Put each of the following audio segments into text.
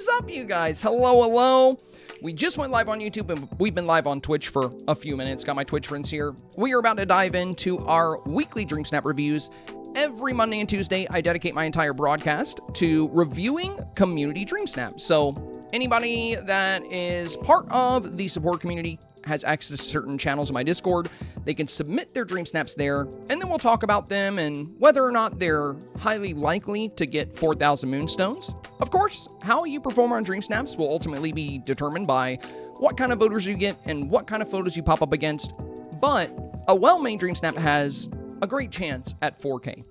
What's up, you guys? Hello. We just went live on YouTube, and we've been live on Twitch for a few minutes. Got my Twitch friends here. We are about to dive into our weekly Dreamsnap reviews. Every Monday and Tuesday, I dedicate my entire broadcast to reviewing community Dreamsnaps. So anybody that is part of the support community has access to certain channels in my Discord. They can submit their Dreamsnaps there, and then we'll talk about them and whether or not they're highly likely to get 4,000 Moonstones. Of course, how you perform on Dreamsnaps will ultimately be determined by what kind of voters you get and what kind of photos you pop up against, but a well-made Dreamsnap has a great chance at 4K,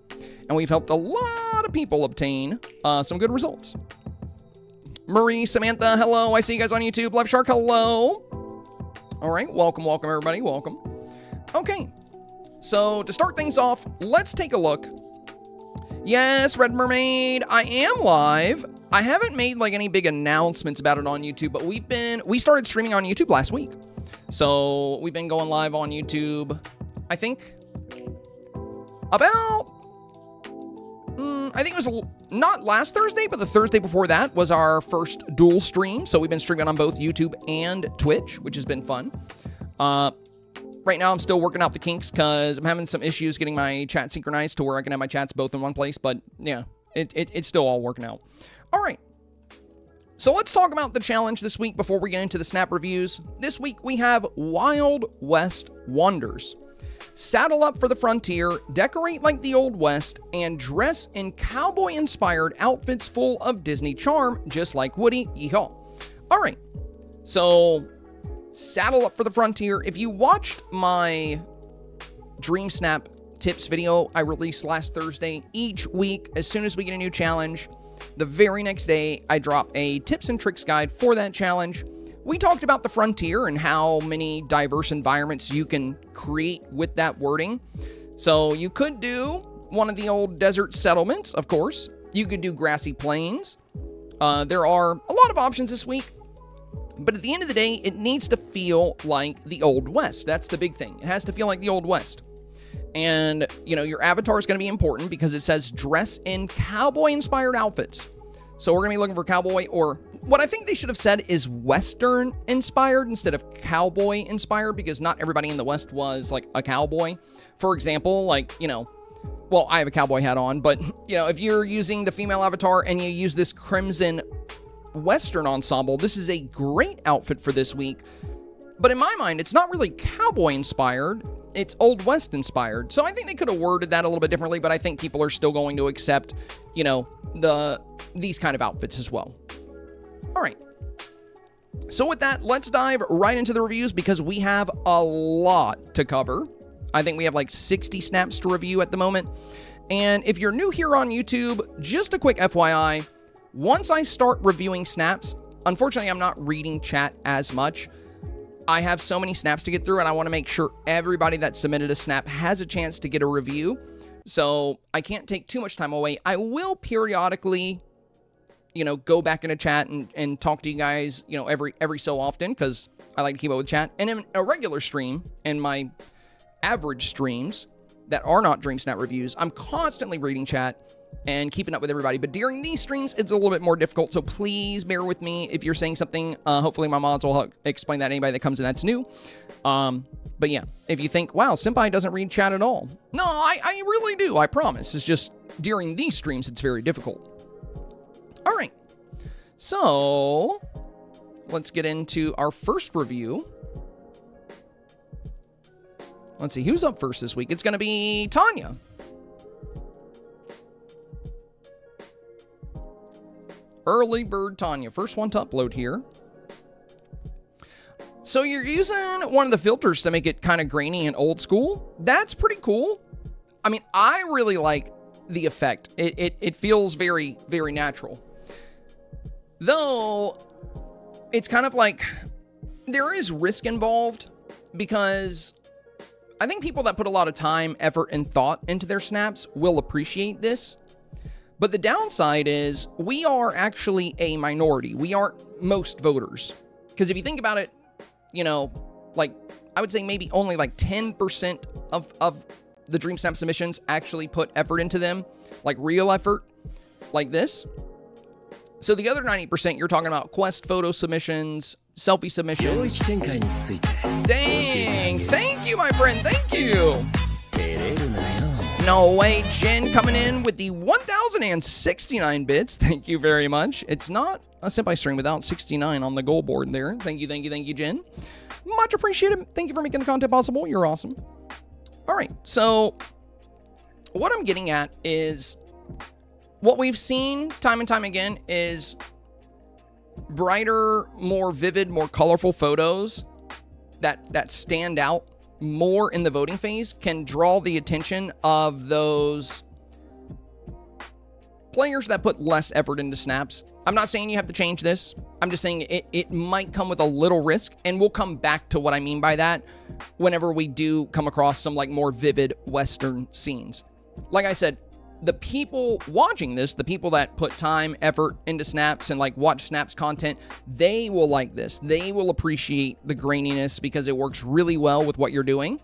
and we've helped a lot of people obtain some good results. Marie, Samantha, hello. I see you guys on YouTube. Love Shark, hello. All right, welcome, everybody, welcome. Okay, so to start things off, let's take a look. Yes, Red Mermaid, I am live. I haven't made like any big announcements about it on YouTube, but we started streaming on YouTube last week. So we've been going live on YouTube, I think, about, I think it was not last Thursday, but the Thursday before that was our first dual stream. So we've been streaming on both YouTube and Twitch, which has been fun. Right now, I'm still working out the kinks because I'm having some issues getting my chat synchronized to where I can have my chats both in one place. But yeah, it's still all working out. All right. So let's talk about the challenge this week before we get into the snap reviews. This week, we have Wild West Wonders. Saddle up for the frontier, decorate like the Old West, and dress in cowboy-inspired outfits full of Disney charm, just like Woody. Yeehaw. All right. So saddle up for the frontier. If you watched my Dreamsnap tips video I released last Thursday, each week, as soon as we get a new challenge, the very next day, I drop a tips and tricks guide for that challenge. We talked about the frontier and how many diverse environments you can create with that wording. So you could do one of the old desert settlements, of course. You could do grassy plains. There are a lot of options this week. But at the end of the day, it needs to feel like the Old West. That's the big thing. It has to feel like the Old West. And, you know, your avatar is going to be important because it says dress in cowboy-inspired outfits. So we're going to be looking for cowboy, or what I think they should have said is Western-inspired instead of cowboy-inspired, because not everybody in the West was, like, a cowboy. For example, like, you know, well, I have a cowboy hat on, but, you know, if you're using the female avatar and you use this crimson Western ensemble, this is a great outfit for this week. But in my mind, it's not really cowboy-inspired. It's Old West-inspired. So I think they could have worded that a little bit differently, but I think people are still going to accept, you know, these kind of outfits as well. All right. So with that, let's dive right into the reviews because we have a lot to cover. I think we have like 60 snaps to review at the moment. And if you're new here on YouTube, just a quick FYI, once I start reviewing snaps, unfortunately, I'm not reading chat as much. I have so many snaps to get through, and I want to make sure everybody that submitted a snap has a chance to get a review. So I can't take too much time away. I will periodically, you know, go back into chat and talk to you guys, you know, every so often, because I like to keep up with chat. And in a regular stream, and my average streams that are not Dreamsnap reviews, I'm constantly reading chat and keeping up with everybody. But during these streams, it's a little bit more difficult, so please bear with me if you're saying something. Hopefully my mods will explain that to anybody that comes in that's new. But yeah, if you think, wow, Senpai doesn't read chat at all. No, I really do, I promise. It's just during these streams, it's very difficult. All right, so let's get into our first review. Let's see, who's up first this week? It's going to be Tanya. Early bird Tanya, first one to upload here. So you're using one of the filters to make it kind of grainy and old school. That's pretty cool. I mean, I really like the effect. It feels very, very natural. Though, it's kind of like, there is risk involved because I think people that put a lot of time, effort, and thought into their snaps will appreciate this. But the downside is we are actually a minority. We aren't most voters. Because if you think about it, you know, like, I would say maybe only like 10% of the Dreamsnap submissions actually put effort into them, like real effort, like this. So the other 90%, you're talking about quest photo submissions, selfie submissions. Dang, thank you, my friend, thank you. No way, Jen coming in with the 1,069 bits. Thank you very much. It's not a Senpai stream without 69 on the goal board there. Thank you, thank you, thank you, Jen. Much appreciated. Thank you for making the content possible. You're awesome. All right, so what I'm getting at is what we've seen time and time again is brighter, more vivid, more colorful photos that stand out more in the voting phase can draw the attention of those players that put less effort into snaps. I'm not saying you have to change this. I'm just saying it might come with a little risk, and we'll come back to what I mean by that whenever we do come across some like more vivid Western scenes. Like I said, the people watching this, the people that put time, effort into snaps and like watch snaps content, they will like this. They will appreciate the graininess because it works really well with what you're doing.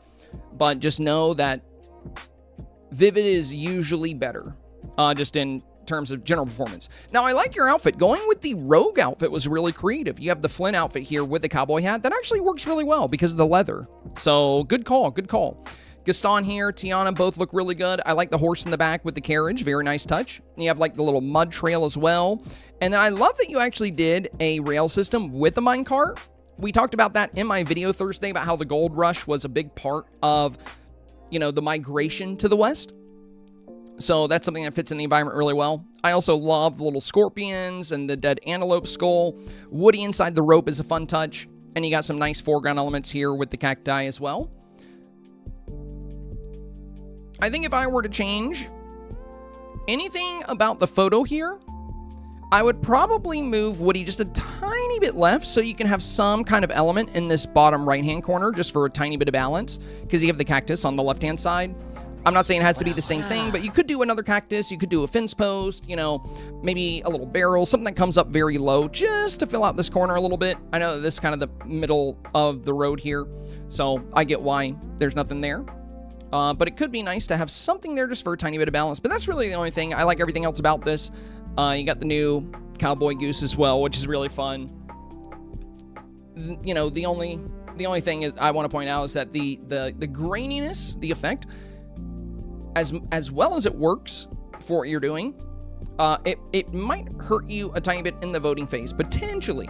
But just know that vivid is usually better, just in terms of general performance. Now, I like your outfit. Going with the rogue outfit was really creative. You have the Flynn outfit here with the cowboy hat. That actually works really well because of the leather. So good call, good call. Gaston here, Tiana, both look really good. I like the horse in the back with the carriage. Very nice touch. You have like the little mud trail as well. And then I love that you actually did a rail system with a minecart. We talked about that in my video Thursday about how the gold rush was a big part of, you know, the migration to the west. So that's something that fits in the environment really well. I also love the little scorpions and the dead antelope skull. Woody inside the rope is a fun touch. And you got some nice foreground elements here with the cacti as well. I think if I were to change anything about the photo here, I would probably move Woody just a tiny bit left so you can have some kind of element in this bottom right-hand corner just for a tiny bit of balance because you have the cactus on the left-hand side. I'm not saying it has to be the same thing, but you could do another cactus. You could do a fence post, you know, maybe a little barrel, something that comes up very low just to fill out this corner a little bit. I know that this is kind of the middle of the road here, so I get why there's nothing there. But it could be nice to have something there just for a tiny bit of balance. But that's really the only thing. I like everything else about this. You got the new cowboy goose as well, which is really fun. You know, the only thing is I want to point out is that the graininess, the effect, as well as it works for what you're doing, it might hurt you a tiny bit in the voting phase, potentially.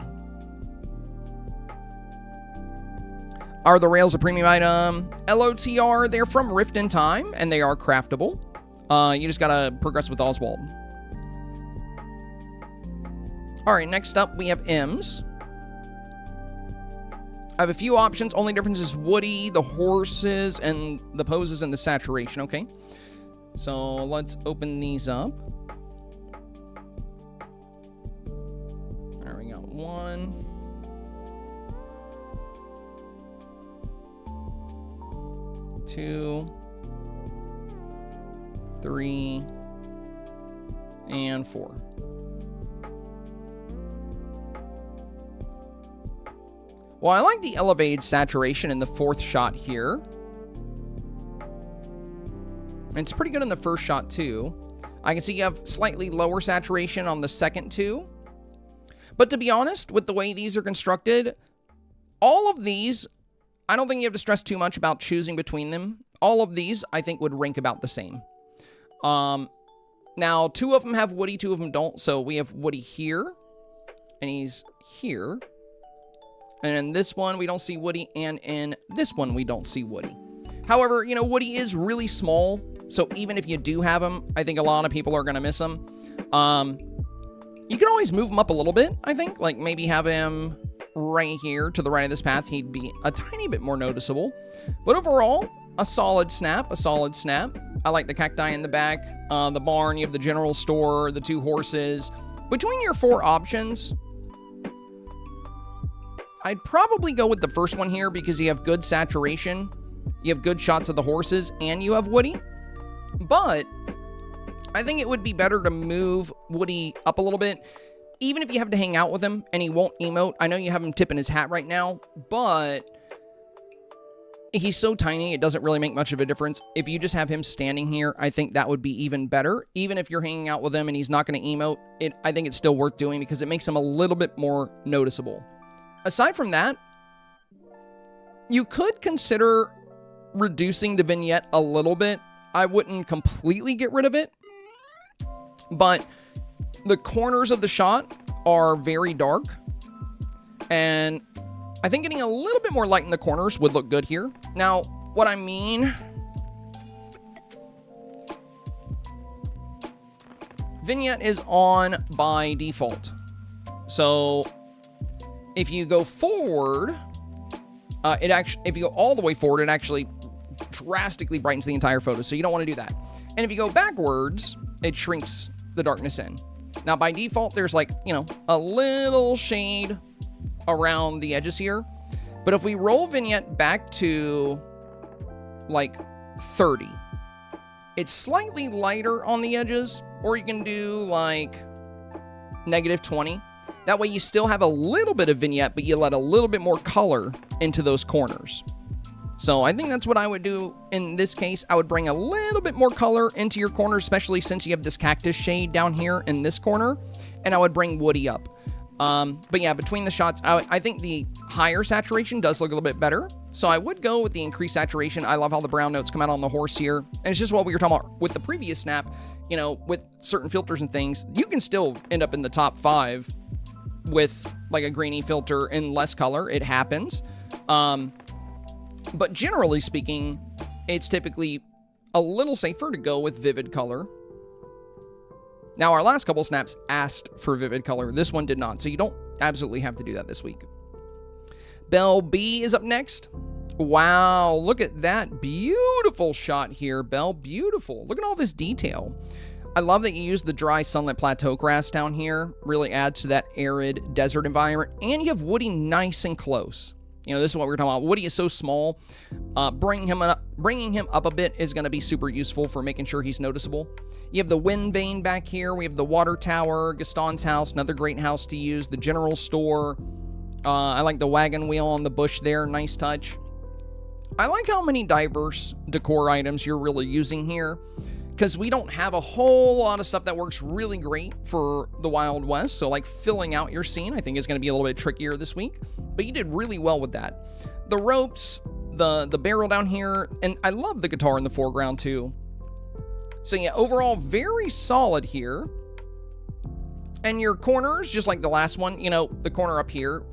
Are the rails a premium item? LOTR, they're from Rift in Time, and they are craftable. You just gotta progress with Oswald. Alright, next up we have M's. I have a few options. Only difference is Woody, the horses, and the poses and the saturation, okay? So let's open these up. There we go. 1. 2, 3, and 4. Well, I like the elevated saturation in the 4th shot here. And it's pretty good in the 1st shot too. I can see you have slightly lower saturation on the 2nd too. But to be honest, with the way these are constructed, all of these, I don't think you have to stress too much about choosing between them. All of these, I think, would rank about the same. Now, 2 of them have Woody, 2 of them don't. So we have Woody here, and he's here. And in this one, we don't see Woody, and in this one, we don't see Woody. However, you know, Woody is really small, so even if you do have him, I think a lot of people are going to miss him. You can always move him up a little bit, I think. Like, maybe have him right here to the right of this path. He'd be a tiny bit more noticeable. But overall, a solid snap, a solid snap. I like the cacti in the back, the barn, you have the general store, the 2 horses. Between your 4 options, I'd probably go with the first one here because you have good saturation, you have good shots of the horses, and you have Woody. But I think it would be better to move Woody up a little bit, even if you have to hang out with him and he won't emote. I know you have him tipping his hat right now, but He's so tiny, it doesn't really make much of a difference. If you just have him standing here, I think that would be even better. Even if you're hanging out with him and he's not going to emote, I think it's still worth doing because it makes him a little bit more noticeable. Aside from that, you could consider reducing the vignette a little bit. I wouldn't completely get rid of it, but the corners of the shot are very dark, and I think getting a little bit more light in the corners would look good here. Now, what I mean, vignette is on by default. So if you go forward, if you go all the way forward, it actually drastically brightens the entire photo. So you don't want to do that. And if you go backwards, it shrinks the darkness in. Now, by default, there's like, you know, a little shade around the edges here. But if we roll vignette back to like 30, it's slightly lighter on the edges, or you can do like -20. That way you still have a little bit of vignette, but you let a little bit more color into those corners. So I think that's what I would do in this case. I would bring a little bit more color into your corners, especially since you have this cactus shade down here in this corner, and I would bring Woody up. But yeah, between the shots, I think the higher saturation does look a little bit better. So I would go with the increased saturation. I love how the brown notes come out on the horse here. And it's just what we were talking about with the previous snap. You know, with certain filters and things, you can still end up in the top 5 with like a grainy filter and less color. It happens. But generally speaking, it's typically a little safer to go with vivid color. Now, our last couple snaps asked for vivid color. This one did not, so you don't absolutely have to do that this week. Belle B is up next. Wow, look at that beautiful shot here, Belle. Beautiful. Look at all this detail. I love that you use the dry sunlit plateau grass down here. Really adds to that arid desert environment. And you have Woody nice and close. You know, this is what we were talking about. Woody is so small. Bringing him up a bit is going to be super useful for making sure he's noticeable. You have the wind vane back here. We have the water tower, Gaston's house, another great house to use. The general store. I like the wagon wheel on the bush there. Nice touch. I like how many diverse decor items you're really using here, because we don't have a whole lot of stuff that works really great for the Wild West. So like filling out your scene, I think is going to be a little bit trickier this week, but you did really well with that. The ropes, the barrel down here, and I love the guitar in the foreground too. So yeah, overall very solid here. And your corners, just like the last one, you know, the corner up here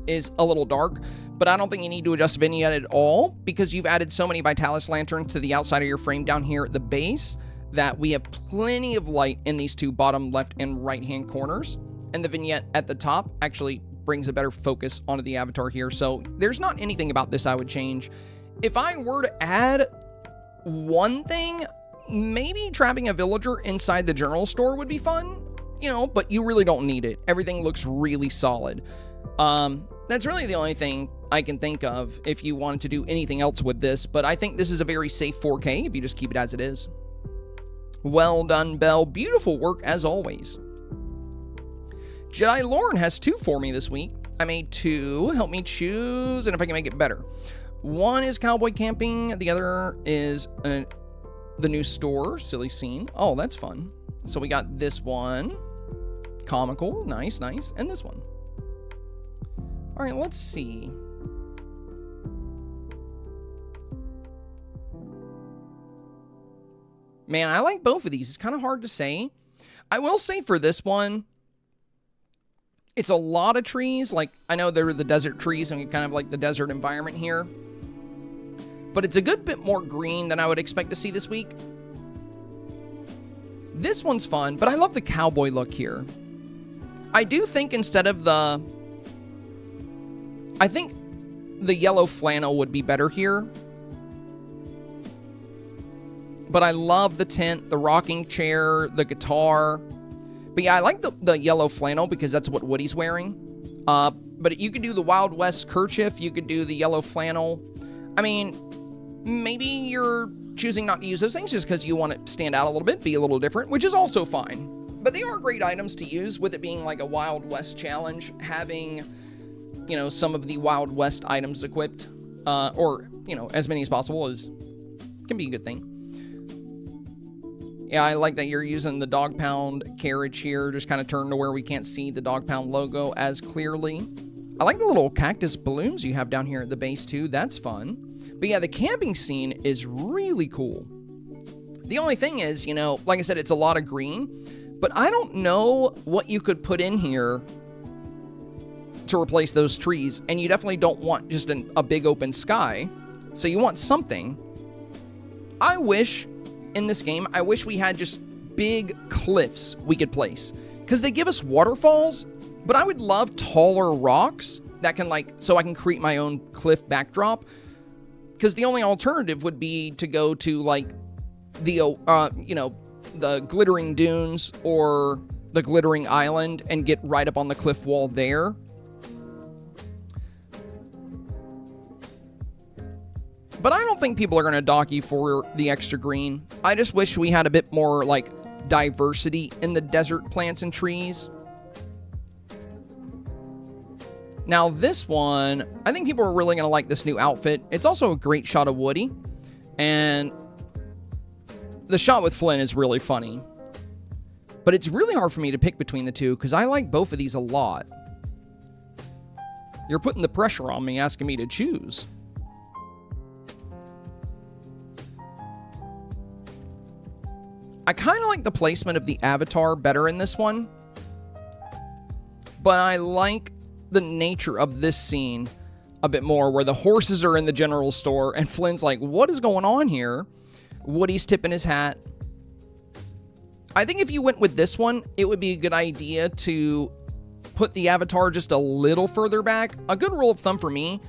is a little dark, but I don't think you need to adjust vignette at all because you've added so many Vitalis lanterns to the outside of your frame down here at the base that we have plenty of light in these two bottom left and right hand corners. And the vignette at the top actually brings a better focus onto the avatar here. So there's not anything about this I would change. If I were to add one thing, maybe trapping a villager inside the general store would be fun, you know, but you really don't need it. Everything looks really solid. That's really the only thing I can think of if you wanted to do anything else with this, but I think this is a very safe 4K if you just keep it as it is. Well done, Belle. Beautiful work as always. Jedi Lauren has 2 for me this week. I made 2. Help me choose, and if I can make it better. One is cowboy camping. The other is the new store, silly scene. Oh, that's fun. So we got this one. Comical. Nice, nice. And this one. All right, let's see. Man, I like both of these. It's kind of hard to say. I will say for this one, it's a lot of trees. Like, I know they're the desert trees and kind of like the desert environment here. But it's a good bit more green than I would expect to see this week. This one's fun, but I love the cowboy look here. I do think instead of the... I think the yellow flannel would be better here. But I love the tent, the rocking chair, the guitar. But yeah, I like the yellow flannel because that's what Woody's wearing. But you could do the Wild West kerchief. You could do the yellow flannel. I mean, maybe you're choosing not to use those things just because you want to stand out a little bit, be a little different, which is also fine. But they are great items to use with it being like a Wild West challenge, having... you know, some of the Wild West items equipped, or you know, as many as possible can be a good thing. Yeah, I like that you're using the dog pound carriage here, just kind of turned to where we can't see the dog pound logo as clearly. I like the little cactus balloons you have down here at the base too. That's fun. But yeah, the camping scene is really cool. The only thing is, you know, like I said, it's a lot of green, but I don't know what you could put in here to replace those trees. And you definitely don't want just a big open sky. So you want something. I wish in this game, I wish we had just big cliffs we could place. Because they give us waterfalls, but I would love taller rocks that can so I can create my own cliff backdrop. Because the only alternative would be to go to the, you know, the glittering dunes or the glittering island and get right up on the cliff wall there. But I don't think people are going to dock you for the extra green. I just wish we had a bit more, diversity in the desert plants and trees. Now, this one, I think people are really going to like this new outfit. It's also a great shot of Woody. And the shot with Flynn is really funny. But it's really hard for me to pick between the two because I like both of these a lot. You're putting the pressure on me, asking me to choose. I kind of like the placement of the avatar better in this one. But I like the nature of this scene a bit more, where the horses are in the general store and Flynn's like, what is going on here? Woody's tipping his hat. I think if you went with this one, it would be a good idea to put the avatar just a little further back. A good rule of thumb for me,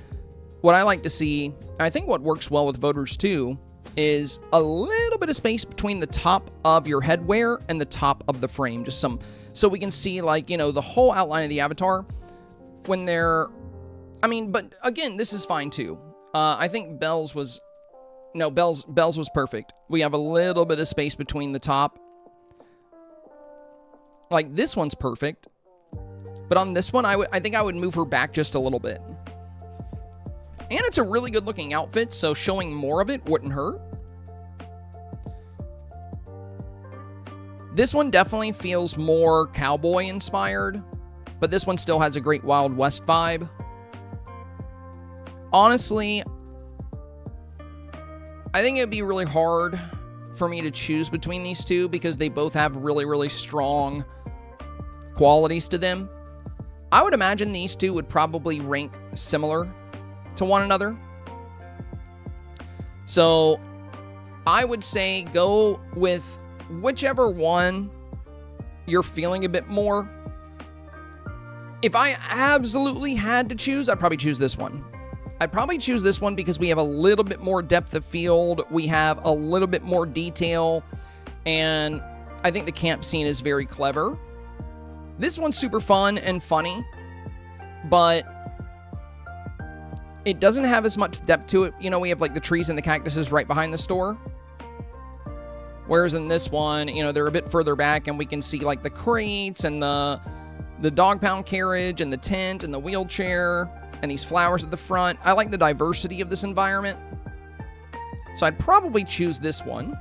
what I like to see, and I think what works well with voters too, is a little bit of space between the top of your headwear and the top of the frame. Just some, so we can see the whole outline of the avatar when they're, but again, this is fine too. I think Belle's was perfect. We have a little bit of space between the top. This one's perfect. But on this one, I think I would move her back just a little bit. And it's a really good looking outfit, so showing more of it wouldn't hurt. This one definitely feels more cowboy inspired, but this one still has a great Wild West vibe. Honestly, I think it'd be really hard for me to choose between these two because they both have really, really strong qualities to them. I would imagine these two would probably rank similar to one another. So I would say go with whichever one you're feeling a bit more. If I absolutely had to choose, I'd probably choose this one. I'd probably choose this one because we have a little bit more depth of field. We have a little bit more detail. And I think the camp scene is very clever. This one's super fun and funny, but it doesn't have as much depth to it. You know, we have the trees and the cactuses right behind the store. Whereas in this one, they're a bit further back and we can see the crates and the dog pound carriage and the tent and the wheelchair and these flowers at the front. I like the diversity of this environment. So I'd probably choose this one.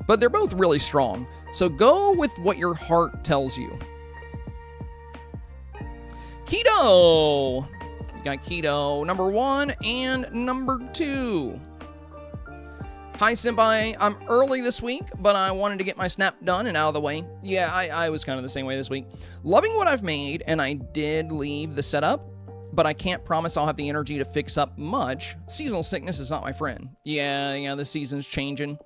But they're both really strong. So go with what your heart tells you. Keto! We got Keto number 1 and number 2. Hi, Senpai. I'm early this week, but I wanted to get my snap done and out of the way. Yeah, I was kind of the same way this week. Loving what I've made, and I did leave the setup, but I can't promise I'll have the energy to fix up much. Seasonal sickness is not my friend. Yeah, the season's changing.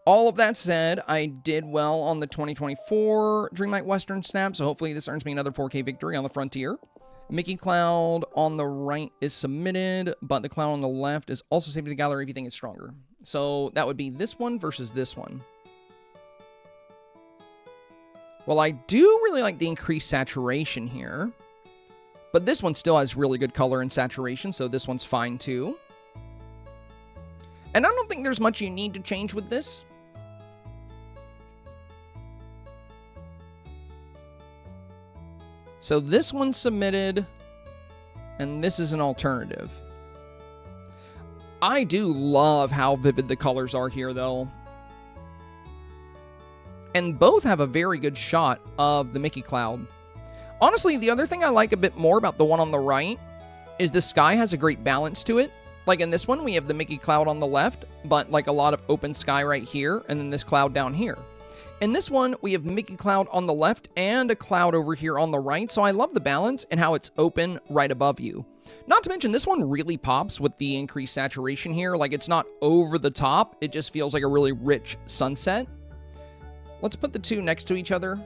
All of that said, I did well on the 2024 Dreamlight Western Snap, so hopefully this earns me another 4K victory on the Frontier. Mickey Cloud on the right is submitted, but the cloud on the left is also saved to the gallery if you think it's stronger. So that would be this one versus this one. Well, I do really like the increased saturation here, but this one still has really good color and saturation, so this one's fine too. And I don't think there's much you need to change with this. So this one's submitted, and this is an alternative. I do love how vivid the colors are here, though. And both have a very good shot of the Mickey Cloud. Honestly, the other thing I like a bit more about the one on the right is the sky has a great balance to it. Like in this one, we have the Mickey Cloud on the left, but like a lot of open sky right here, and then this cloud down here. In this one, we have Mickey Cloud on the left and a cloud over here on the right, so I love the balance and how it's open right above you. Not to mention, this one really pops with the increased saturation here. Like, it's not over the top, it just feels like a really rich sunset. Let's put the two next to each other.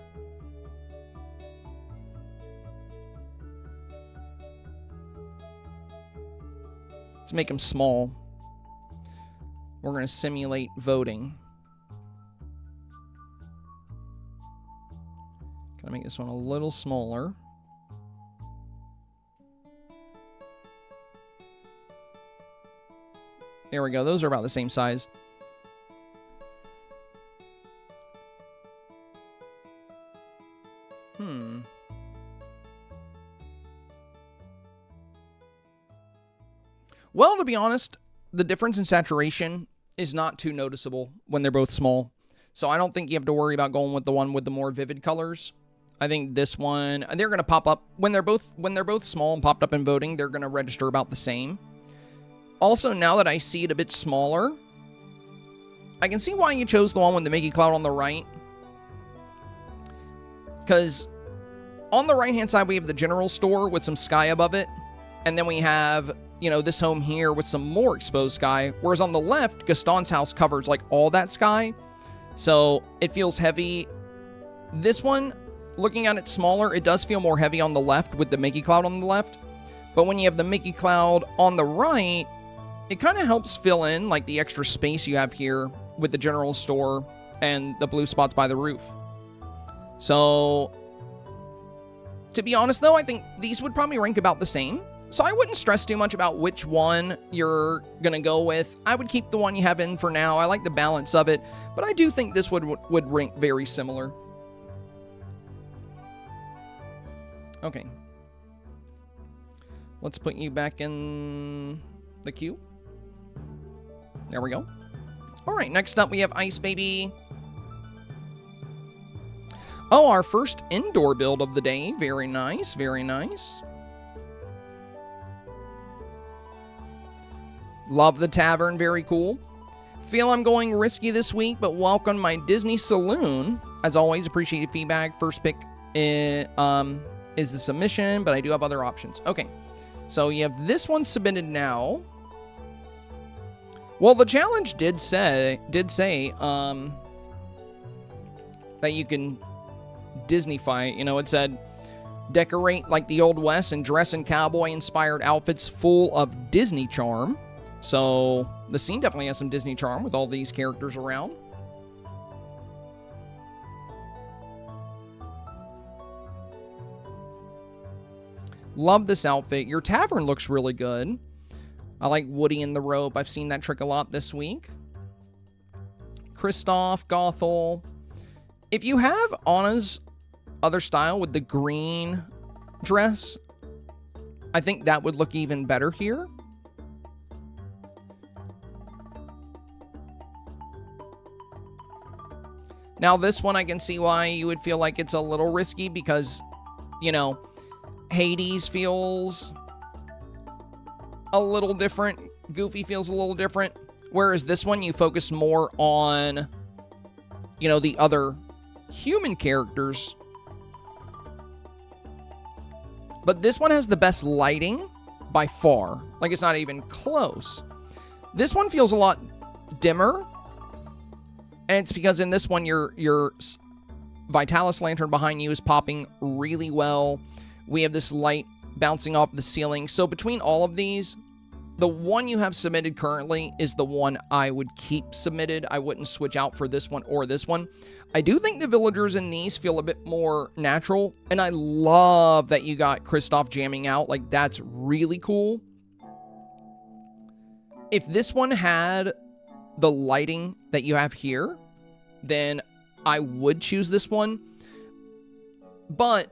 Let's make them small. We're going to simulate voting. Gonna make this one a little smaller. There we go. Those are about the same size. Well, to be honest, the difference in saturation is not too noticeable when they're both small. So I don't think you have to worry about going with the one with the more vivid colors. I think this one, they're going to pop up when they're both small and popped up in voting, they're going to register about the same. Also, now that I see it a bit smaller, I can see why you chose the one with the Mickey Cloud on the right. Because on the right-hand side, we have the general store with some sky above it. And then we have, you know, this home here with some more exposed sky. Whereas on the left, Gaston's house covers, like, all that sky. So it feels heavy. This one, looking at it smaller, it does feel more heavy on the left with the Mickey Cloud on the left. But when you have the Mickey Cloud on the right, it kind of helps fill in, like, the extra space you have here with the general store and the blue spots by the roof. So, to be honest, though, I think these would probably rank about the same. So I wouldn't stress too much about which one you're going to go with. I would keep the one you have in for now. I like the balance of it, but I do think this would rank very similar. Okay. Let's put you back in the queue. There we go. All right, next up we have Ice Baby. Oh, our first indoor build of the day. Very nice, very nice. Love the tavern, very cool. Feel I'm going risky this week, but welcome my Disney Saloon. As always, appreciated feedback. First pick is the submission, but I do have other options. Okay, so you have this one submitted now. Well, the challenge did say that you can Disneyfy. You know, it said decorate like the Old West and dress in cowboy-inspired outfits full of Disney charm. So the scene definitely has some Disney charm with all these characters around. Love this outfit. Your tavern looks really good. I like Woody in the robe. I've seen that trick a lot this week. Kristoff, Gothel. If you have Anna's other style with the green dress, I think that would look even better here. Now, this one, I can see why you would feel like it's a little risky because, you know, Hades feels a little different. Goofy feels a little different. Whereas this one, you focus more on, you know, the other human characters. But this one has the best lighting by far. Like, it's not even close. This one feels a lot dimmer. And it's because in this one, your Vitalis lantern behind you is popping really well. We have this light bouncing off the ceiling. So between all of these, the one you have submitted currently is the one I would keep submitted. I wouldn't switch out for this one or this one. I do think the villagers in these feel a bit more natural. And I love that you got Kristoff jamming out. Like, that's really cool. If this one had the lighting that you have here, then I would choose this one. But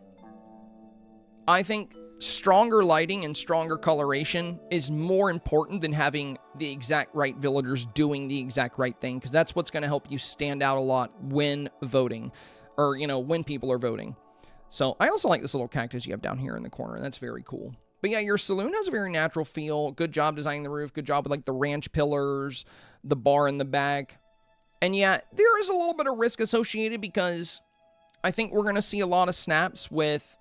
I think stronger lighting and stronger coloration is more important than having the exact right villagers doing the exact right thing, because that's what's going to help you stand out a lot when voting, or, you know, when people are voting. So I also like this little cactus you have down here in the corner. That's very cool. But yeah, your saloon has a very natural feel. Good job designing the roof. Good job with like the ranch pillars, the bar in the back. And yeah, there is a little bit of risk associated, because I think we're going to see a lot of snaps with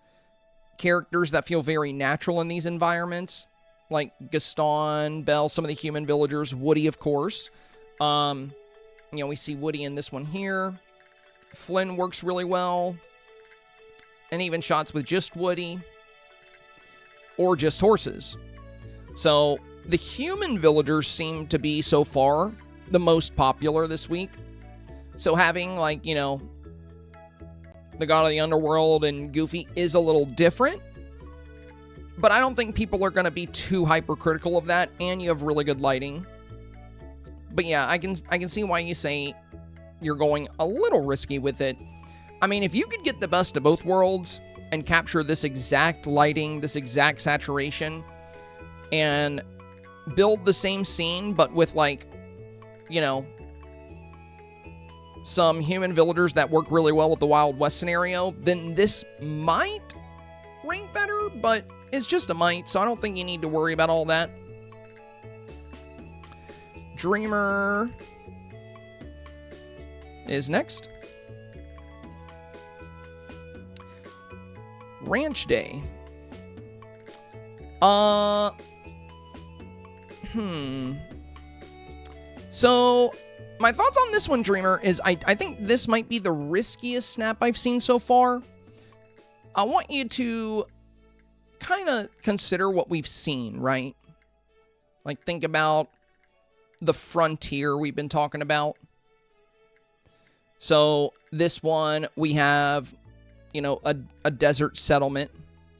characters that feel very natural in these environments, like Gaston, Belle, some of the human villagers, Woody, of course. You know, we see Woody in this one here. Flynn works really well. And even shots with just Woody or just horses. So the human villagers seem to be, so far, the most popular this week. So having, like, you know, the God of the Underworld and Goofy is a little different. But I don't think people are going to be too hypercritical of that, and you have really good lighting. But yeah, I can see why you say you're going a little risky with it. I mean, if you could get the best of both worlds and capture this exact lighting, this exact saturation, and build the same scene, but with, like, you know, some human villagers that work really well with the Wild West scenario, then this might rank better, but it's just a might, so I don't think you need to worry about all that. Dreamer is next. Ranch Day. So, my thoughts on this one, Dreamer, is I think this might be the riskiest snap I've seen so far. I want you to kind of consider what we've seen, right? Like, think about the frontier we've been talking about. So, this one, we have, you know, a desert settlement,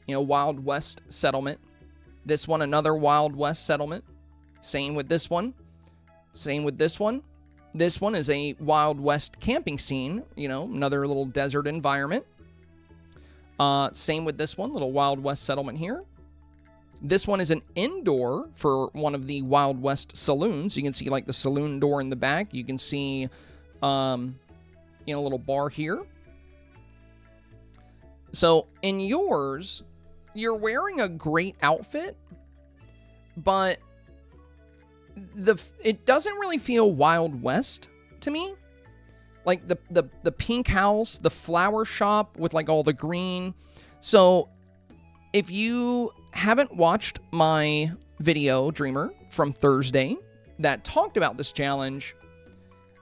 you know, Wild West settlement. This one, another Wild West settlement. Same with this one. Same with this one. This one is a Wild West camping scene, you know, another little desert environment. Same with this one, little Wild West settlement here. This one is an indoor for one of the Wild West saloons. You can see, like, the saloon door in the back. You can see, you know, a little bar here. So, in yours, you're wearing a great outfit, but it doesn't really feel Wild West to me. Like, the pink house, the flower shop with, like, all the green. So, if you haven't watched my video, Dreamer, from Thursday that talked about this challenge,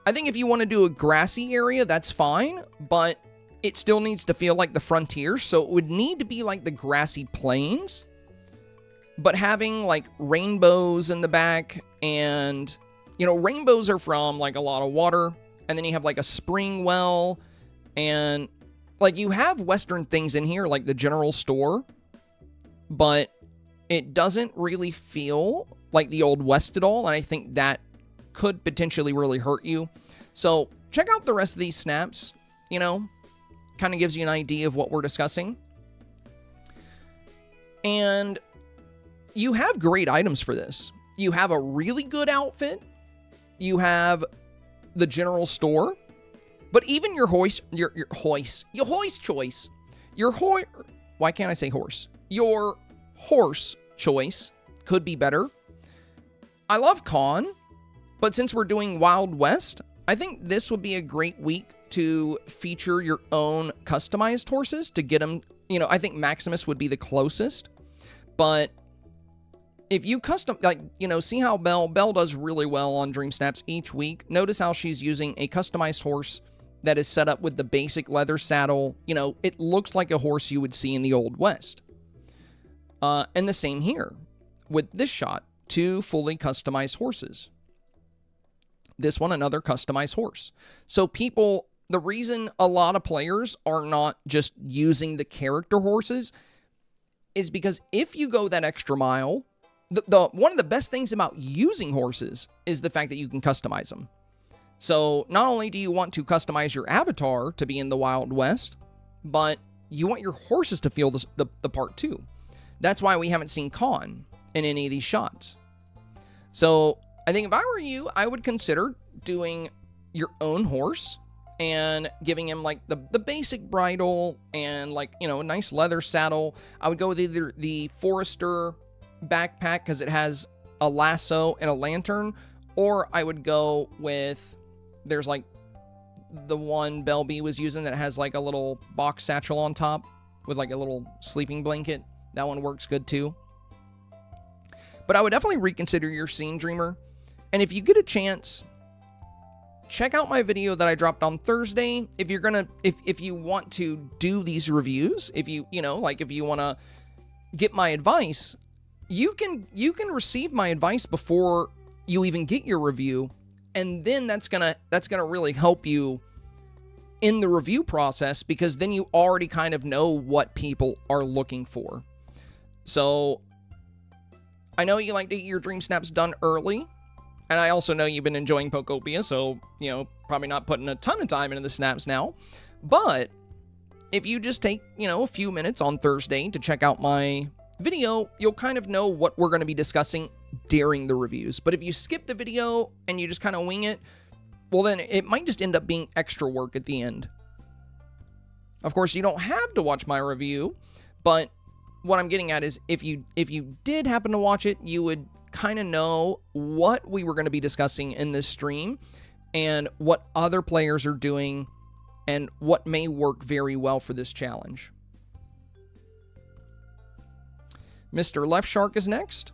I think if you want to do a grassy area, that's fine, but it still needs to feel like the frontier, so it would need to be like the grassy plains, but having, like, rainbows in the back, and, you know, rainbows are from, like, a lot of water, and then you have, like, a spring well, and, like, you have Western things in here, like the general store, but it doesn't really feel like the Old West at all, and I think that could potentially really hurt you. So, check out the rest of these snaps, you know, kind of gives you an idea of what we're discussing. And you have great items for this. You have a really good outfit. You have the general store. But even your hoist choice. Why can't I say horse? Your horse choice could be better. I love Con, but since we're doing Wild West, I think this would be a great week to feature your own customized horses to get them, you know, I think Maximus would be the closest, but if you custom, like, you know, see how Belle does really well on Dreamsnaps each week. Notice how she's using a customized horse that is set up with the basic leather saddle. You know, it looks like a horse you would see in the Old West. And the same here with this shot, 2 fully customized horses. This one, another customized horse. So people, the reason a lot of players are not just using the character horses is because if you go that extra mile, one of the best things about using horses is the fact that you can customize them. So not only do you want to customize your avatar to be in the Wild West, but you want your horses to feel the part too. That's why we haven't seen Khan in any of these shots. So I think if I were you, I would consider doing your own horse and giving him like the basic bridle and like, you know, a nice leather saddle. I would go with either the Forester backpack because it has a lasso and a lantern, or I would go with, there's like the one Belle B was using that has like a little box satchel on top with like a little sleeping blanket. That one works good too. But I would definitely reconsider your scene, Dreamer. And if you get a chance, check out my video that I dropped on Thursday. If you're gonna, if you want to do these reviews, if you know, like if you want to get my advice, you can receive my advice before you even get your review, and then that's gonna really help you in the review process, because then you already kind of know what people are looking for. So I know you like to get your dream snaps done early, and I also know you've been enjoying Pokopia, so, you know, probably not putting a ton of time into the snaps now. But if you just take, you know, a few minutes on Thursday to check out my video, you'll kind of know what we're going to be discussing during the reviews. But if you skip the video and you just kind of wing it, well, then it might just end up being extra work at the end. Of course, you don't have to watch my review, but what I'm getting at is if you did happen to watch it, you would kind of know what we were going to be discussing in this stream and what other players are doing and what may work very well for this challenge. Mr. Left Shark is next.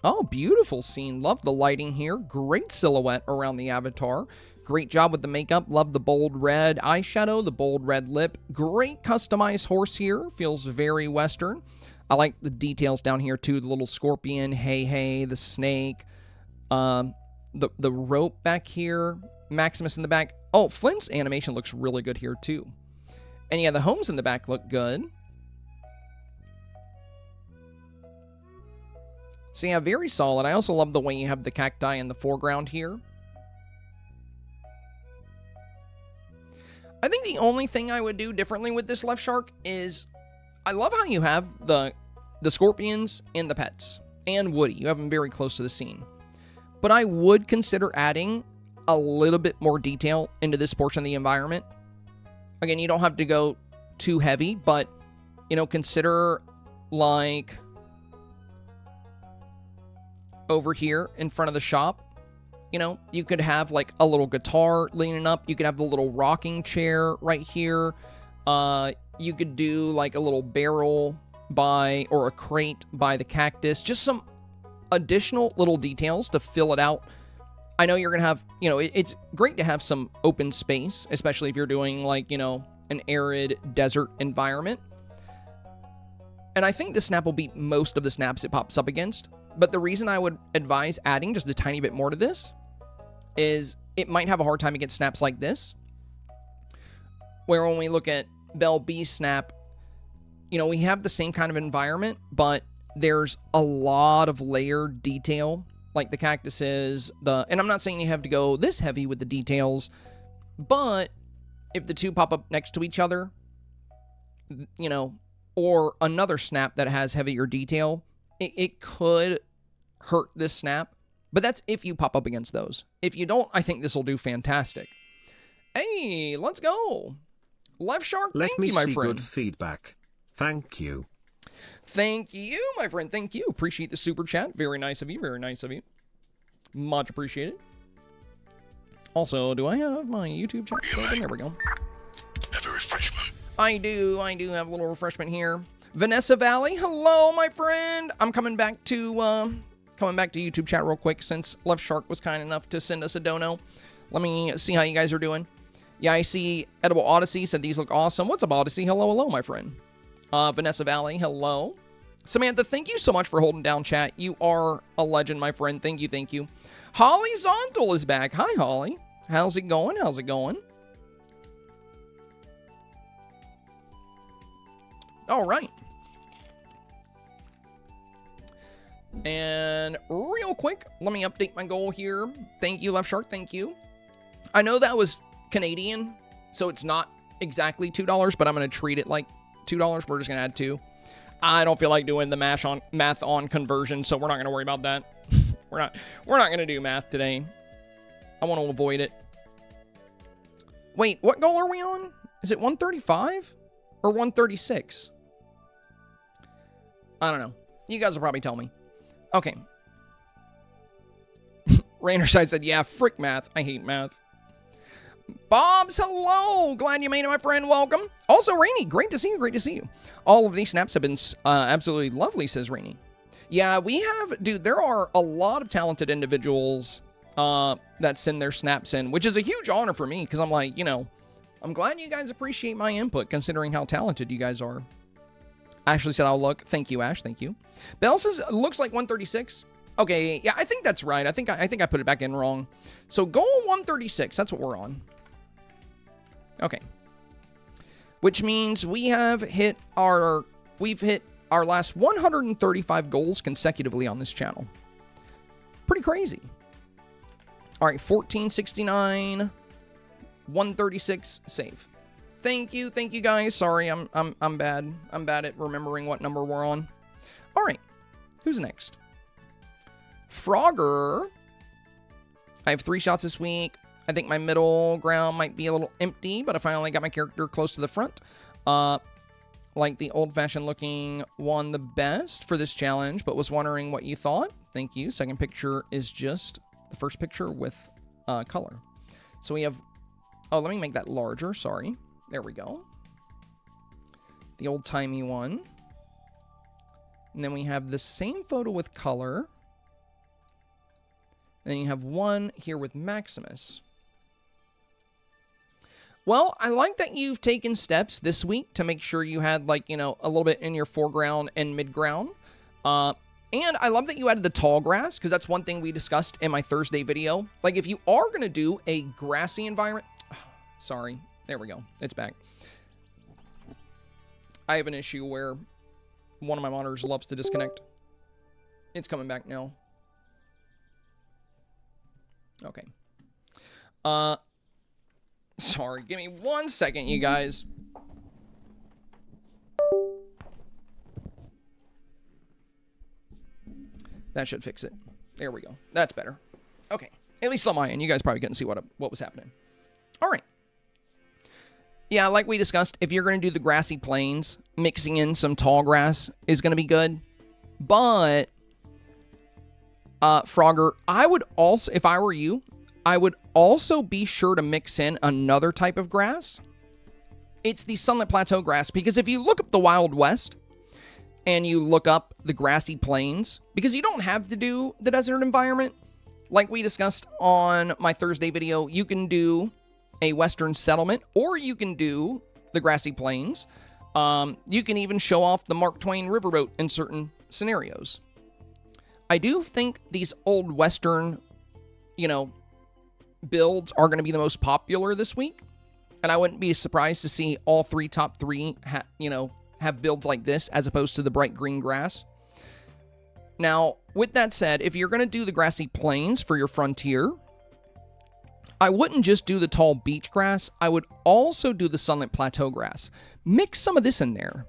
Oh, beautiful scene. Love the lighting here. Great silhouette around the avatar. Great job with the makeup. Love the bold red eyeshadow, the bold red lip. Great customized horse here. Feels very Western. I like the details down here too. The little scorpion, hey, the snake, the rope back here, Maximus in the back. Oh, Flint's animation looks really good here too. And yeah, the homes in the back look good. So yeah, very solid. I also love the way you have the cacti in the foreground here. I think the only thing I would do differently with this Left Shark is I love how you have the scorpions and the pets and Woody. You have them very close to the scene. But I would consider adding a little bit more detail into this portion of the environment. Again, you don't have to go too heavy, but, you know, consider like over here in front of the shop. You know, you could have like a little guitar leaning up. You could have the little rocking chair right here. You could do like a little barrel by, or a crate by the cactus. Just some additional little details to fill it out. I know you're going to have, you know, it's great to have some open space, especially if you're doing like, you know, an arid desert environment. And I think the snap will beat most of the snaps it pops up against. But the reason I would advise adding just a tiny bit more to this is it might have a hard time against snaps like this, where when we look at Belle B's snap, you know, we have the same kind of environment, but there's a lot of layered detail, like the cactuses, and I'm not saying you have to go this heavy with the details, but if the two pop up next to each other, you know, or another snap that has heavier detail, it could hurt this snap. But that's if you pop up against those. If you don't, I think this will do fantastic. Hey, let's go. Left Shark, thank you, my friend. Let me see good feedback. Thank you. Thank you, my friend. Thank you. Appreciate the super chat. Very nice of you. Very nice of you. Much appreciated. Also, do I have my YouTube chat open? There we go. Have a refreshment. I do have a little refreshment here. Vanessa Valley, hello, my friend. I'm coming back to YouTube chat real quick since Left Shark was kind enough to send us a dono. Let me see how you guys are doing. Yeah, I see Edible Odyssey said these look awesome. What's up, Odyssey? Hello, my friend. Vanessa Valley, hello. Samantha, thank you so much for holding down chat. You are a legend, my friend. Thank you. Holly Zontal is back. Hi, Holly. How's it going? All right. And real quick, let me update my goal here. Thank you, Left Shark. Thank you. I know that was Canadian, so it's not exactly $2, but I'm going to treat it like $2. We're just going to add 2. I don't feel like doing the math on conversion, so we're not going to worry about that. We're not going to do math today. I want to avoid it. Wait, what goal are we on? Is it 135 or 136? I don't know. You guys will probably tell me. Okay. Rainerside said, yeah, frick math. I hate math. Bob's, hello. Glad you made it, my friend. Welcome. Also, Rainy, great to see you. Great to see you. All of these snaps have been absolutely lovely, says Rainy. Yeah, we have, dude, there are a lot of talented individuals that send their snaps in, which is a huge honor for me because I'm like, you know, I'm glad you guys appreciate my input considering how talented you guys are. Ashley said, I'll look. Thank you, Ash. Thank you. Belle says, looks like 136. Okay, yeah, I think that's right. I think I put it back in wrong. So goal 136, that's what we're on. Okay. Which means we've hit our last 135 goals consecutively on this channel. Pretty crazy. All right, 1469, 136, save. Thank you guys. Sorry, I'm bad. I'm bad at remembering what number we're on. All right, who's next? Frogger. I have 3 shots this week. I think my middle ground might be a little empty, but I finally got my character close to the front. Like the old-fashioned looking one the best for this challenge, but was wondering what you thought. Thank you. Second picture is just the first picture with color. So we have... Oh, let me make that larger. Sorry. There we go. The old-timey one. And then we have the same photo with color. Then you have one here with Maximus. Well, I like that you've taken steps this week to make sure you had, like, you know, a little bit in your foreground and midground. And I love that you added the tall grass, because that's one thing we discussed in my Thursday video. Like, if you are going to do a grassy environment... Sorry. There we go. It's back. I have an issue where one of my monitors loves to disconnect. It's coming back now. Okay. Sorry. Give me 1 second, you guys. That should fix it. There we go. That's better. Okay. At least on my end. You guys probably couldn't see what was happening. All right. Yeah, like we discussed, if you're going to do the grassy plains, mixing in some tall grass is going to be good. But, Frogger, I would also, if I were you, I would also be sure to mix in another type of grass. It's the Sunlit Plateau grass, because if you look up the Wild West and you look up the grassy plains, because you don't have to do the desert environment, like we discussed on my Thursday video, you can do a western settlement, or you can do the grassy plains. You can even show off the Mark Twain riverboat in certain scenarios. I do think these old western, you know, builds are going to be the most popular this week, and I wouldn't be surprised to see all top three have builds like this as opposed to the bright green grass. Now, with that said, if you're going to do the grassy plains for your frontier, I wouldn't just do the tall beach grass. I would also do the Sunlit Plateau grass. Mix some of this in there.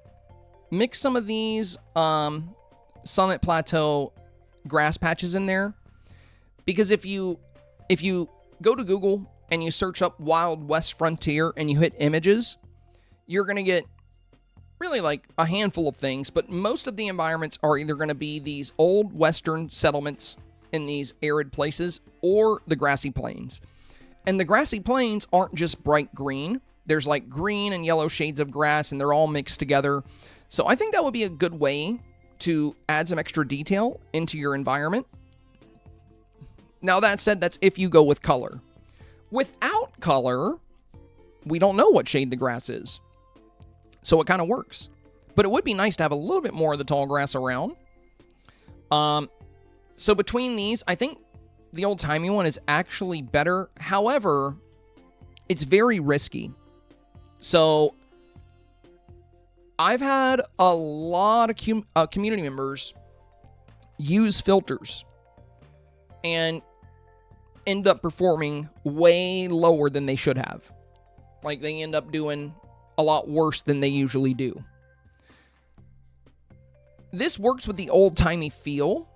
Mix some of these Sunlit Plateau grass patches in there, because if you go to Google and you search up Wild West Frontier and you hit images, you're going to get really like a handful of things, but most of the environments are either going to be these old western settlements in these arid places or the grassy plains. And the grassy plains aren't just bright green. There's like green and yellow shades of grass, and they're all mixed together. So I think that would be a good way to add some extra detail into your environment. Now, that said, that's if you go with color. Without color, we don't know what shade the grass is. So it kind of works. But it would be nice to have a little bit more of the tall grass around. So between these, I think the old-timey one is actually better. However, it's very risky. So I've had a lot of community members use filters and end up performing way lower than they should have. Like, they end up doing a lot worse than they usually do. this works with the old-timey feel,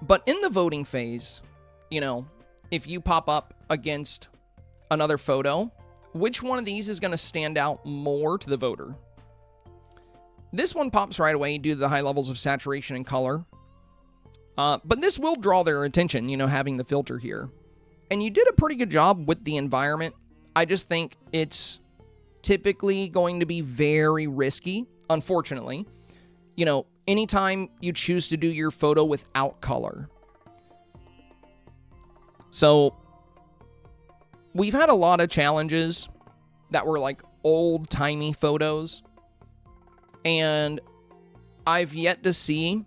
but in the voting phase, you know, if you pop up against another photo, which one of these is going to stand out more to the voter? This one pops right away due to the high levels of saturation and color. But this will draw their attention, you know, having the filter here. And you did a pretty good job with the environment. I just think it's typically going to be very risky, unfortunately. You know, anytime you choose to do your photo without color. So, we've had a lot of challenges that were like old-timey photos. And I've yet to see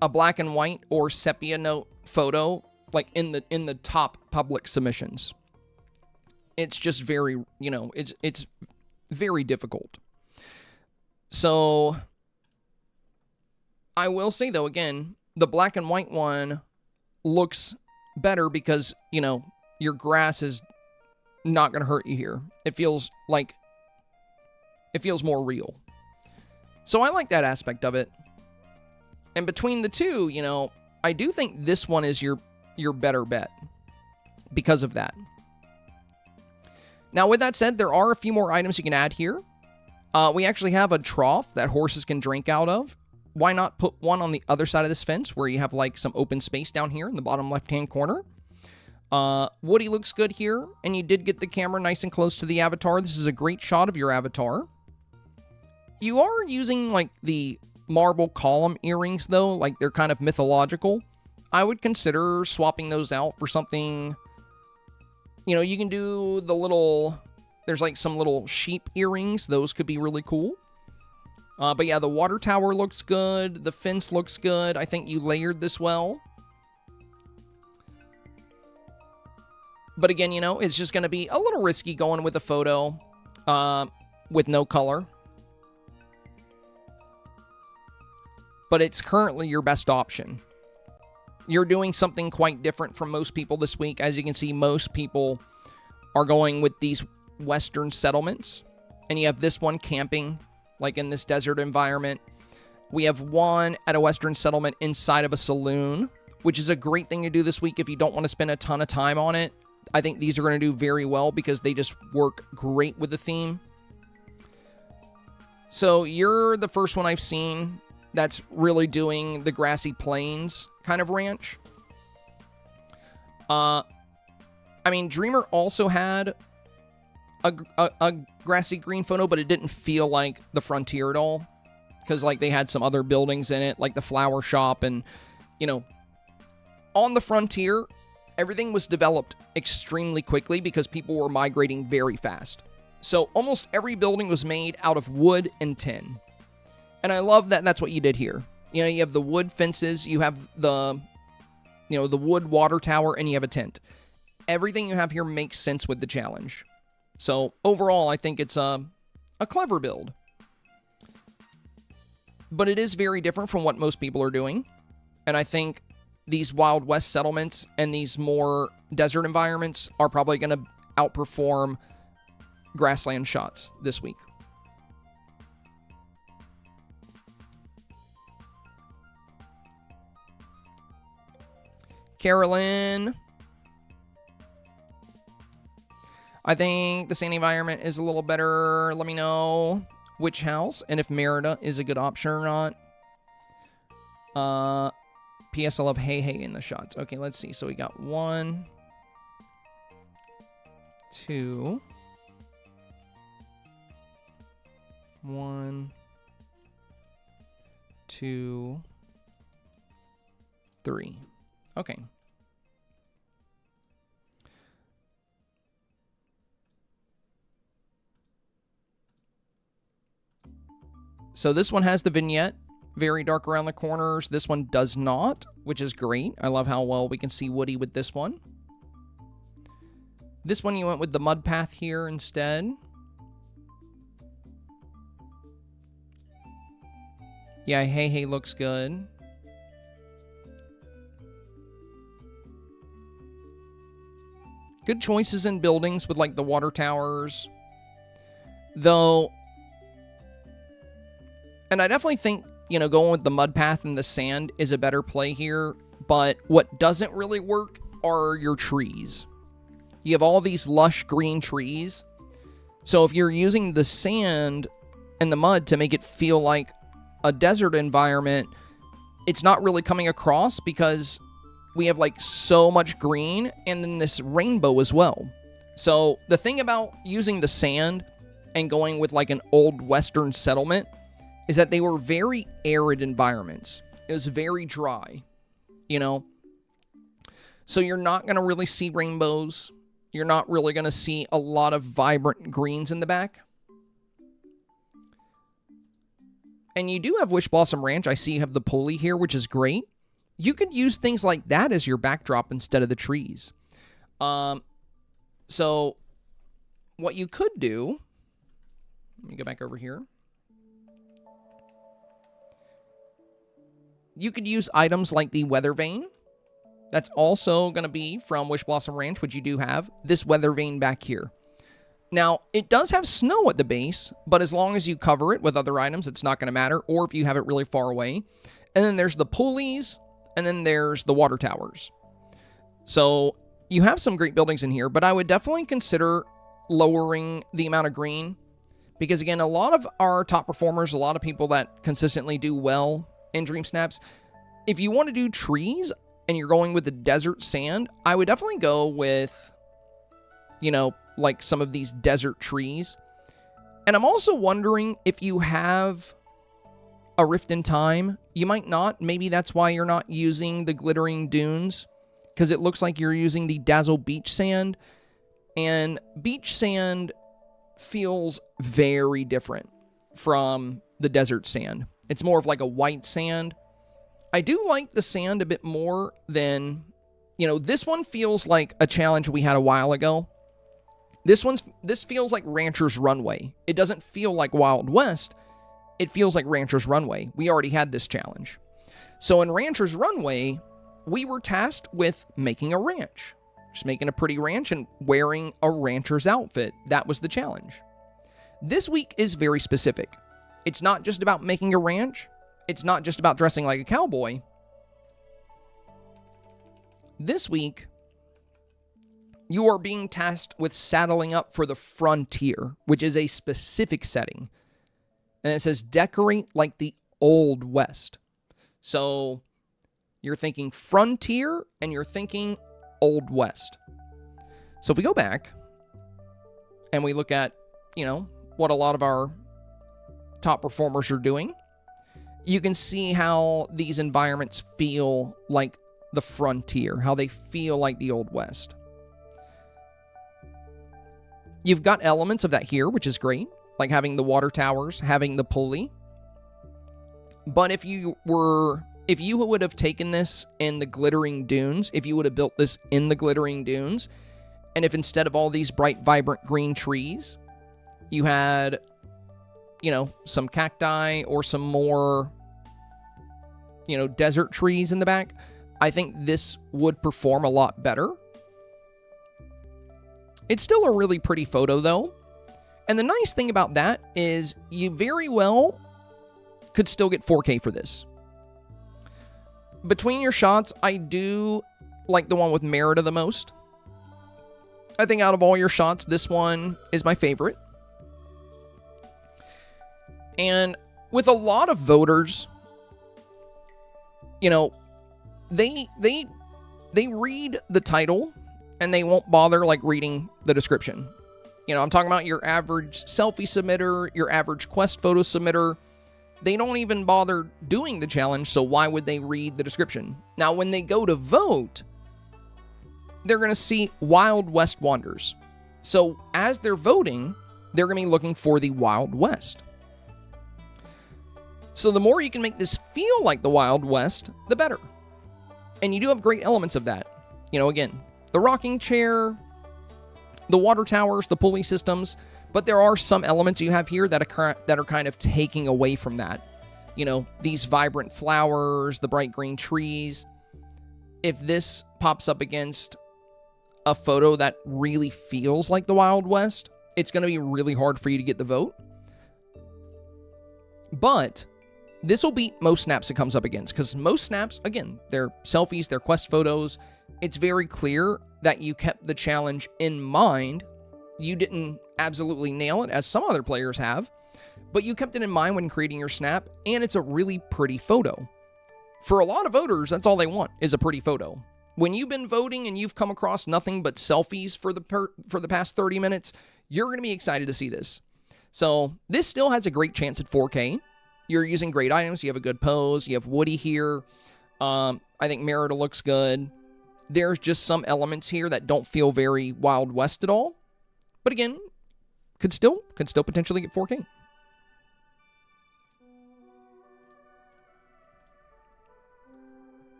a black and white or sepia note photo like in the top public submissions. It's just very, you know, it's very difficult. So I will say though, again, the black and white one looks better because, you know, your grass is not going to hurt you here. It feels more real. So I like that aspect of it. And between the two, you know, I do think this one is your better bet because of that. Now, with that said, there are a few more items you can add here. We actually have a trough that horses can drink out of. Why not put one on the other side of this fence where you have like some open space down here in the bottom left-hand corner? Woody looks good here, and you did get the camera nice and close to the avatar. This is a great shot of your avatar. You are using like the marble column earrings though, like they're kind of mythological. I would consider swapping those out for something, you know, you can do the little, there's like some little sheep earrings. Those could be really cool. But yeah, the water tower looks good. The fence looks good. I think you layered this well. But again, you know, it's just going to be a little risky going with a photo with no color. But it's currently your best option. You're doing something quite different from most people this week. As you can see, most people are going with these western settlements. And you have this one camping, like in this desert environment. We have one at a western settlement inside of a saloon, which is a great thing to do this week if you don't want to spend a ton of time on it. I think these are going to do very well because they just work great with the theme. So you're the first one I've seen that's really doing the grassy plains kind of ranch. I mean, Dreamer also had a grassy green photo, but it didn't feel like the frontier at all. Because, like, they had some other buildings in it, like the flower shop. And, you know, on the frontier, everything was developed extremely quickly because people were migrating very fast. So almost every building was made out of wood and tin. And I love that that's what you did here. You know, you have the wood fences, you have the, you know, the wood water tower, and you have a tent. Everything you have here makes sense with the challenge. So overall, I think it's a clever build. But it is very different from what most people are doing. And I think these Wild West settlements and these more desert environments are probably going to outperform grassland shots this week. Carolyn. I think the sand environment is a little better. Let me know which house and if Merida is a good option or not. P.S. I love Hey Hey in the shots. Okay, let's see. So we got 1, 2, 1, 2, 3. Okay. So this one has the vignette, very dark around the corners. This one does not, which is great. I love how well we can see Woody with this one. This one you went with the mud path here instead. Yeah, Hey Hey looks good. Good choices in buildings with like the water towers. Though, and I definitely think, going with the mud path and the sand is a better play here. But what doesn't really work are your trees. You have all these lush green trees. So if you're using the sand and the mud to make it feel like a desert environment, it's not really coming across because we have like so much green and then this rainbow as well. So the thing about using the sand and going with like an old Western settlement is that they were very arid environments. It was very dry, So you're not going to really see rainbows. You're not really going to see a lot of vibrant greens in the back. And you do have Wish Blossom Ranch. I see you have the pulley here, which is great. You could use things like that as your backdrop instead of the trees. So what you could do, let me go back over here. You could use items like the weather vane. That's also going to be from Wish Blossom Ranch, which you do have. This weather vane back here. Now, it does have snow at the base, but as long as you cover it with other items, it's not going to matter, or if you have it really far away. And then there's the pulleys, and then there's the water towers. So you have some great buildings in here, but I would definitely consider lowering the amount of green, because again, a lot of our top performers, a lot of people that consistently do well in Dreamsnaps, if you want to do trees and you're going with the desert sand, I would definitely go with, like some of these desert trees. And I'm also wondering if you have a Rift in Time. You might not. Maybe that's why you're not using the glittering dunes, because it looks like you're using the Dazzle Beach Sand. And beach sand feels very different from the desert sand. It's more of like a white sand. I do like the sand a bit more than, this one feels like a challenge we had a while ago. This feels like Rancher's Runway. It doesn't feel like Wild West. It feels like Rancher's Runway. We already had this challenge. So in Rancher's Runway, we were tasked with making a ranch. Just making a pretty ranch and wearing a rancher's outfit. That was the challenge. This week is very specific. It's not just about making a ranch. It's not just about dressing like a cowboy. This week, you are being tasked with saddling up for the frontier, which is a specific setting. And it says decorate like the Old West. So you're thinking frontier and you're thinking Old West. So if we go back and we look at, what a lot of our top performers are doing, you can see how these environments feel like the frontier, how they feel like the Old West. You've got elements of that here, which is great, like having the water towers, having the pulley. But if you would have taken this in the glittering dunes, if you would have built this in the glittering dunes, and if instead of all these bright, vibrant green trees, you had, some cacti or some more, desert trees in the back, I think this would perform a lot better. It's still a really pretty photo, though. And the nice thing about that is you very well could still get 4K for this. Between your shots, I do like the one with Merida the most. I think out of all your shots, this one is my favorite. And with a lot of voters, they read the title and they won't bother reading the description. I'm talking about your average selfie submitter, your average quest photo submitter. They don't even bother doing the challenge, so why would they read the description? Now, when they go to vote, they're going to see Wild West Wonders. So as they're voting, they're going to be looking for the Wild West. So the more you can make this feel like the Wild West, the better. And you do have great elements of that. Again, the rocking chair, the water towers, the pulley systems, but there are some elements you have here that are kind of taking away from that. These vibrant flowers, the bright green trees. If this pops up against a photo that really feels like the Wild West, it's going to be really hard for you to get the vote. But This will beat most snaps it comes up against, because most snaps, again, they're selfies, they're quest photos. It's very clear that you kept the challenge in mind. You didn't absolutely nail it, as some other players have, but you kept it in mind when creating your snap, and it's a really pretty photo. For a lot of voters, that's all they want, is a pretty photo. When you've been voting and you've come across nothing but selfies for the past 30 minutes, you're going to be excited to see this. So this still has a great chance at 4K. You're using great items. You have a good pose. You have Woody here. I think Muriel looks good. There's just some elements here that don't feel very Wild West at all. But again, could still potentially get 4K.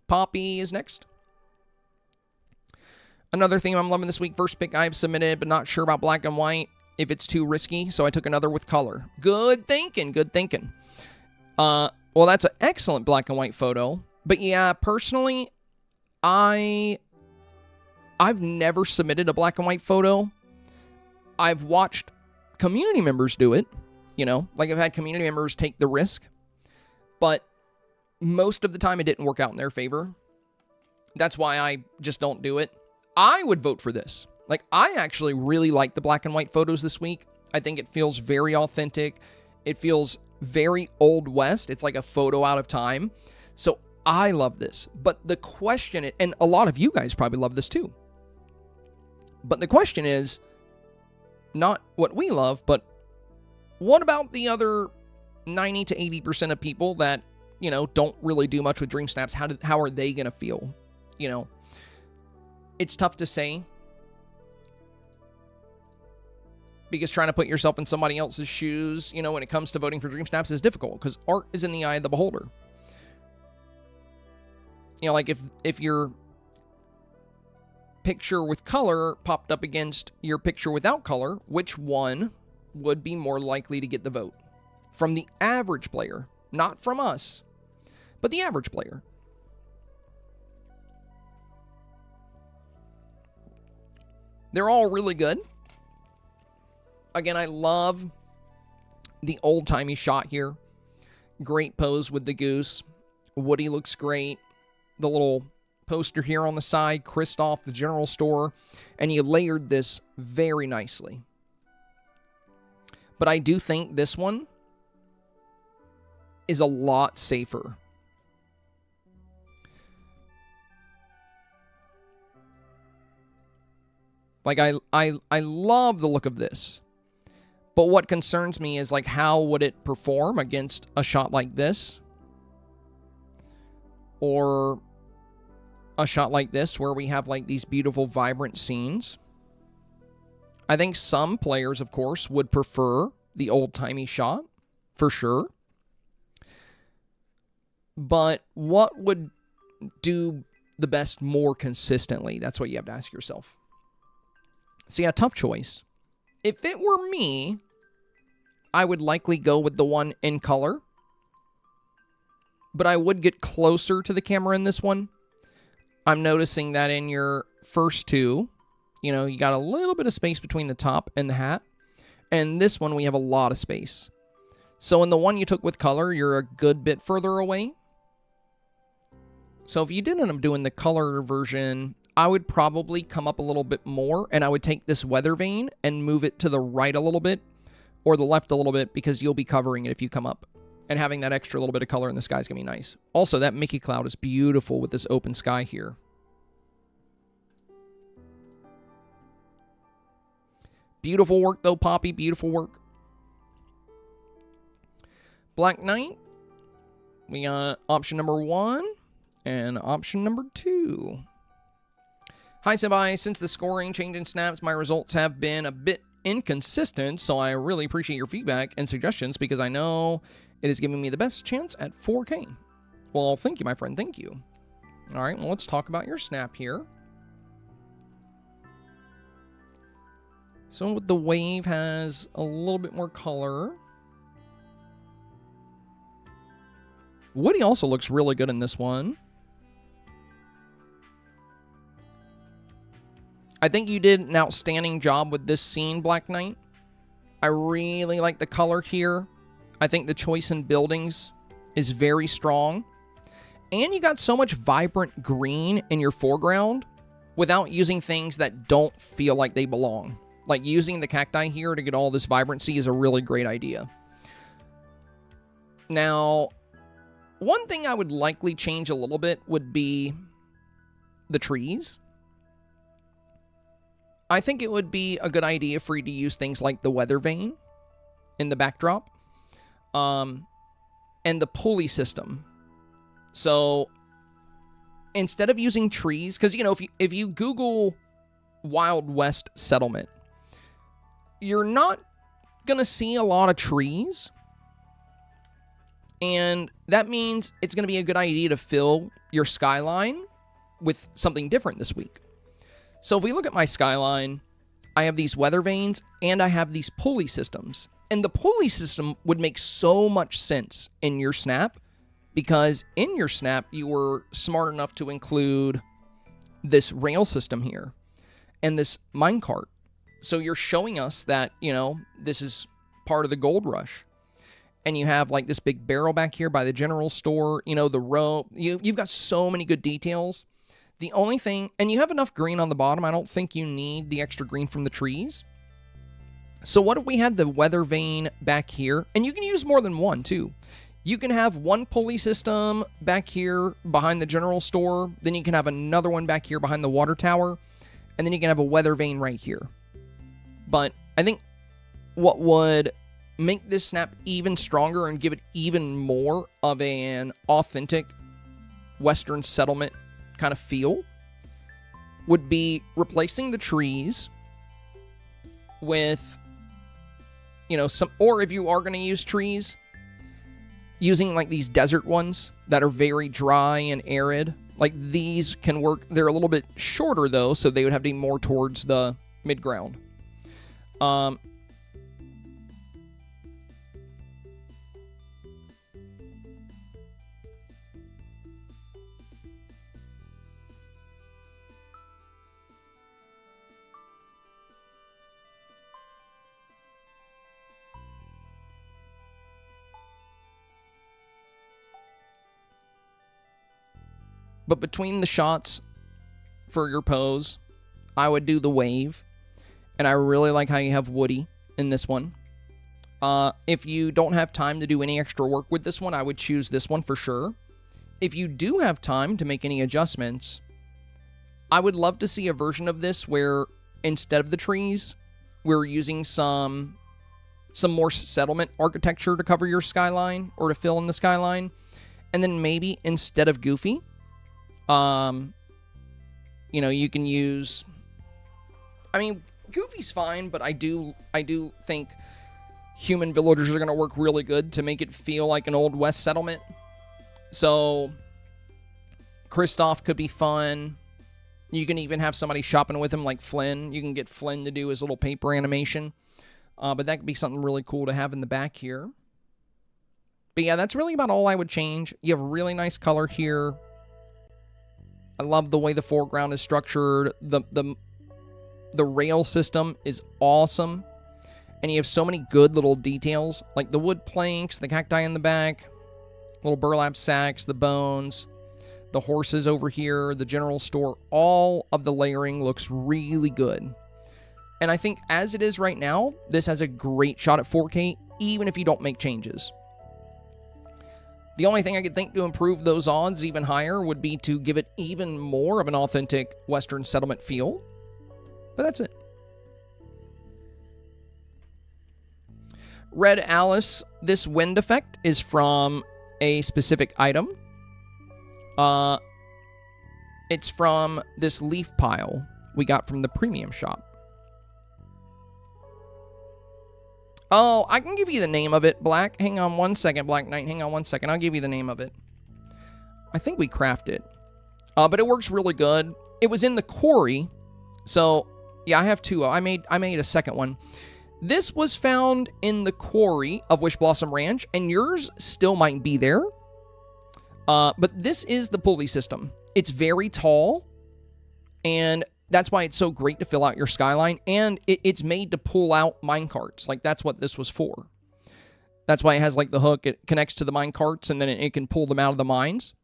Poppy is next. Another theme I'm loving this week. First pick I've submitted, but not sure about black and white. If it's too risky, so I took another with color. Good thinking, good thinking. Well, that's an excellent black and white photo. But yeah, personally, I've never submitted a black and white photo. I've watched community members do it. You know, like I've had community members take the risk. But most of the time, it didn't work out in their favor. That's why I just don't do it. I would vote for this. Like, I actually really like the black and white photos this week. I think it feels very authentic. It feels very Old West. It's like a photo out of time. So I love this. But the question, and a lot of you guys probably love this too. But the question is not what we love, but what about the other 90 to 80% of people that, you know, don't really do much with Dreamsnaps? How are they going to feel? You know, it's tough to say, because trying to put yourself in somebody else's shoes, you know, when it comes to voting for Dreamsnaps is difficult, because art is in the eye of the beholder. You know, like if your picture with color popped up against your picture without color, which one would be more likely to get the vote? From the average player, not from us, but the average player. They're all really good. Again, I love the old-timey shot here. Great pose with the goose. Woody looks great. The little poster here on the side, Kristoff, the general store. And you layered this very nicely. But I do think this one is a lot safer. Like, I love the look of this. But what concerns me is, like, how would it perform against a shot like this? Or a shot like this, where we have, like, these beautiful, vibrant scenes. I think some players, of course, would prefer the old-timey shot, for sure. But what would do the best more consistently? That's what you have to ask yourself. So yeah, tough choice. If it were me, I would likely go with the one in color. But I would get closer to the camera in this one. I'm noticing that in your first two, you know, you got a little bit of space between the top and the hat. And this one, we have a lot of space. So in the one you took with color, you're a good bit further away. So if you did end up doing the color version, I would probably come up a little bit more, and I would take this weather vane and move it to the right a little bit, or the left a little bit, because you'll be covering it if you come up. And having that extra little bit of color in the sky is going to be nice. Also, that Mickey cloud is beautiful with this open sky here. Beautiful work, though, Poppy. Beautiful work. Black Knight. We got option number 1 and option number 2. Hi, Sebai. Since the scoring change in snaps, my results have been a bit inconsistent, so I really appreciate your feedback and suggestions, because I know it is giving me the best chance at 4K. Well, thank you, my friend. Thank you. All right, well, let's talk about your snap here. So the wave has a little bit more color. Woody also looks really good in this one. I think you did an outstanding job with this scene, Black Knight. I really like the color here. I think the choice in buildings is very strong. And you got so much vibrant green in your foreground without using things that don't feel like they belong. Like using the cacti here to get all this vibrancy is a really great idea. Now, one thing I would likely change a little bit would be the trees. I think it would be a good idea for you to use things like the weather vane in the backdrop, and the pulley system. So instead of using trees, because, you know, if you Google Wild West settlement, you're not going to see a lot of trees. And that means it's going to be a good idea to fill your skyline with something different this week. So if we look at my skyline, I have these weather vanes and I have these pulley systems. And the pulley system would make so much sense in your snap, because in your snap, you were smart enough to include this rail system here and this minecart. So you're showing us that, you know, this is part of the gold rush. And you have like this big barrel back here by the general store, you know, the rope. You've got so many good details. The only thing, and you have enough green on the bottom, I don't think you need the extra green from the trees. So what if we had the weather vane back here? And you can use more than one, too. You can have one pulley system back here behind the general store. Then you can have another one back here behind the water tower. And then you can have a weather vane right here. But I think what would make this snap even stronger and give it even more of an authentic Western settlement kind of feel would be replacing the trees with, you know, some, or if you are going to use trees, using like these desert ones that are very dry and arid. Like these can work. They're a little bit shorter though, so they would have to be more towards the mid-ground. But between the shots for your pose, I would do the wave. And I really like how you have Woody in this one. If you don't have time to do any extra work with this one, I would choose this one for sure. If you do have time to make any adjustments, I would love to see a version of this where instead of the trees, we're using some more settlement architecture to cover your skyline or to fill in the skyline. And then maybe instead of Goofy, you know, you can use, I mean, Goofy's fine, but I do think human villagers are going to work really good to make it feel like an Old West settlement. So Kristoff could be fun. You can even have somebody shopping with him like Flynn. You can get Flynn to do his little paper animation. But that could be something really cool to have in the back here. But yeah, that's really about all I would change. You have a really nice color here. I love the way the foreground is structured. The rail system is awesome. And you have so many good little details, like the wood planks, the cacti in the back, little burlap sacks, the bones, the horses over here, the general store. All of the layering looks really good. And I think as it is right now, this has a great shot at 4K, even if you don't make changes. The only thing I could think to improve those odds even higher would be to give it even more of an authentic Western settlement feel. But that's it. Red Alice, this wind effect is from a specific item. It's from this leaf pile we got from the premium shop. Oh, I can give you the name of it, Black. Hang on one second, Black Knight. Hang on one second. I'll give you the name of it. I think we crafted it. But it works really good. It was in the quarry. So, yeah, I have two. I made a second one. This was found in the quarry of Wish Blossom Ranch, and yours still might be there. But this is the pulley system. It's very tall, and that's why it's so great to fill out your skyline, and it's made to pull out minecarts. Like, that's what this was for. That's why it has like the hook. It connects to the mine carts, and then it can pull them out of the mines.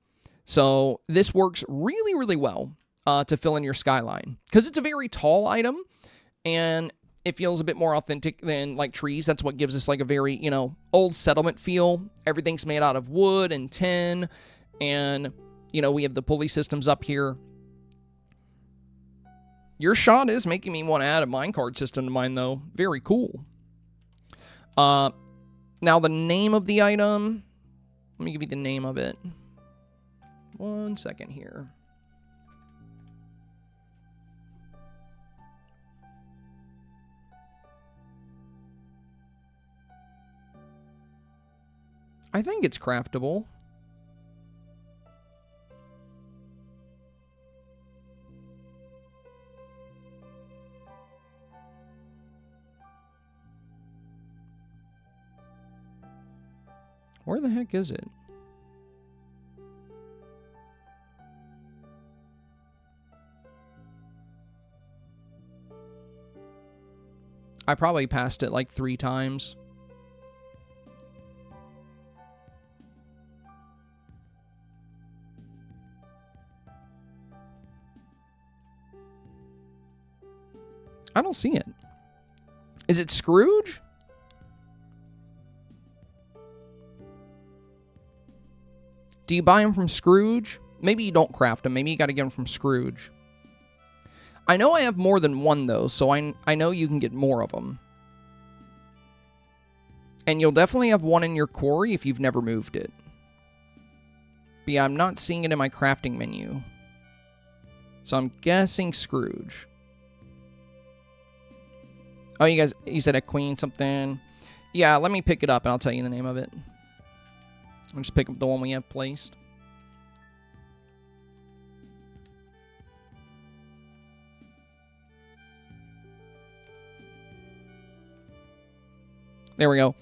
So this works really, really well to fill in your skyline. Because it's a very tall item, and it feels a bit more authentic than like trees. That's what gives us like a very, you know, old settlement feel. Everything's made out of wood and tin. And, you know, we have the pulley systems up here. Your shot is making me want to add a minecart system to mine, though. Very cool. Now, the name of the item. Let me give you the name of it. 1 second here. I think it's craftable. Where the heck is it? I probably passed it like 3 times. I don't see it. Is it Scrooge? Do you buy them from Scrooge? Maybe you don't craft them. Maybe you got to get them from Scrooge. I know I have more than one, though, so I know you can get more of them. And you'll definitely have one in your quarry if you've never moved it. But yeah, I'm not seeing it in my crafting menu. So I'm guessing Scrooge. Oh, you said a queen something. Yeah, let me pick it up and I'll tell you the name of it. I'll just pick up the one we have placed. There we go.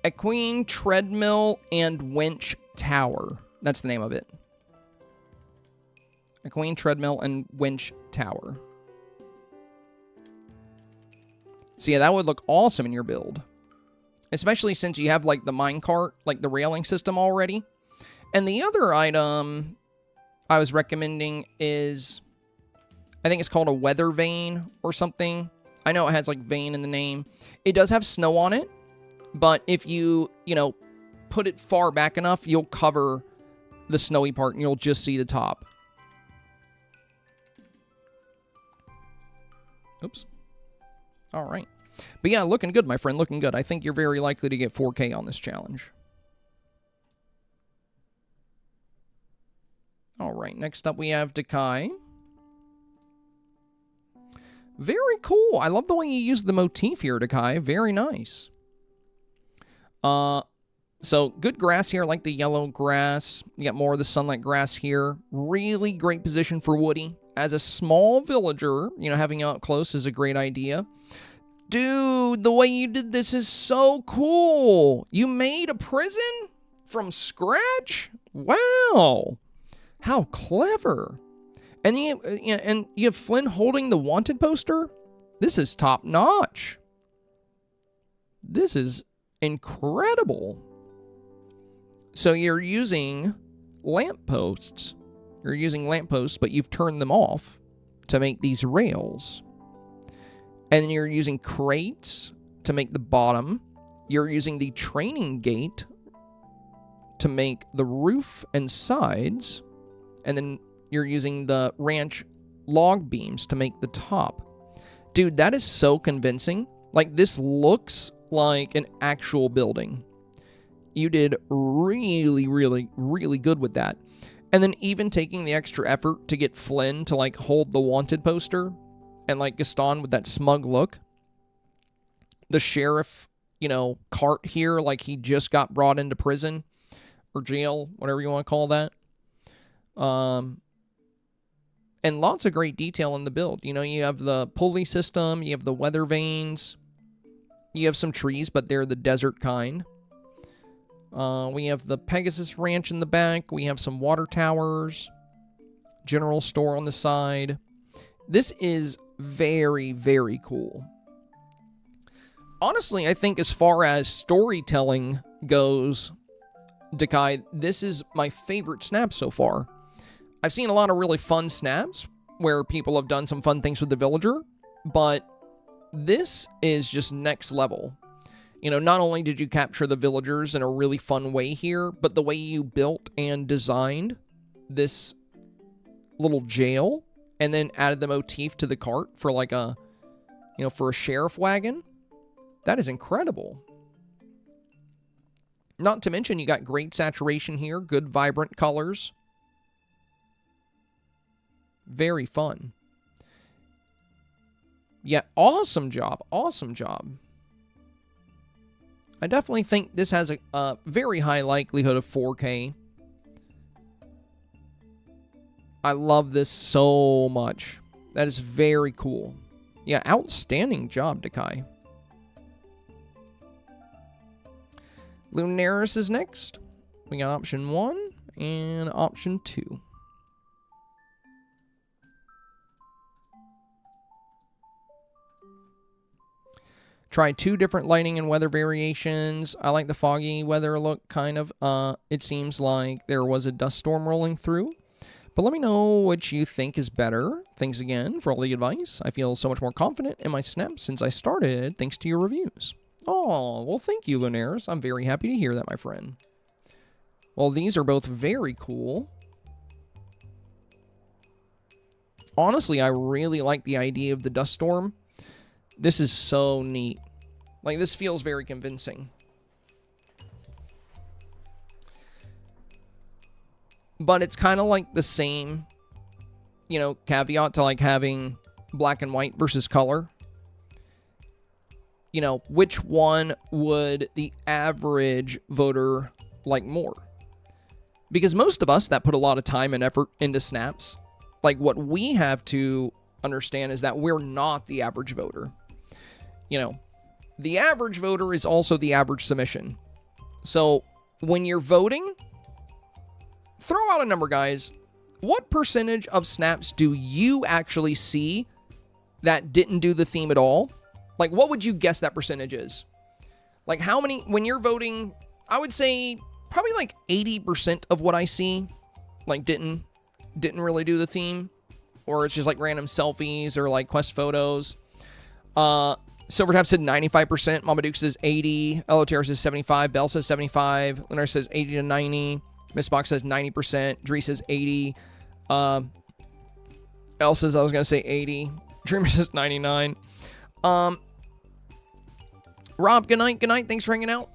A queen, treadmill, and winch tower. That's the name of it. A queen, treadmill, and winch tower. So yeah, that would look awesome in your build. Especially since you have, like, the minecart, like, the railing system already. And the other item I was recommending is, I think it's called a weather vane or something. I know it has, like, vane in the name. It does have snow on it, but if you know, put it far back enough, you'll cover the snowy part and you'll just see the top. Oops. All right. But yeah, looking good, my friend. Looking good. I think you're very likely to get 4K on this challenge. All right. Next up, we have Dekai. Very cool. I love the way you use the motif here, Dekai. Very nice. So, good grass here. I like the yellow grass. You got more of the sunlight grass here. Really great position for Woody. As a small villager, you know, having you out close is a great idea. Dude, the way you did this is so cool. You made a prison from scratch? Wow. How clever. And you have Flynn holding the wanted poster? This is top notch. This is incredible. So you're using lampposts. You're using lampposts, but you've turned them off to make these rails. And then you're using crates to make the bottom. You're using the training gate to make the roof and sides. And then you're using the ranch log beams to make the top. Dude, that is so convincing. Like, this looks like an actual building. You did really, really, really good with that. And then even taking the extra effort to get Flynn to, like, hold the wanted poster. And, like, Gaston with that smug look. The sheriff, you know, cart here, like he just got brought into prison. Or jail, whatever you want to call that. And lots of great detail in the build. You know, you have the pulley system. You have the weather vanes. You have some trees, but they're the desert kind. We have the Pegasus Ranch in the back. We have some water towers. General store on the side. This is very, very cool. honestly, I think as far as storytelling goes, Dekai, this is my favorite snap so far. I've seen a lot of really fun snaps where people have done some fun things with the villager, but this is just next level. You know, not only did you capture the villagers in a really fun way here, but the way you built and designed this little jail and then added the motif to the cart for like a, you know, for a sheriff wagon. That is incredible. Not to mention you got great saturation here, good vibrant colors. Very fun. Yeah, awesome job. Awesome job. I definitely think this has a very high likelihood of 4K. I love this so much. That is very cool. Yeah, outstanding job, Dekai. Lunaris is next. We got option 1 and option 2. Tried 2 different lighting and weather variations. I like the foggy weather look, kind of. It seems like there was a dust storm rolling through. But let me know what you think is better. Thanks again for all the advice. I feel so much more confident in my snaps since I started, thanks to your reviews. Oh, well, thank you, Lunaris. I'm very happy to hear that, my friend. Well, these are both very cool. Honestly, I really like the idea of the dust storm. This is so neat. Like, this feels very convincing. But it's kind of like the same, you know, caveat to like having black and white versus color. You know, which one would the average voter like more? Because most of us that put a lot of time and effort into snaps, like what we have to understand is that we're not the average voter. You know, the average voter is also the average submission. So when you're voting, throw out a number, guys. What percentage of snaps do you actually see that didn't do the theme at all? Like, what would you guess that percentage is? Like, how many, when you're voting, I would say probably like 80% of what I see, like, didn't really do the theme. Or it's just like random selfies or like quest photos. Silvertap said 95%. Mama Duke says 80. LOTR says 75. Belle says 75. Lunar says 80 to 90. Miss Spock says 90%. Dree says 80. Elle says I was going to say 80. Dreamer says 99. Rob, good night. Good night. Thanks for hanging out.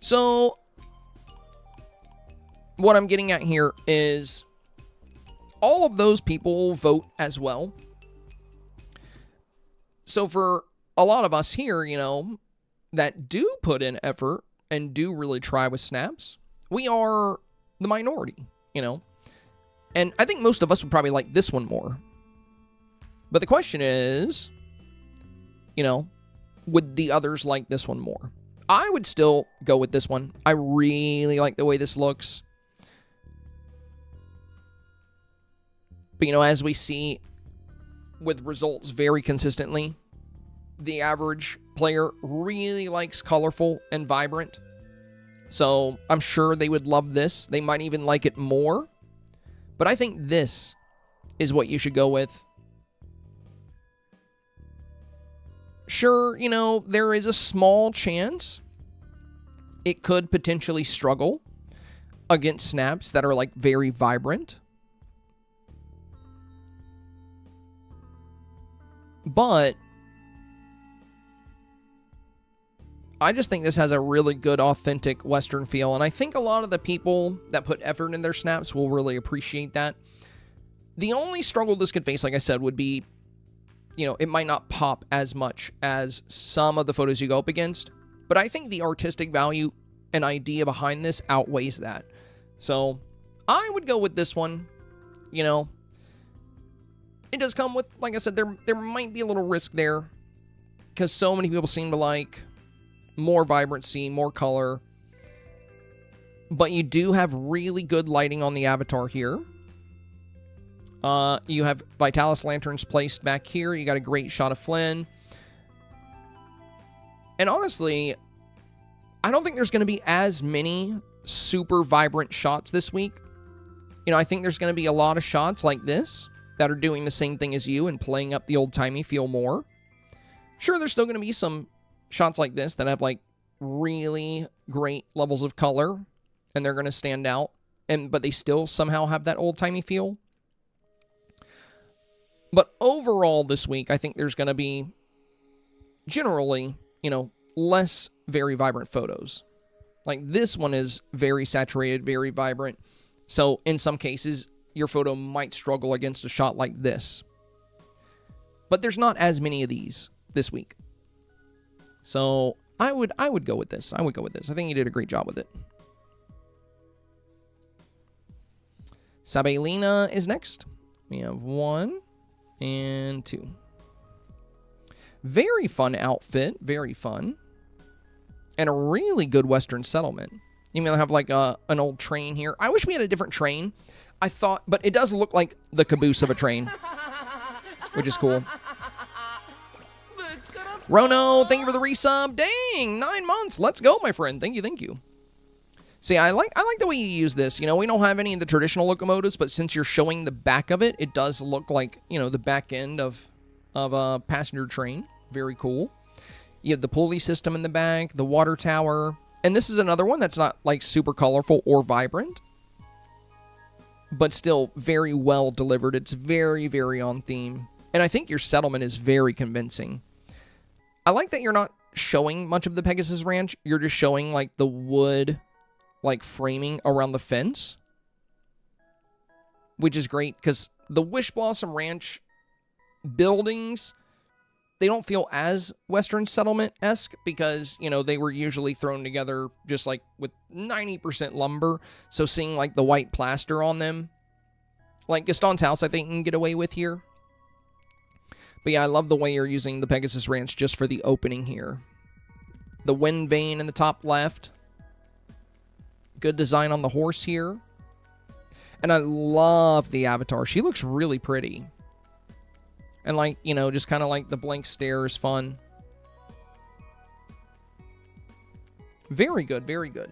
So, what I'm getting at here is all of those people vote as well. So, for a lot of us here, you know, that do put in effort and do really try with snaps, we are the minority, you know. And I think most of us would probably like this one more. But the question is, you know, would the others like this one more? I would still go with this one. I really like the way this looks. But, you know, as we see with results very consistently, the average player really likes colorful and vibrant. So I'm sure they would love this. They might even like it more. But I think this is what you should go with. Sure, you know, there is a small chance it could potentially struggle against snaps that are like very vibrant. But I just think this has a really good, authentic Western feel. And I think a lot of the people that put effort in their snaps will really appreciate that. The only struggle this could face, like I said, would be, you know, it might not pop as much as some of the photos you go up against. But I think the artistic value and idea behind this outweighs that. So I would go with this one. You know, it does come with, like I said, there might be a little risk there. Because so many people seem to like more vibrancy, more color. But you do have really good lighting on the avatar here. You have Vitalis lanterns placed back here. You got a great shot of Flynn. And honestly, I don't think there's going to be as many super vibrant shots this week. You know, I think there's going to be a lot of shots like this that are doing the same thing as you and playing up the old-timey feel more. Sure, there's still going to be some shots like this that have, like, really great levels of color, and they're going to stand out, but they still somehow have that old-timey feel. But overall this week, I think there's going to be generally, you know, less very vibrant photos. Like this one is very saturated, very vibrant. So in some cases, your photo might struggle against a shot like this. But there's not as many of these this week. So I would go with this. I would go with this. I think you did a great job with it. Sabina is next. We have 1 and 2. Very fun outfit. Very fun. And a really good Western settlement. You may have like an old train here. I wish we had a different train. I thought, but it does look like the caboose of a train, which is cool. Rono, thank you for the resub. Dang, 9 months. Let's go, my friend. Thank you, thank you. See, I like the way you use this. You know, we don't have any of the traditional locomotives, but since you're showing the back of it, it does look like, you know, the back end of a passenger train. Very cool. You have the pulley system in the back, the water tower, and this is another one that's not like super colorful or vibrant, but still very well delivered. It's very, very on theme. And I think your settlement is very convincing. I like that you're not showing much of the Pegasus Ranch. You're just showing like the wood like framing around the fence, which is great because the Wish Blossom Ranch buildings, they don't feel as Western Settlement-esque because, you know, they were usually thrown together just like with 90% lumber. So seeing like the white plaster on them, like Gaston's house, I think you can get away with here. But yeah, I love the way you're using the Pegasus Ranch just for the opening here. The wind vane in the top left. Good design on the horse here. And I love the avatar. She looks really pretty. And like, you know, just kind of like the blank stare is fun. Very good, very good.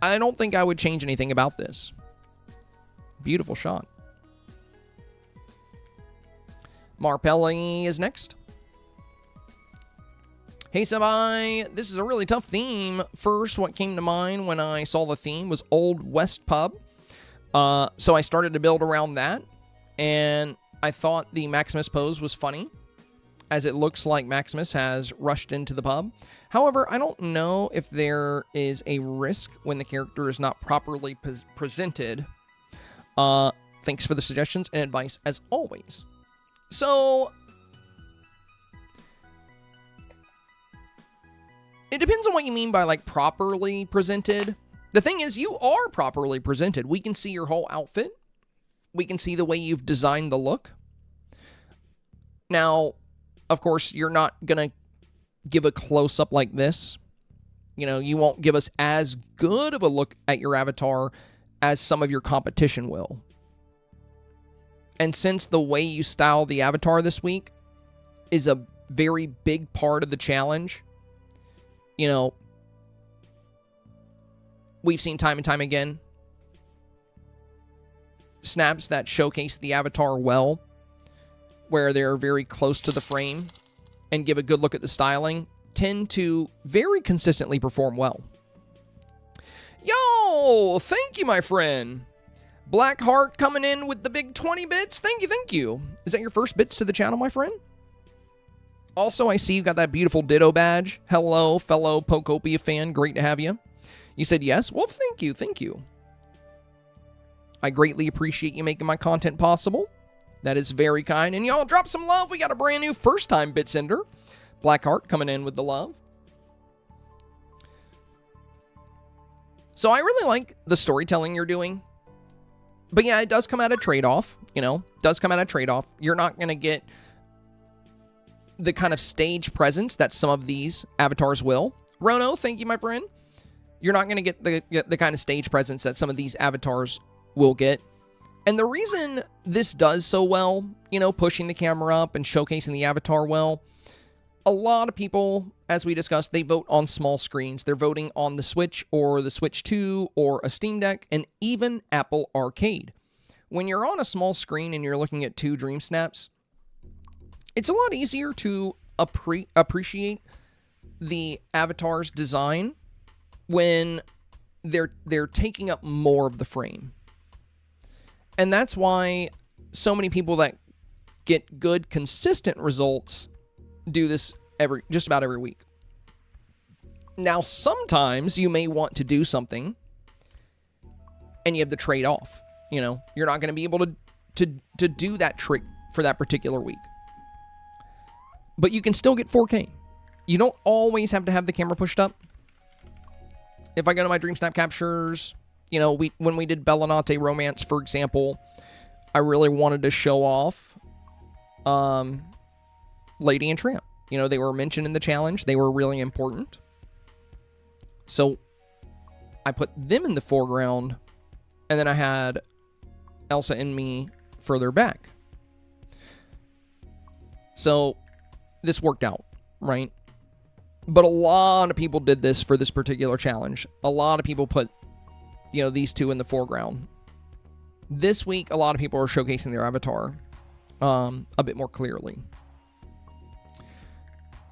I don't think I would change anything about this. Beautiful shot. Marelli is next. Hey, Sabai, this is a really tough theme. First, what came to mind when I saw the theme was Old West Pub. So I started to build around that. And I thought the Maximus pose was funny, as it looks like Maximus has rushed into the pub. However, I don't know if there is a risk when the character is not properly presented. Thanks for the suggestions and advice, as always. So it depends on what you mean by, like, properly presented. The thing is, you are properly presented. We can see your whole outfit. We can see the way you've designed the look. Now, of course, you're not going to give a close-up like this. You know, you won't give us as good of a look at your avatar as some of your competition will. And since the way you style the avatar this week is a very big part of the challenge, you know, we've seen time and time again snaps that showcase the avatar well, where they're very close to the frame and give a good look at the styling, tend to very consistently perform well. Yo, thank you, my friend. Blackheart coming in with the big 20 bits. Thank you, thank you. Is that your first bits to the channel, my friend? Also, I see you got that beautiful Ditto badge. Hello, fellow Pokopia fan. Great to have you. You said yes? Well, thank you, thank you. I greatly appreciate you making my content possible. That is very kind. And y'all, drop some love. We got a brand new first-time Bitsender. Blackheart coming in with the love. So I really like the storytelling you're doing. But yeah, it does come at a trade-off, you know. Does come at a trade-off. You're not going to get the kind of stage presence that some of these avatars will. Rono, thank you, my friend. You're not going to get the kind of stage presence that some of these avatars will get. And the reason this does so well, you know, pushing the camera up and showcasing the avatar well, a lot of people, as we discussed, they vote on small screens. They're voting on the Switch or the Switch 2 or a Steam Deck and even Apple Arcade. When you're on a small screen and you're looking at 2 Dreamsnaps, it's a lot easier to appreciate the avatar's design when they're taking up more of the frame. And that's why so many people that get good, consistent results do this just about every week. Now, sometimes you may want to do something and you have the trade-off. You know, you're not going to be able to do that trick for that particular week. But you can still get 4K. You don't always have to have the camera pushed up. If I go to my Dreamsnap captures, you know, when we did Bellinate Romance, for example, I really wanted to show off Lady and Tramp. You know, they were mentioned in the challenge. They were really important. So I put them in the foreground, and then I had Elsa and me further back. So this worked out, right? But a lot of people did this for this particular challenge. A lot of people put, you know, these 2 in the foreground. This week, a lot of people are showcasing their avatar a bit more clearly.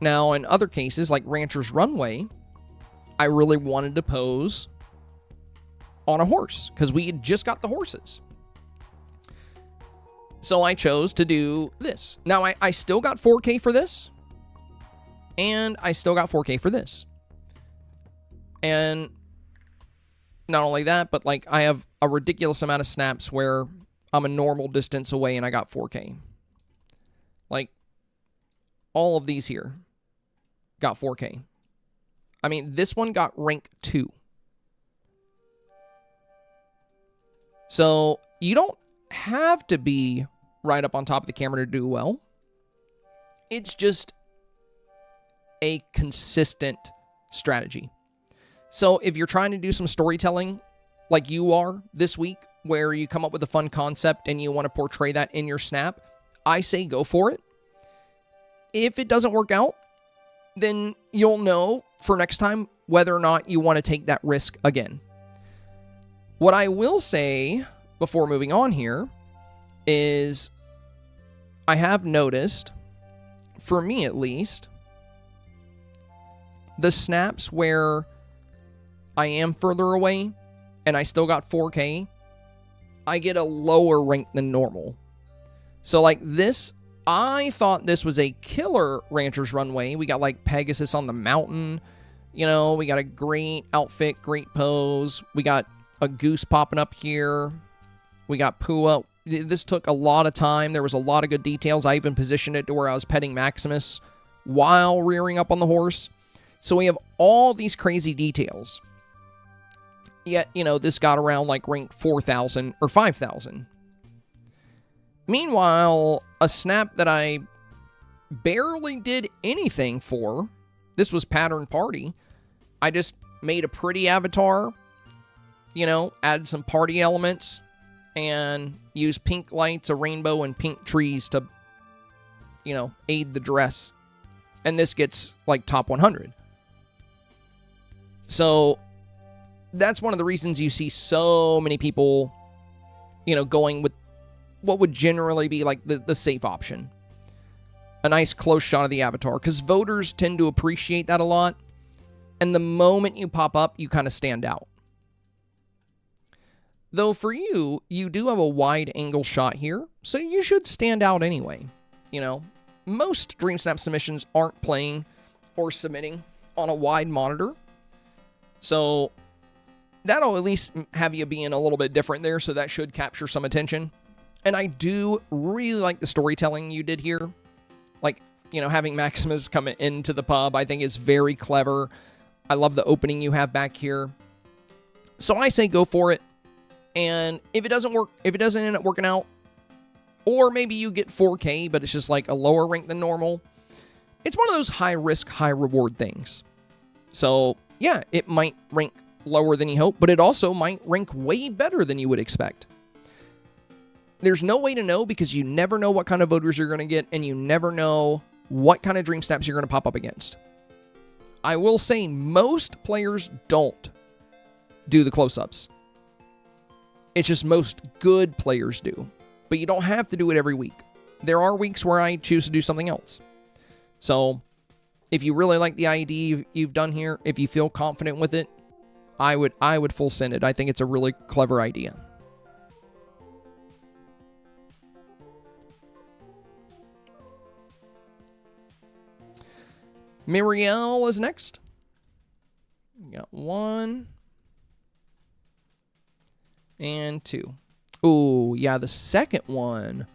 Now, in other cases, like Rancher's Runway, I really wanted to pose on a horse because we had just got the horses. So I chose to do this. Now, I still got 4K for this. And I still got 4K for this. And not only that, but like I have a ridiculous amount of snaps where I'm a normal distance away and I got 4K. Like all of these here got 4K. I mean, this one got rank 2. So you don't have to be right up on top of the camera to do well. It's just a consistent strategy. So if you're trying to do some storytelling like you are this week, where you come up with a fun concept and you want to portray that in your snap, I say go for it. If it doesn't work out, then you'll know for next time whether or not you want to take that risk again. What I will say before moving on here is I have noticed, for me at least, the snaps where I am further away and I still got 4K, I get a lower rank than normal. So like this, I thought this was a killer Rancher's Runway. We got like Pegasus on the mountain. You know, we got a great outfit, great pose. We got a goose popping up here. We got Pua. This took a lot of time. There was a lot of good details. I even positioned it to where I was petting Maximus while rearing up on the horse. So we have all these crazy details. Yet, you know, this got around like rank 4,000 or 5,000. Meanwhile, a snap that I barely did anything for, this was Pattern Party. I just made a pretty avatar, you know, added some party elements, and used pink lights, a rainbow, and pink trees to, you know, aid the dress. And this gets like top 100. So that's one of the reasons you see so many people, you know, going with what would generally be like the safe option. A nice close shot of the avatar, because voters tend to appreciate that a lot. And the moment you pop up, you kind of stand out. Though for you, you do have a wide angle shot here, so you should stand out anyway. You know, most Dreamsnap submissions aren't playing or submitting on a wide monitor. So that'll at least have you being a little bit different there, so that should capture some attention. And I do really like the storytelling you did here. Like, you know, having Maximus come into the pub, I think is very clever. I love the opening you have back here. So I say go for it. And if it doesn't work, if it doesn't end up working out, or maybe you get 4K, but it's just like a lower rank than normal, it's one of those high risk, high reward things. So yeah, it might rank lower than you hope, but it also might rank way better than you would expect. There's no way to know, because you never know what kind of voters you're going to get, and you never know what kind of dream snaps you're going to pop up against. I will say most players don't do the close-ups. It's just most good players do. But you don't have to do it every week. There are weeks where I choose to do something else. So, if you really like the idea you've done here, if you feel confident with it, I would full send it. I think it's a really clever idea. Muriel is next. We got 1 and 2. Ooh, yeah, the second one.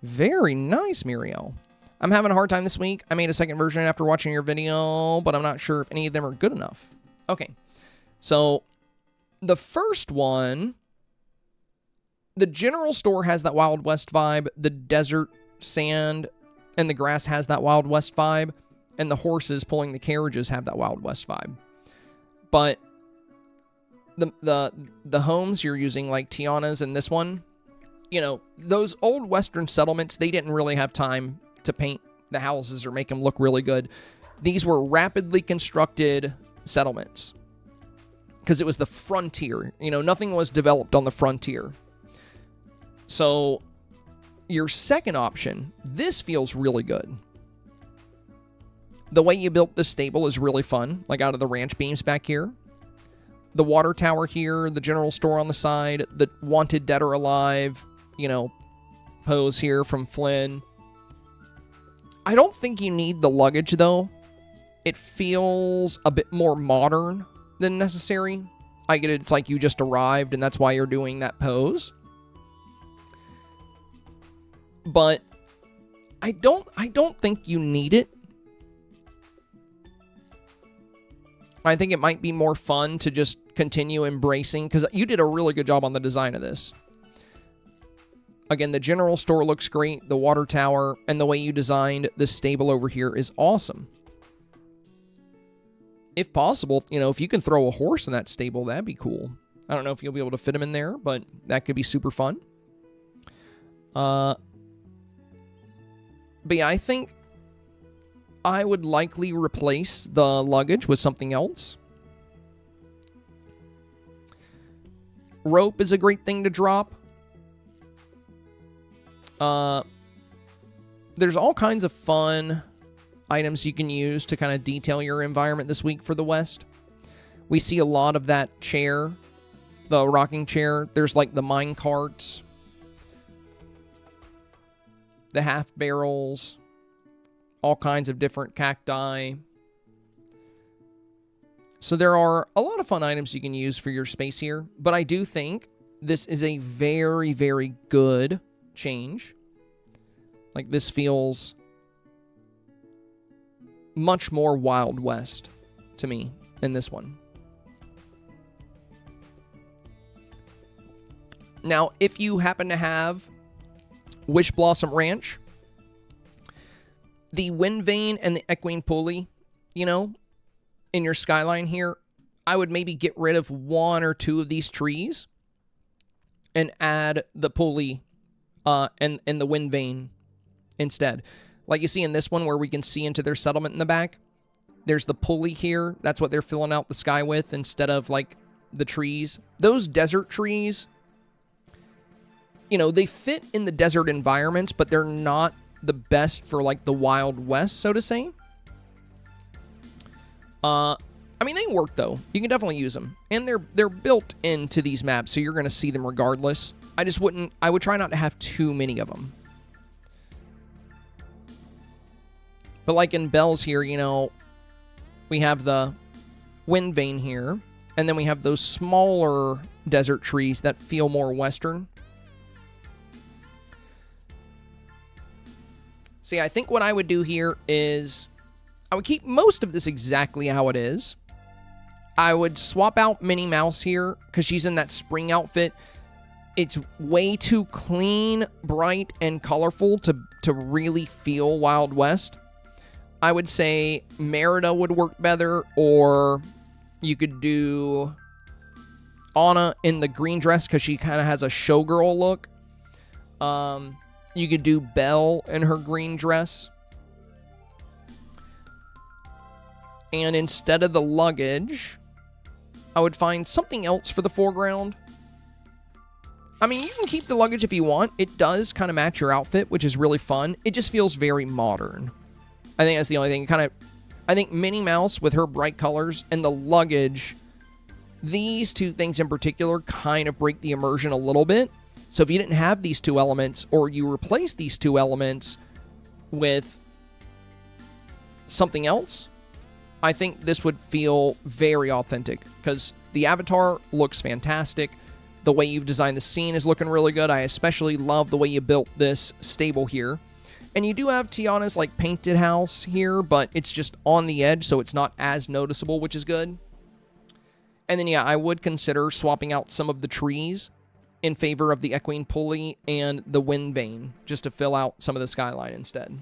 Very nice, Muriel. I'm having a hard time this week. I made a second version after watching your video, but I'm not sure if any of them are good enough. Okay, so the first one, the general store has that Wild West vibe. The desert sand and the grass has that Wild West vibe. And the horses pulling the carriages have that Wild West vibe. But the homes you're using, like Tiana's and this one, you know, those old Western settlements, they didn't really have time to paint the houses or make them look really good. These were rapidly constructed settlements because it was the frontier. You know, nothing was developed on the frontier. So your second option, this feels really good. The way you built this stable is really fun, like out of the ranch beams back here. The water tower here, the general store on the side, the wanted dead or alive, you know, pose here from Flynn. I don't think you need the luggage, though. It feels a bit more modern than necessary. I get it, it's like you just arrived, and that's why you're doing that pose. But I don't think you need it. I think it might be more fun to just continue embracing, because you did a really good job on the design of this. Again, the general store looks great, the water tower, and the way you designed this stable over here is awesome. If possible, you know, if you can throw a horse in that stable, that'd be cool. I don't know if you'll be able to fit him in there, but that could be super fun. But yeah, I think I would likely replace the luggage with something else. Rope is a great thing to drop. There's all kinds of fun items you can use to kind of detail your environment this week for the West. We see a lot of that chair, the rocking chair. There's like the mine carts, the half barrels, all kinds of different cacti. So there are a lot of fun items you can use for your space here, but I do think this is a very, very good change. Like, this feels much more Wild West to me in this one. Now, if you happen to have Wish Blossom Ranch, the Wind Vane and the Equine Pulley, you know, in your skyline here, I would maybe get rid of 1 or 2 of these trees and add the pulley and the Wind Vane instead. Like you see in this one where we can see into their settlement in the back, there's the pulley here. That's what they're filling out the sky with instead of, like, the trees. Those desert trees, you know, they fit in the desert environments, but they're not the best for, like, the Wild West, so to say. I mean, they work, though. You can definitely use them. And they're built into these maps, so you're going to see them regardless. I would try not to have too many of them. But like in Belle's here, you know, we have the Wind Vane here, and then we have those smaller desert trees that feel more Western. See, I think what I would do here is I would keep most of this exactly how it is. I would swap out Minnie Mouse here because she's in that spring outfit. It's way too clean, bright, and colorful to really feel Wild West. I would say Merida would work better, or you could do Anna in the green dress because she kind of has a showgirl look. You could do Belle in her green dress. And instead of the luggage, I would find something else for the foreground. I mean, you can keep the luggage if you want. It does kind of match your outfit, which is really fun. It just feels very modern. I think that's the only thing. I think Minnie Mouse with her bright colors and the luggage, these two things in particular kind of break the immersion a little bit. So if you didn't have these two elements, or you replace these two elements with something else, I think this would feel very authentic, because the avatar looks fantastic. The way you've designed the scene is looking really good. I especially love the way you built this stable here. And you do have Tiana's like painted house here, but it's just on the edge, so it's not as noticeable, which is good. And then, yeah, I would consider swapping out some of the trees in favor of the equine pulley and the wind vane, just to fill out some of the skyline instead.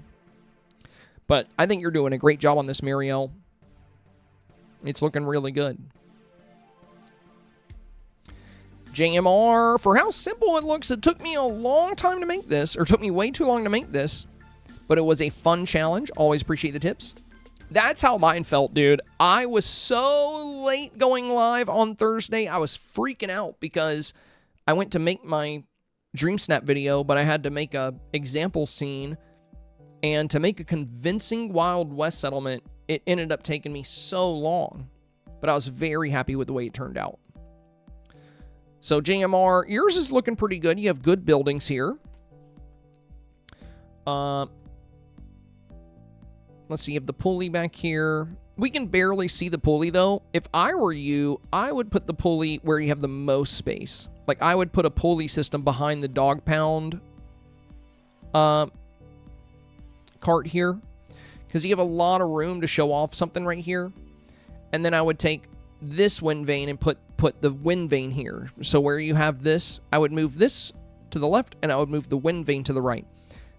But I think you're doing a great job on this, Muriel. It's looking really good. JMR, for how simple it looks, it took me a long time to make this, or took me way too long to make this, but it was a fun challenge. Always appreciate the tips. That's how mine felt, dude. I was so late going live on Thursday. I was freaking out because I went to make my Dreamsnap video, but I had to make a example scene, and to make a convincing Wild West settlement, it ended up taking me so long, but I was very happy with the way it turned out. So JMR, yours is looking pretty good. You have good buildings here. Let's see, you have the pulley back here. We can barely see the pulley, though. If I were you, I would put the pulley where you have the most space. Like, I would put a pulley system behind the dog pound cart here, because you have a lot of room to show off something right here. And then I would take this wind vane and put the wind vane here. So where you have this, I would move this to the left, and I would move the wind vane to the right.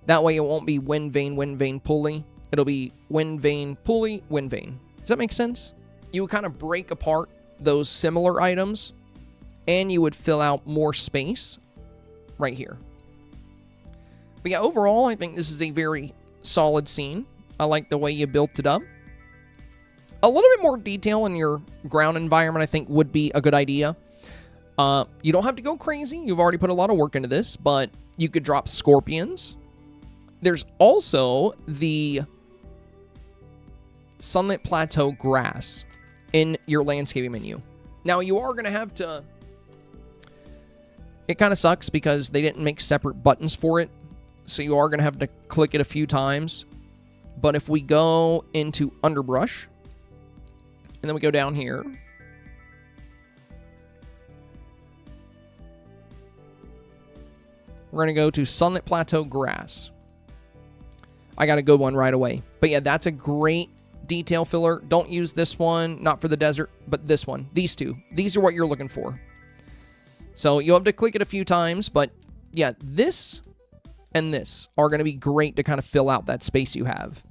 That way it won't be wind vane, pulley. It'll be wind vane, pulley, wind vane. Does that make sense? You would kind of break apart those similar items, and you would fill out more space right here. But yeah, overall, I think this is a very solid scene. I like the way you built it up. A little bit more detail in your ground environment, I think, would be a good idea. You don't have to go crazy. You've already put a lot of work into this, but you could drop scorpions. There's also the Sunlit Plateau grass in your landscaping menu. Now, you are going to have to... It kind of sucks because they didn't make separate buttons for it, so you are going to have to click it a few times. But if we go into Underbrush, and then we go down here, we're going to go to Sunlit Plateau grass. I got a good one right away. But yeah, that's a great detail filler. Don't use this one, not for the desert, but this one. These two. These are what you're looking for. So you'll have to click it a few times, but yeah, this and this are going to be great to kind of fill out that space you have.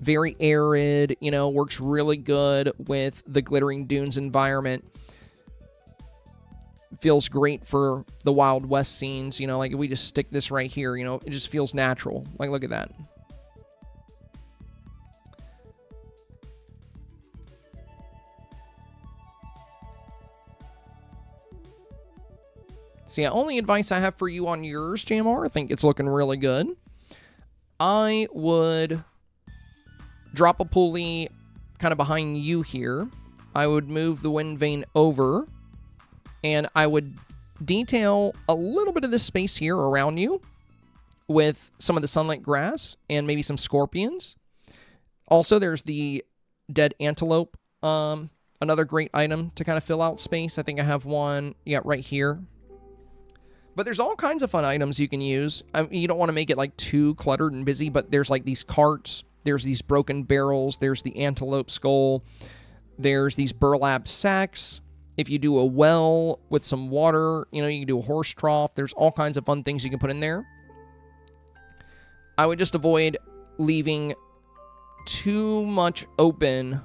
Very arid, you know, works really good with the Glittering Dunes environment. Feels great for the Wild West scenes, you know, like if we just stick this right here, you know, it just feels natural. Like, look at that. So yeah, only advice I have for you on yours, JMR, I think it's looking really good. I would drop a pulley kind of behind you here. I would move the wind vane over, and I would detail a little bit of this space here around you with some of the sunlight grass and maybe some scorpions. Also, there's the dead antelope, another great item to kind of fill out space. I think I have one, yeah, right here. But there's all kinds of fun items you can use. I mean, you don't want to make it like too cluttered and busy, but there's like these carts, there's these broken barrels, there's the antelope skull, there's these burlap sacks. If you do a well with some water, you know, you can do a horse trough. There's all kinds of fun things you can put in there. I would just avoid leaving too much open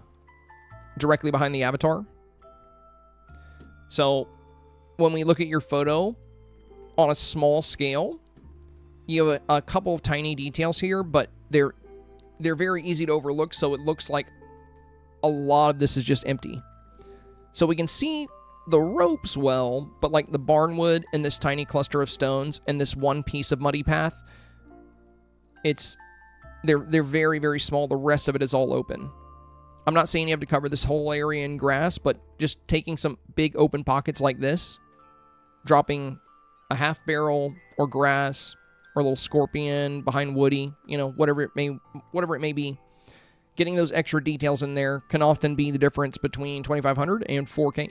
directly behind the avatar. So when we look at your photo on a small scale, you have a couple of tiny details here, but they're very easy to overlook, so it looks like a lot of this is just empty. So we can see the ropes well, but like the barnwood and this tiny cluster of stones and this one piece of muddy path, they're very, very small. The rest of it is all open. I'm not saying you have to cover this whole area in grass, but just taking some big open pockets like this, dropping a half barrel or grass or a little scorpion behind Woody, you know, whatever it may be, getting those extra details in there can often be the difference between 2,500 and 4K.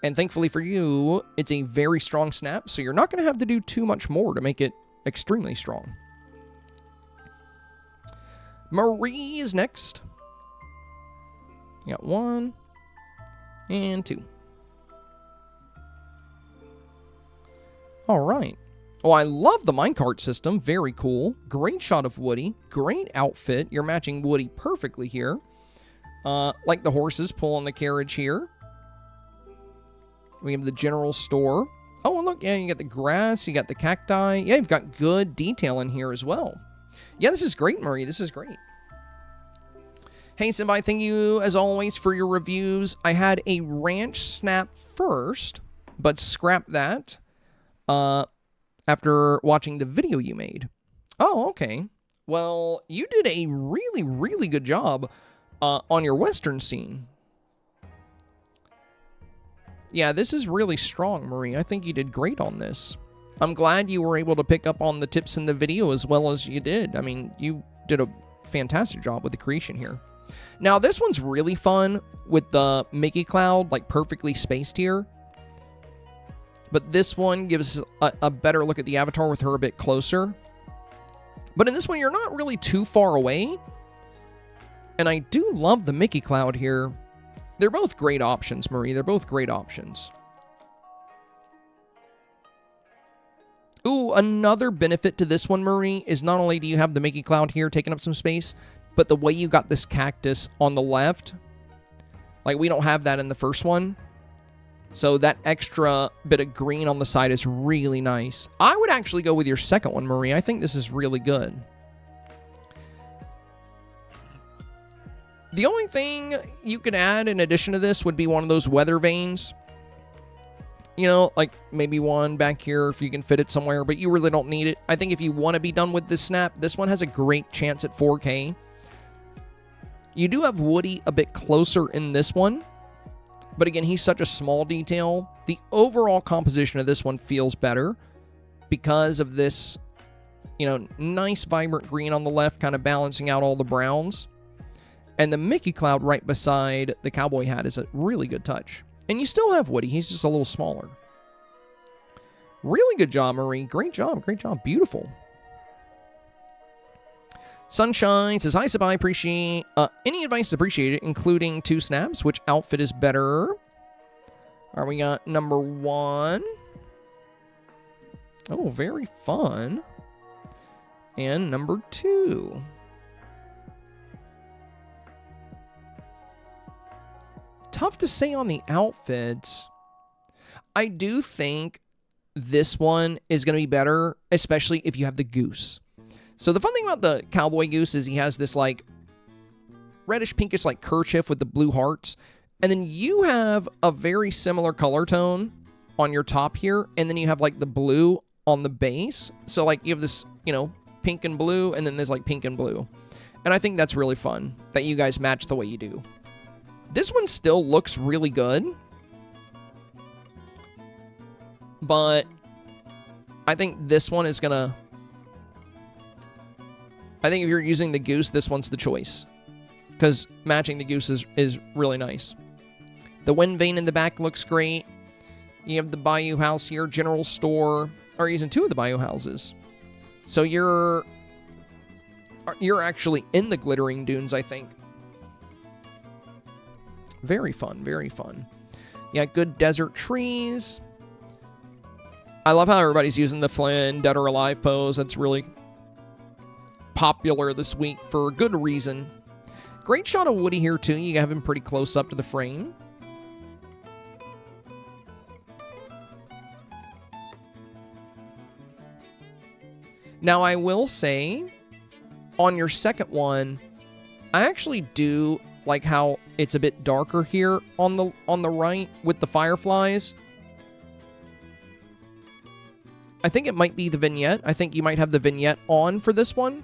And thankfully for you, it's a very strong snap, so you're not going to have to do too much more to make it extremely strong. Marie is next. You got 1 and 2. All right. Oh, I love the minecart system. Very cool. Great shot of Woody. Great outfit. You're matching Woody perfectly here. Like the horses pulling the carriage here. We have the general store. Oh, and look, yeah, you got the grass, you got the cacti. Yeah, you've got good detail in here as well. Yeah, this is great, Marie. This is great. Hey, Senpai, thank you, as always, for your reviews. I had a ranch snap first, but scrapped that after watching the video you made. Oh, okay. Well, you did a really, really good job on your Western scene. Yeah, this is really strong, Marie. I think you did great on this. I'm glad you were able to pick up on the tips in the video as well as you did. I mean, you did a fantastic job with the creation here. Now, this one's really fun with the Mickey Cloud, like, perfectly spaced here. But this one gives a better look at the avatar with her a bit closer. But in this one, you're not really too far away. And I do love the Mickey Cloud here. They're both great options, Marie. They're both great options. Ooh, another benefit to this one, Marie, is not only do you have the Mickey Cloud here taking up some space, but the way you got this cactus on the left, like we don't have that in the first one. So that extra bit of green on the side is really nice. I would actually go with your second one, Marie. I think this is really good. The only thing you could add in addition to this would be one of those weather vanes. You know, like maybe one back here if you can fit it somewhere, but you really don't need it. I think if you want to be done with this snap, this one has a great chance at 4K. You do have Woody a bit closer in this one, but again, he's such a small detail. The overall composition of this one feels better because of this, you know, nice vibrant green on the left, kind of balancing out all the browns. And the Mickey Cloud right beside the cowboy hat is a really good touch. And you still have Woody. He's just a little smaller. Really good job, Marie. Great job. Great job. Beautiful. Sunshine says, hi, Sabai. Appreciate any advice is appreciated, including 2 snaps. Which outfit is better? All right, we got number 1. Oh, very fun. And number 2. Tough to say on the outfits. I do think this one is going to be better, especially if you have the goose. So the fun thing about the cowboy goose is he has this like reddish pinkish like kerchief with the blue hearts. And then you have a very similar color tone on your top here. And then you have like the blue on the base. So like you have this, you know, pink and blue, and then there's like pink and blue. And I think that's really fun that you guys match the way you do. This one still looks really good, but I think this one is gonna... I think if you're using the goose, this one's the choice, because matching the goose is really nice. The wind vane in the back looks great. You have the Bayou House here, general store, or using 2 of the Bayou Houses. So you're actually in the glittering dunes, I think. Very fun, very fun. Yeah, good desert trees. I love how everybody's using the Flynn Dead or Alive pose. That's really popular this week for good reason. Great shot of Woody here, too. You have him pretty close up to the frame. Now, I will say, on your second one, I actually do like how it's a bit darker here on the right with the fireflies. I think it might be the vignette. I think you might have the vignette on for this one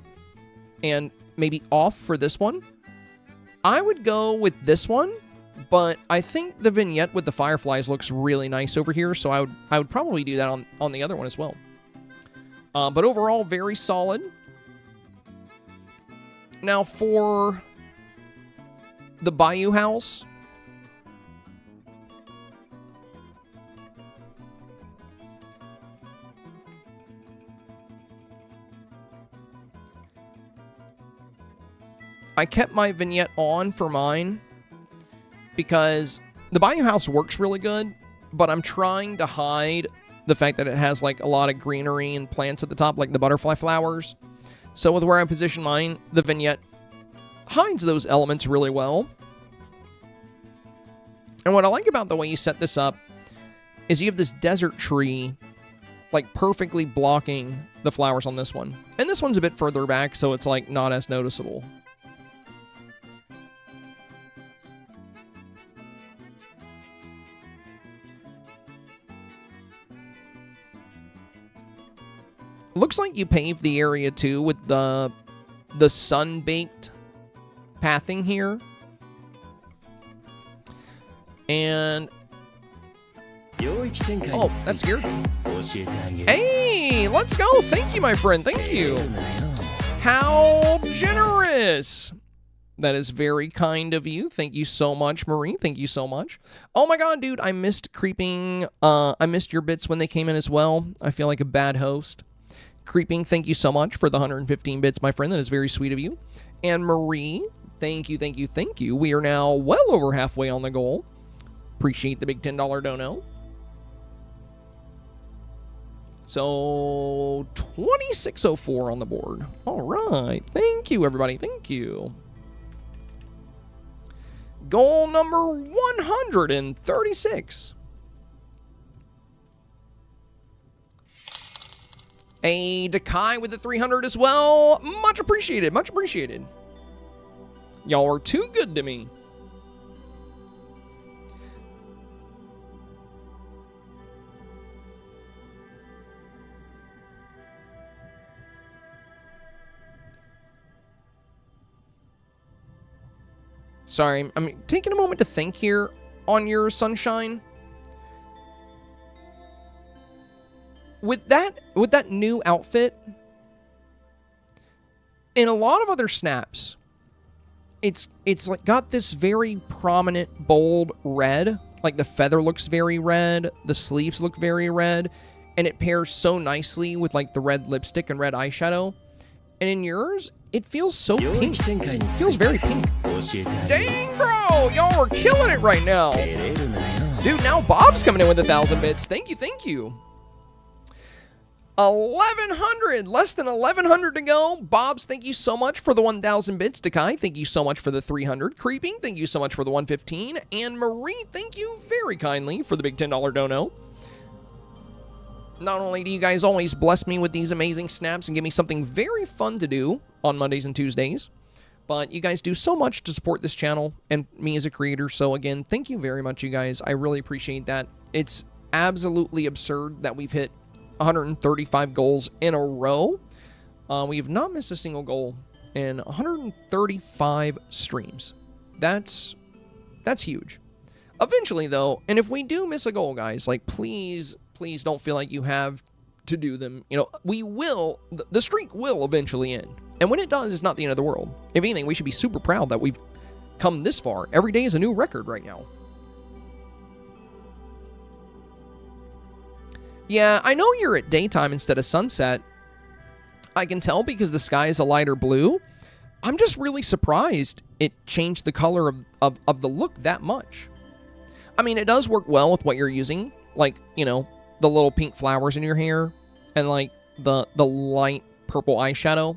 and maybe off for this one. I would go with this one, but I think the vignette with the fireflies looks really nice over here, so I would probably do that on the other one as well. But overall, very solid. Now for the Bayou House, I kept my vignette on for mine because the Bayou House works really good, but I'm trying to hide the fact that it has like a lot of greenery and plants at the top, like the butterfly flowers. So with where I position mine, the vignette hides those elements really well. And what I like about the way you set this up is you have this desert tree like perfectly blocking the flowers on this one. And this one's a bit further back, so it's like not as noticeable. Looks like you paved the area too with the sun-baked pathing here. And oh, that scared me. Hey, let's go. Thank you, my friend. Thank you. How generous. That is very kind of you. Thank you so much, Marie. Thank you so much. Oh my god, dude, I missed creeping. I missed your bits when they came in as well. I feel like a bad host. Creeping, thank you so much for the 115 bits, my friend. That is very sweet of you. And Marie, thank you, thank you, thank you. We are now well over halfway on the goal. Appreciate the big $10 dono. So, 2604 on the board. All right. Thank you, everybody. Thank you. Goal number 136. A Dekai with the 300 as well. Much appreciated. Much appreciated. Y'all are too good to me. Sorry, I'm taking a moment to think here on your sunshine. With that new outfit, in a lot of other snaps, it's like got this very prominent, bold red. Like the feather looks very red, the sleeves look very red, and it pairs so nicely with like the red lipstick and red eyeshadow. And in yours, it feels so pink. It feels very pink. Dang, bro! Y'all are killing it right now. Dude, now Bob's coming in with 1,000 bits. Thank you, thank you. 1,100, less than 1,100 to go. Bob's, thank you so much for the 1,000 bits. Dekai, thank you so much for the 300. Creeping, thank you so much for the 115. And Marie, thank you very kindly for the big $10 dono. Not only do you guys always bless me with these amazing snaps and give me something very fun to do on Mondays and Tuesdays, but you guys do so much to support this channel and me as a creator. So again, thank you very much, you guys. I really appreciate that. It's absolutely absurd that we've hit 135 goals in a row. We have not missed a single goal in 135 streams. That's huge. Eventually, though, and if we do miss a goal, guys, like please don't feel like you have to do them. You know, we will. The streak will eventually end, and when it does, it's not the end of the world. If anything, we should be super proud that we've come this far. Every day is a new record right now. Yeah, I know you're at daytime instead of sunset. I can tell because the sky is a lighter blue. I'm just really surprised it changed the color of the look that much. I mean, it does work well with what you're using. Like, you know, the little pink flowers in your hair. And, like, the light purple eyeshadow.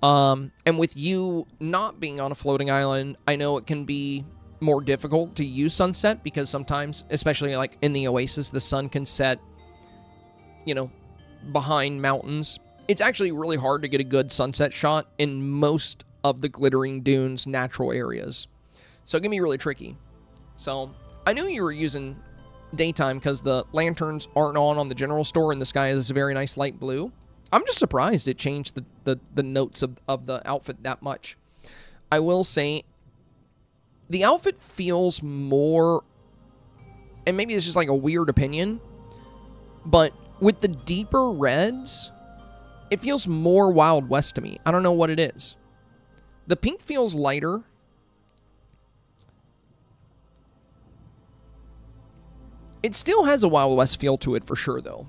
And with you not being on a floating island, I know it can be more difficult to use sunset. Because sometimes, especially, like, in the Oasis, the sun can set, you know, behind mountains. It's actually really hard to get a good sunset shot in most of the Glittering Dunes natural areas. So it can be really tricky. So I knew you were using daytime because the lanterns aren't on the general store and the sky is a very nice light blue. I'm just surprised it changed the notes of the outfit that much. I will say the outfit feels more, and maybe it's just like a weird opinion, but with the deeper reds, it feels more Wild West to me. I don't know what it is. The pink feels lighter. It still has a Wild West feel to it for sure, though.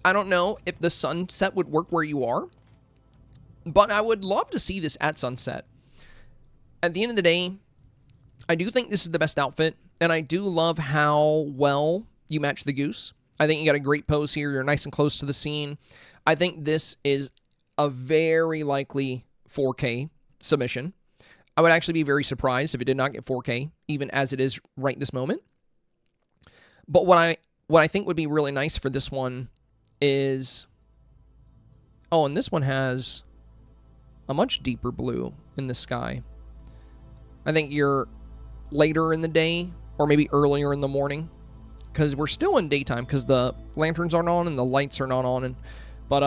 I don't know if the sunset would work where you are, but I would love to see this at sunset. At the end of the day, I do think this is the best outfit, and I do love how well you match the goose. I think you got a great pose here. You're nice and close to the scene. I think this is a very likely 4K submission. I would actually be very surprised if it did not get 4K, even as it is right this moment. But what I think would be really nice for this one is... Oh, and this one has a much deeper blue in the sky. I think you're later in the day, or maybe earlier in the morning, because we're still in daytime, because the lanterns aren't on and the lights are not on. But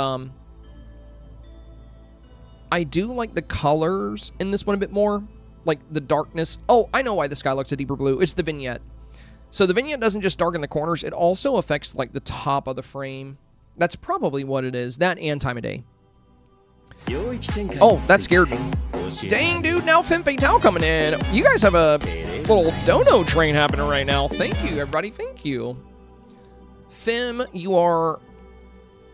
I do like the colors in this one a bit more, like the darkness. Oh, I know why the sky looks a deeper blue. It's the vignette. So the vignette doesn't just darken the corners, it also affects like the top of the frame. That's probably what it is. That and time of day. Oh, that scared me. Dang, dude, now Femme Fatale coming in. You guys have a little dono train happening right now. Thank you, everybody. Thank you. Femme, you are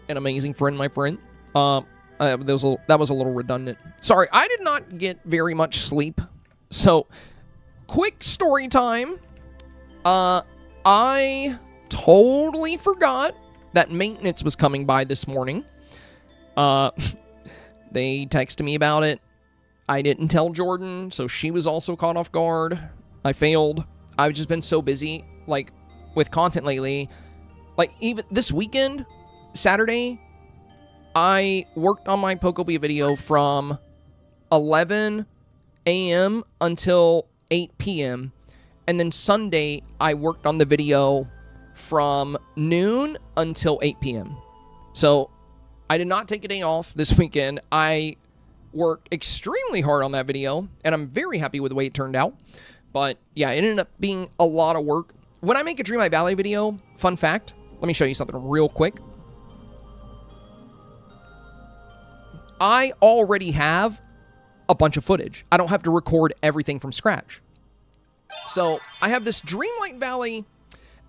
an amazing friend, my friend. That was a little redundant. Sorry, I did not get very much sleep. So, quick story time. I totally forgot that maintenance was coming by this morning. They texted me about it. I didn't tell Jordan, so she was also caught off guard. I failed. I've just been so busy, like, with content lately. Like, even this weekend, Saturday, I worked on my Pokopia video from 11 a.m. until 8 p.m. And then Sunday, I worked on the video from noon until 8 p.m. So I did not take a day off this weekend. I worked extremely hard on that video, and I'm very happy with the way it turned out. But yeah, it ended up being a lot of work. When I make a Dreamlight Valley video, fun fact, let me show you something real quick. I already have a bunch of footage. I don't have to record everything from scratch. So I have this Dreamlight Valley.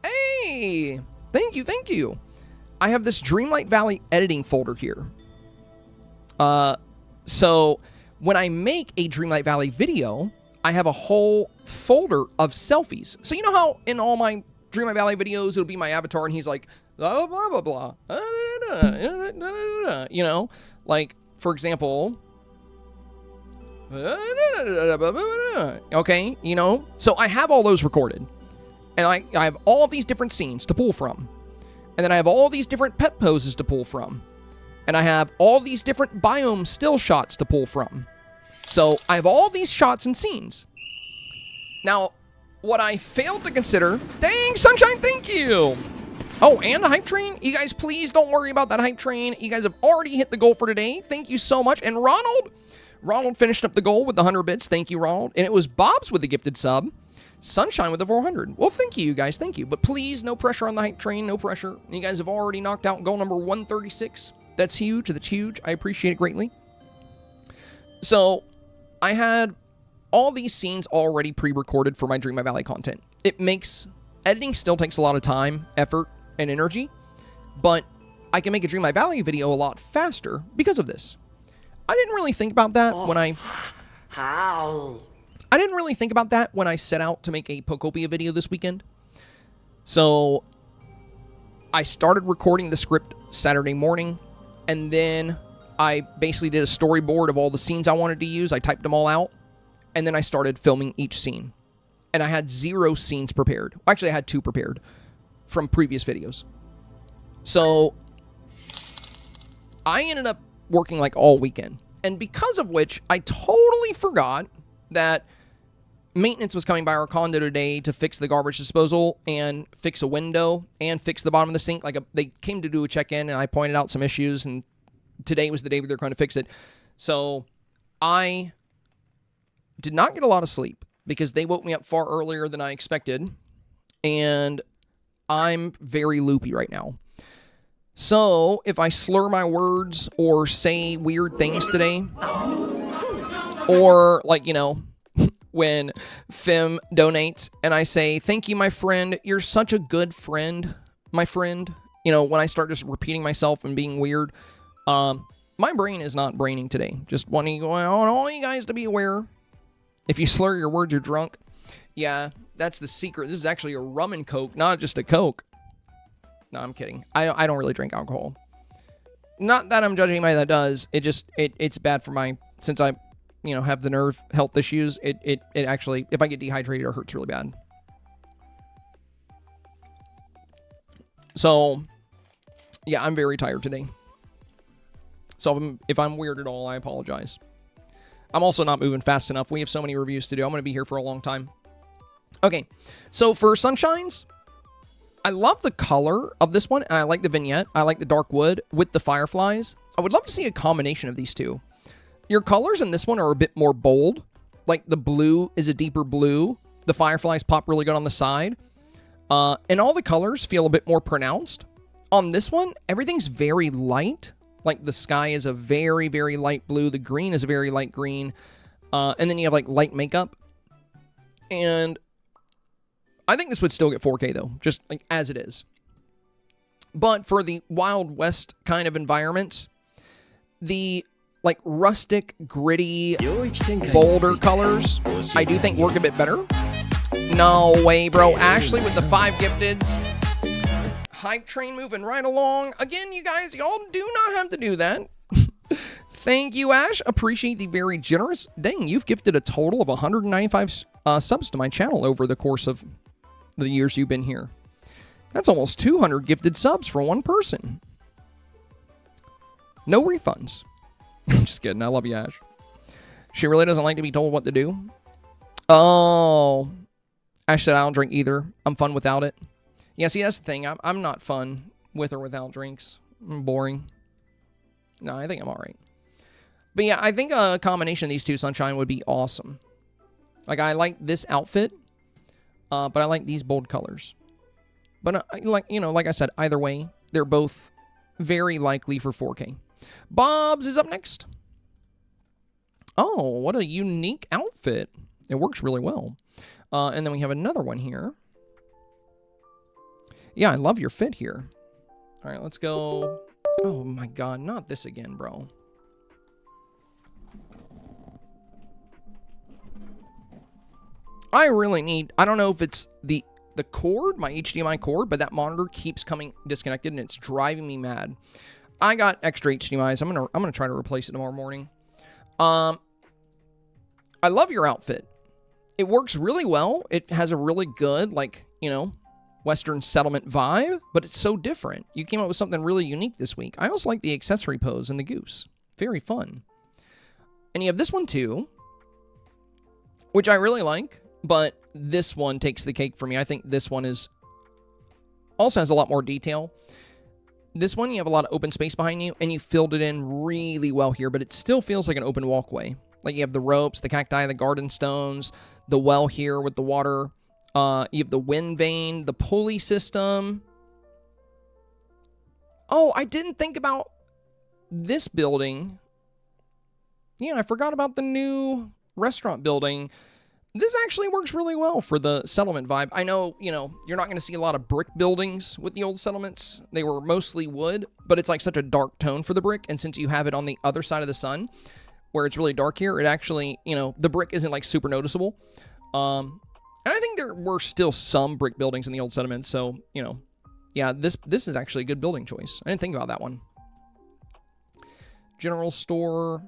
Hey, thank you, thank you. I have this Dreamlight Valley editing folder here. So when I make a Dreamlight Valley video, I have a whole folder of selfies. So you know how in all my Dreamlight Valley videos, it'll be my avatar and he's like, blah, blah, blah, blah, blah. You know, like, for example, okay, you know, so I have all those recorded. And I have all these different scenes to pull from. And then I have all these different pet poses to pull from. And I have all these different biome still shots to pull from. So I have all these shots and scenes. Now, what I failed to consider... Dang, Sunshine, thank you! Oh, and the hype train? You guys, please don't worry about that hype train. You guys have already hit the goal for today. Thank you so much. And Ronald finished up the goal with the 100 bits. Thank you, Ronald. And it was Bob's with the gifted sub. Sunshine with the 400. Well, thank you, guys. Thank you. But please, no pressure on the hype train. No pressure. You guys have already knocked out goal number 136. That's huge. That's huge. I appreciate it greatly. So, I had all these scenes already pre-recorded for my Dreamlight Valley content. Editing still takes a lot of time, effort, and energy. But I can make a Dreamlight Valley video a lot faster because of this. I didn't really think about that when I didn't really think about that when I set out to make a Pokopia video this weekend. So, I started recording the script Saturday morning, and then I basically did a storyboard of all the scenes I wanted to use. I typed them all out, and then I started filming each scene. And I had 0 scenes prepared. Actually, I had 2 prepared from previous videos. So, I ended up working like all weekend. And because of which, I totally forgot that maintenance was coming by our condo today to fix the garbage disposal and fix a window and fix the bottom of the sink. Like they came to do a check-in, and I pointed out some issues, and today was the day they're going to fix it. So I did not get a lot of sleep because they woke me up far earlier than I expected, and I'm very loopy right now. So if I slur my words or say weird things today, or like, you know, when Fim donates and I say, thank you, my friend, you're such a good friend, my friend. You know, when I start just repeating myself and being weird, my brain is not braining today. Just wanting all you guys to be aware. If you slur your words, you're drunk. Yeah, that's the secret. This is actually a rum and Coke, not just a Coke. No, I'm kidding. I don't really drink alcohol. Not that I'm judging anybody that does. It's bad for my, since I, you know, have the nerve health issues. It actually, if I get dehydrated, it hurts really bad. So, yeah, I'm very tired today. So if I'm weird at all, I apologize. I'm also not moving fast enough. We have so many reviews to do. I'm going to be here for a long time. Okay, so for Sunshines, I love the color of this one, and I like the vignette. I like the dark wood with the fireflies. I would love to see a combination of these two. Your colors in this one are a bit more bold. Like the blue is a deeper blue. The fireflies pop really good on the side. And all the colors feel a bit more pronounced. On this one, everything's very light. Like the sky is a very, very light blue. The green is a very light green. And then you have like light makeup. And I think this would still get 4K though, just like as it is. But for the Wild West kind of environments, the like rustic, gritty, bolder colors, I do think work a bit better. No way, bro. Ashley with the 5 gifteds. Hype train moving right along. Again, you guys, y'all do not have to do that. Thank you, Ash. Appreciate the very generous. Dang, you've gifted a total of 195 subs to my channel over the course of the years you've been here. That's almost 200 gifted subs for one person. No refunds. I'm just kidding. I love you, Ash. She really doesn't like to be told what to do. Oh. Ash said, I don't drink either. I'm fun without it. Yeah, see, that's the thing. I'm not fun with or without drinks. I'm boring. No, I think I'm all right. But yeah, I think a combination of these two, Sunshine, would be awesome. Like, I like this outfit, but I like these bold colors. But, like I said, either way, they're both very likely for 4K. Bob's is up next. Oh, what a unique outfit. It works really well. And then we have another one here. Yeah, I love your fit here. All right, let's go. Oh, my God. Not this again, bro. I really need... I don't know if it's the cord, my HDMI cord, but that monitor keeps coming disconnected, and it's driving me mad. I got extra HDMIs. I'm gonna try to replace it tomorrow morning. I love your outfit. It works really well. It has a really good, like, you know, Western settlement vibe, but it's so different. You came up with something really unique this week. I also like the accessory pose and the goose. Very fun. And you have this one too, which I really like, but this one takes the cake for me. I think this one is also has a lot more detail. This one, you have a lot of open space behind you, and you filled it in really well here, but it still feels like an open walkway. Like you have the ropes, the cacti, the garden stones, the well here with the water. You have the wind vane, the pulley system. Oh, I didn't think about this building. Yeah, I forgot about the new restaurant building. This actually works really well for the settlement vibe. I know, you know, you're not going to see a lot of brick buildings with the old settlements. They were mostly wood, but it's like such a dark tone for the brick. And since you have it on the other side of the sun, where it's really dark here, it actually, you know, the brick isn't like super noticeable. And I think there were still some brick buildings in the old settlements. So, you know, yeah, this is actually a good building choice. I didn't think about that one. General store.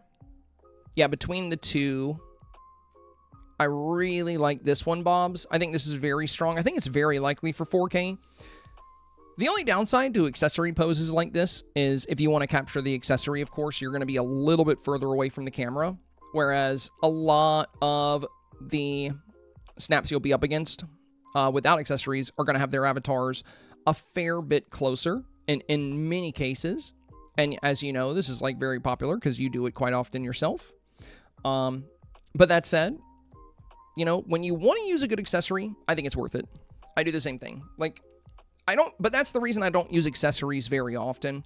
Yeah, between the two, I really like this one, Bob's. I think this is very strong. I think it's very likely for 4K. The only downside to accessory poses like this is if you want to capture the accessory, of course, you're going to be a little bit further away from the camera. Whereas a lot of the snaps you'll be up against without accessories are going to have their avatars a fair bit closer in many cases. And as you know, this is like very popular because you do it quite often yourself. But that said, you know, when you want to use a good accessory, I think it's worth it. I do the same thing. Like, but that's the reason I don't use accessories very often.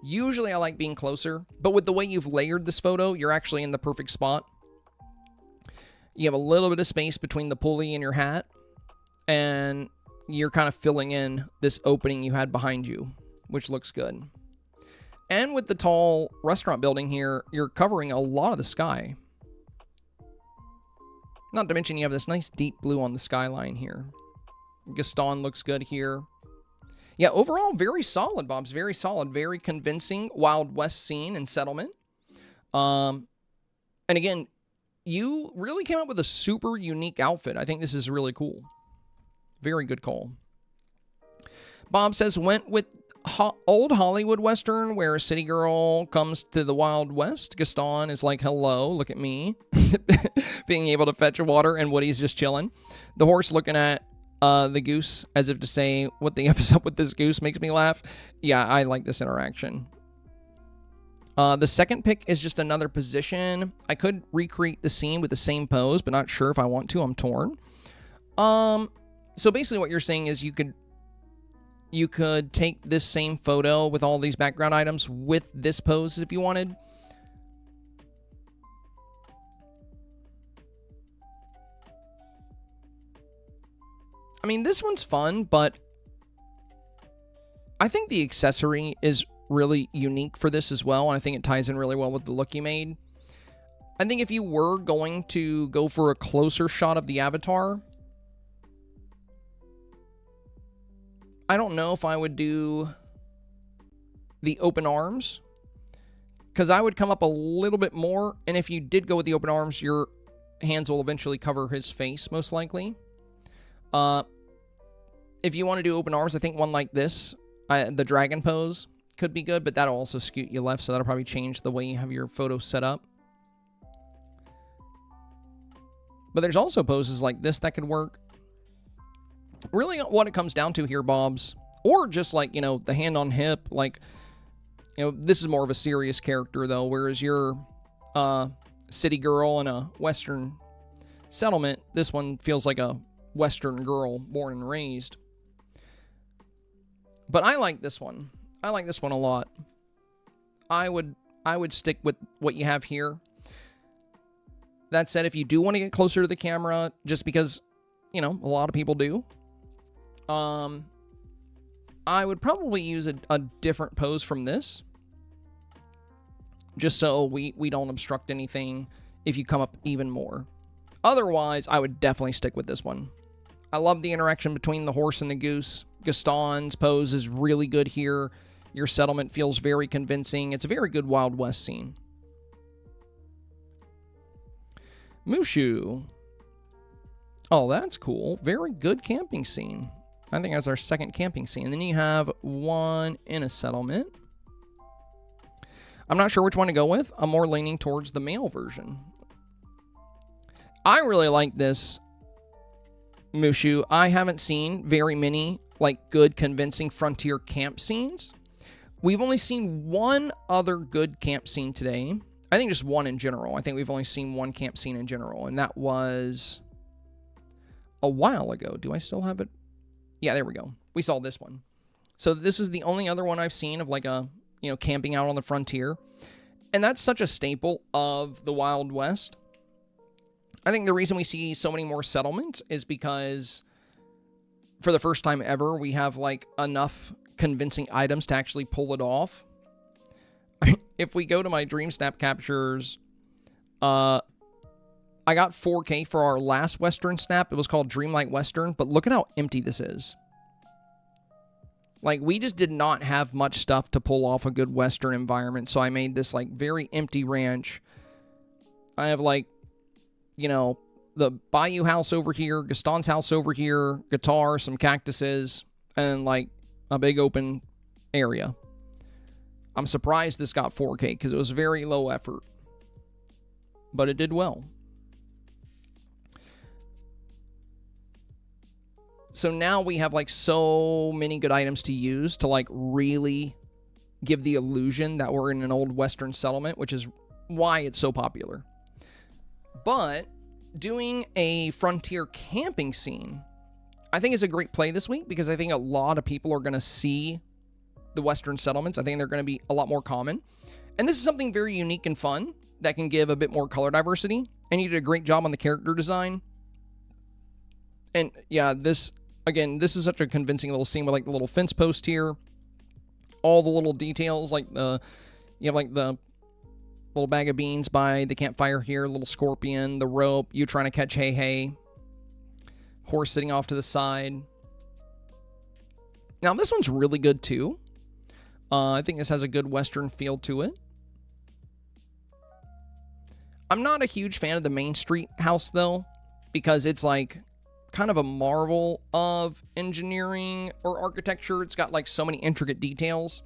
Usually I like being closer, but with the way you've layered this photo, you're actually in the perfect spot. You have a little bit of space between the pulley and your hat, and you're kind of filling in this opening you had behind you, which looks good. And with the tall restaurant building here, you're covering a lot of the sky. Not to mention you have this nice deep blue on the skyline here. Gaston looks good here. Yeah, overall, very solid, Bob's. Very solid. Very convincing Wild West scene and settlement. And again, you really came up with a super unique outfit. I think this is really cool. Very good call. Bob says, went with old Hollywood Western where a city girl comes to the Wild West. Gaston is like, hello, look at me. Being able to fetch water, and Woody's just chilling. The horse looking at the goose as if to say, what the F is up with this goose? Makes me laugh. Yeah, I like this interaction. The second pick is just another position. I could recreate the scene with the same pose, but not sure if I want to. I'm torn. So basically what you're saying is you could take this same photo with all these background items with this pose if you wanted. I mean, this one's fun, but I think the accessory is really unique for this as well, and I think it ties in really well with the look you made. I think if you were going to go for a closer shot of the avatar, I don't know if I would do the open arms, because I would come up a little bit more, and if you did go with the open arms, your hands will eventually cover his face, most likely. If you want to do open arms, I think one like this, the dragon pose, could be good, but that'll also scoot you left, so that'll probably change the way you have your photo set up. But there's also poses like this that could work. Really what it comes down to here, Bobs, or just like, you know, the hand on hip, like, you know, this is more of a serious character, though, whereas your city girl in a Western settlement, this one feels like a Western girl born and raised. But I like this one. I like this one a lot. I would stick with what you have here. That said, if you do want to get closer to the camera, just because, you know, a lot of people do, I would probably use a different pose from this. Just so we don't obstruct anything if you come up even more. Otherwise, I would definitely stick with this one. I love the interaction between the horse and the goose. Gaston's pose is really good here. Your settlement feels very convincing. It's a very good Wild West scene. Mushu. Oh, that's cool. Very good camping scene. I think that's our second camping scene. And then you have one in a settlement. I'm not sure which one to go with. I'm more leaning towards the male version. I really like this Mushu. I haven't seen very many like good convincing frontier camp scenes. We've only seen one other good camp scene today. I think just one in general. I think we've only seen one camp scene in general, and that was a while ago. Do I still have it? Yeah, there we go. We saw this one. So this is the only other one I've seen of like a, you know, camping out on the frontier. And that's such a staple of the Wild West. I think the reason we see so many more settlements is because for the first time ever, we have like enough convincing items to actually pull it off. If we go to my Dreamsnap captures, I got 4K for our last Western snap. It was called Dreamlight Western, but look at how empty this is. Like, we just did not have much stuff to pull off a good Western environment, so I made this, like, very empty ranch. I have, like, you know, the Bayou house over here, Gaston's house over here, guitar, some cactuses, and, like, a big open area. I'm surprised this got 4K because it was very low effort, but it did well. So now we have like so many good items to use to like really give the illusion that we're in an old Western settlement, which is why it's so popular. But doing a frontier camping scene, I think is a great play this week because I think a lot of people are going to see the Western settlements. I think they're going to be a lot more common. And this is something very unique and fun that can give a bit more color diversity. And you did a great job on the character design. And yeah, this is such a convincing little scene with like the little fence post here. All the little details, like you have like the little bag of beans by the campfire here, little scorpion, the rope, you trying to catch hay, horse sitting off to the side. Now this one's really good too. I think this has a good Western feel to it. I'm not a huge fan of the Main Street house though, because it's like kind of a marvel of engineering or architecture. It's got like so many intricate details.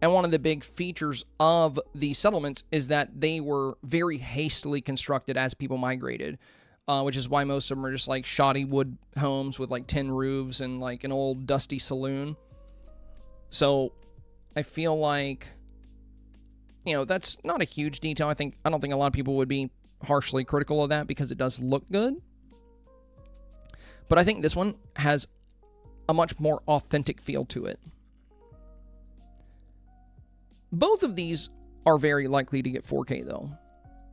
And one of the big features of the settlements is that they were very hastily constructed as people migrated, which is why most of them are just like shoddy wood homes with like tin roofs and like an old dusty saloon. So I feel like, you know, that's not a huge detail. I don't think a lot of people would be harshly critical of that because it does look good. But I think this one has a much more authentic feel to it. Both of these are very likely to get 4K though,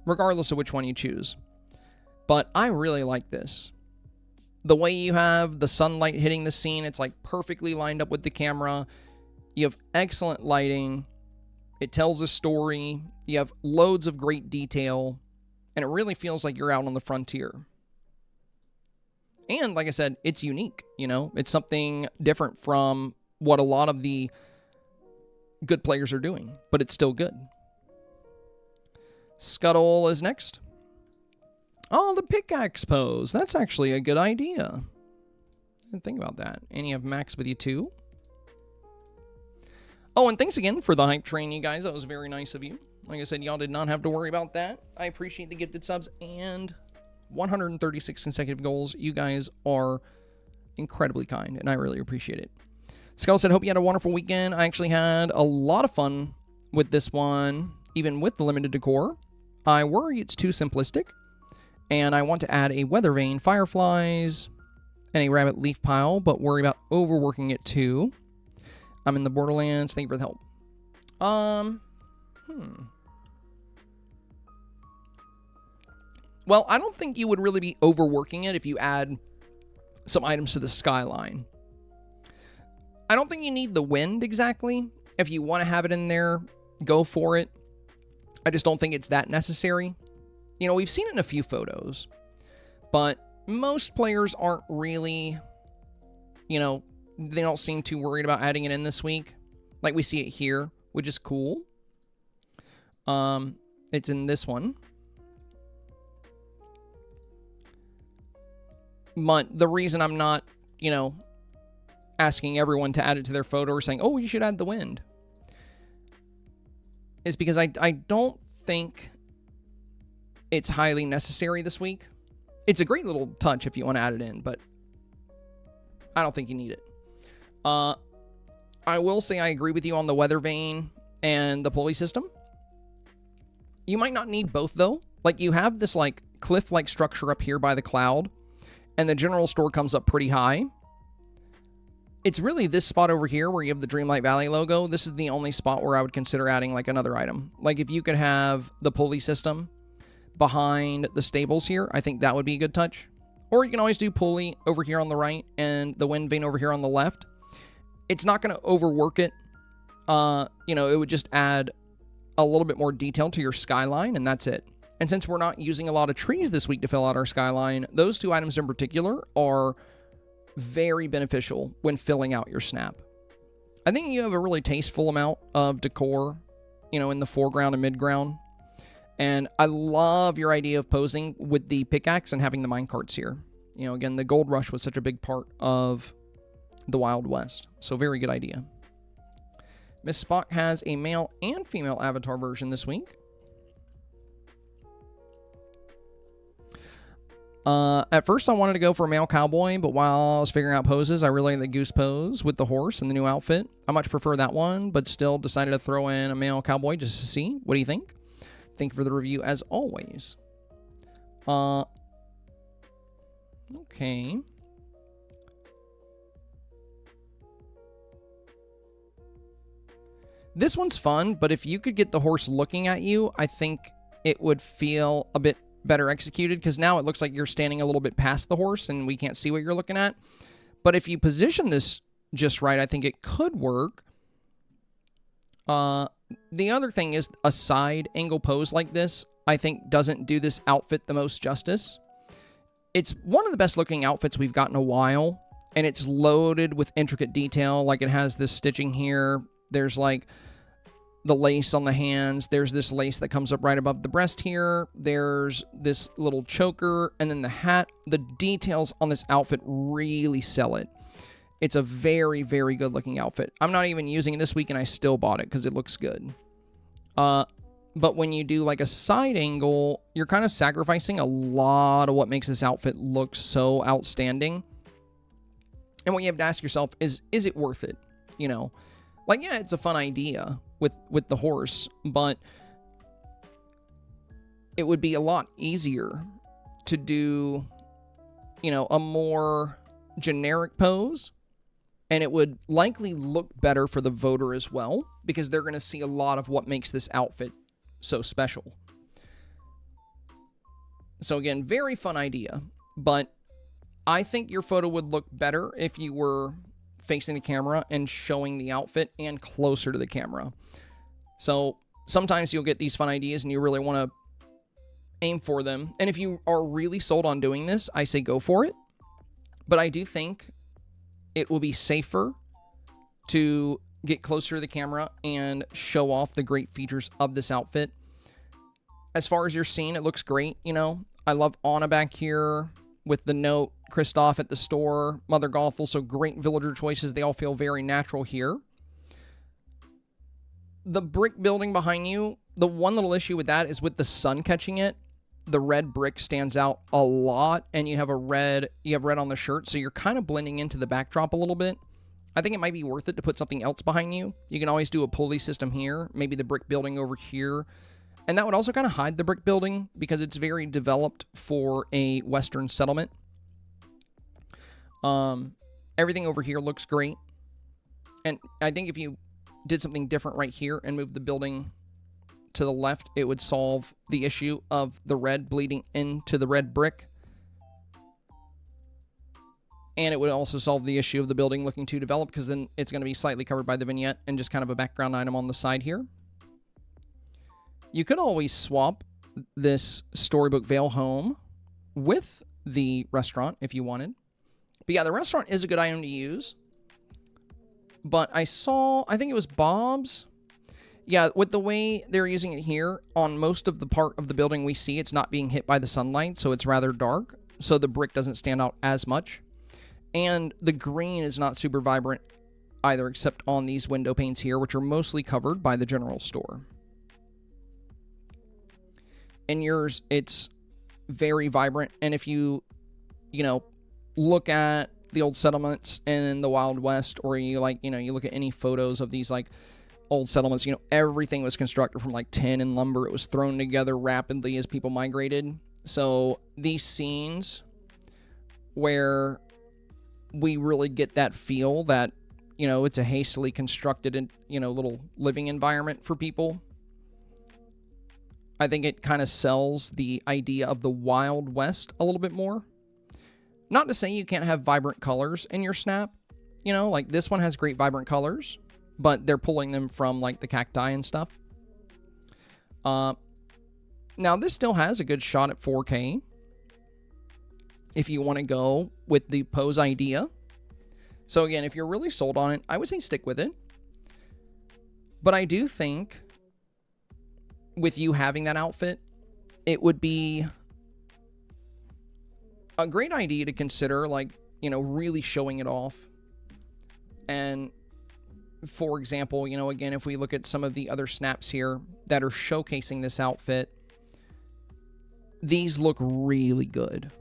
regardless of which one you choose. But I really like this. The way you have the sunlight hitting the scene, it's like perfectly lined up with the camera. You have excellent lighting. It tells a story. You have loads of great detail. And it really feels like you're out on the frontier. And like I said, it's unique, you know? It's something different from what a lot of the good players are doing, but it's still good. Scuttle is next. Oh, the pickaxe pose. That's actually a good idea. I didn't think about that. And you have Max with you too. Oh, and thanks again for the hype train, you guys. That was very nice of you. Like I said, y'all did not have to worry about that. I appreciate the gifted subs and 136 consecutive goals. You guys are incredibly kind, and I really appreciate it. Scuttle said, hope you had a wonderful weekend. I actually had a lot of fun with this one, even with the limited decor. I worry it's too simplistic, and I want to add a weather vane, fireflies, and a rabbit leaf pile, but worry about overworking it too. I'm in the Borderlands. Thank you for the help. Well, I don't think you would really be overworking it if you add some items to the skyline. I don't think you need the wind exactly. If you want to have it in there, go for it. I just don't think it's that necessary. You know, we've seen it in a few photos, but most players aren't really, you know, they don't seem too worried about adding it in this week. Like we see it here, which is cool. It's in this one. But the reason I'm not, you know, asking everyone to add it to their photo or saying, oh, you should add the wind, is because I don't think it's highly necessary this week. It's a great little touch if you want to add it in, but I don't think you need it. I will say I agree with you on the weather vane and the pulley system. You might not need both, though. Like, you have this, like, cliff-like structure up here by the cloud, and the general store comes up pretty high. It's really this spot over here where you have the Dreamlight Valley logo. This is the only spot where I would consider adding, like, another item. Like, if you could have the pulley system behind the stables here, I think that would be a good touch. Or you can always do pulley over here on the right and the wind vane over here on the left. It's not going to overwork it. You know, it would just add a little bit more detail to your skyline, and that's it. And since we're not using a lot of trees this week to fill out our skyline, those two items in particular are very beneficial when filling out your snap. I think you have a really tasteful amount of decor, you know, in the foreground and midground. And I love your idea of posing with the pickaxe and having the minecarts here. You know, again, the gold rush was such a big part of the Wild West. So very good idea. Miss Spock has a male and female avatar version this week. At first I wanted to go for a male cowboy, but while I was figuring out poses, I really like the goose pose with the horse and the new outfit. I much prefer that one, but still decided to throw in a male cowboy just to see. What do you think? Thank you for the review as always. Okay. This one's fun, but if you could get the horse looking at you, I think it would feel a bit better executed, because now it looks like you're standing a little bit past the horse and we can't see what you're looking at. But if you position this just right, I think it could work. The other thing is a side angle pose like this, I think doesn't do this outfit the most justice. It's one of the best looking outfits we've got in a while, and it's loaded with intricate detail. Like it has this stitching here. There's like the lace on the hands. There's this lace that comes up right above the breast here. There's this little choker, and then the hat. The details on this outfit really sell it. It's a very, very good looking outfit. I'm not even using it this week, and I still bought it because it looks good. But when you do like a side angle, you're kind of sacrificing a lot of what makes this outfit look so outstanding. And what you have to ask yourself is it worth it? You know, like, yeah, it's a fun idea with the horse, but it would be a lot easier to do, you know, a more generic pose, and it would likely look better for the voter as well, because they're going to see a lot of what makes this outfit so special. So again, very fun idea, but I think your photo would look better if you were facing the camera and showing the outfit and closer to the camera. So sometimes you'll get these fun ideas and you really want to aim for them. And if you are really sold on doing this, I say go for it. But I do think it will be safer to get closer to the camera and show off the great features of this outfit. As far as your scene, it looks great. You know, I love Anna back here with the note, Kristoff at the store, Mother Gothel, so great villager choices. They all feel very natural here. The brick building behind you, the one little issue with that is with the sun catching it, the red brick stands out a lot, and you have red on the shirt, so you're kind of blending into the backdrop a little bit. I think it might be worth it to put something else behind you. You can always do a pulley system here, maybe the brick building over here. And that would also kind of hide the brick building because it's very developed for a Western settlement. Everything over here looks great. And I think if you did something different right here and moved the building to the left, it would solve the issue of the red bleeding into the red brick. And it would also solve the issue of the building looking too developed, because then it's going to be slightly covered by the vignette and just kind of a background item on the side here. You could always swap this Storybook Veil home with the restaurant if you wanted. But yeah, the restaurant is a good item to use. But I think it was Bob's. Yeah, with the way they're using it here, on most of the part of the building we see, it's not being hit by the sunlight, so it's rather dark. So the brick doesn't stand out as much. And the green is not super vibrant either, except on these window panes here, which are mostly covered by the general store. In yours, it's very vibrant. And if you look at the old settlements in the Wild West, or you look at any photos of these like old settlements, everything was constructed from like tin and lumber. It was thrown together rapidly as people migrated. So these scenes where we really get that feel that, it's a hastily constructed and, little living environment for people. I think it kind of sells the idea of the Wild West a little bit more. Not to say you can't have vibrant colors in your snap. Like this one has great vibrant colors, but they're pulling them from like the cacti and stuff. Now this still has a good shot at 4K. If you want to go with the pose idea. So again, if you're really sold on it, I would say stick with it. But I do think with you having that outfit, it would be a great idea to consider, like, really showing it off And for example, you know, again, if we look at some of the other snaps here that are showcasing this outfit, these look really good.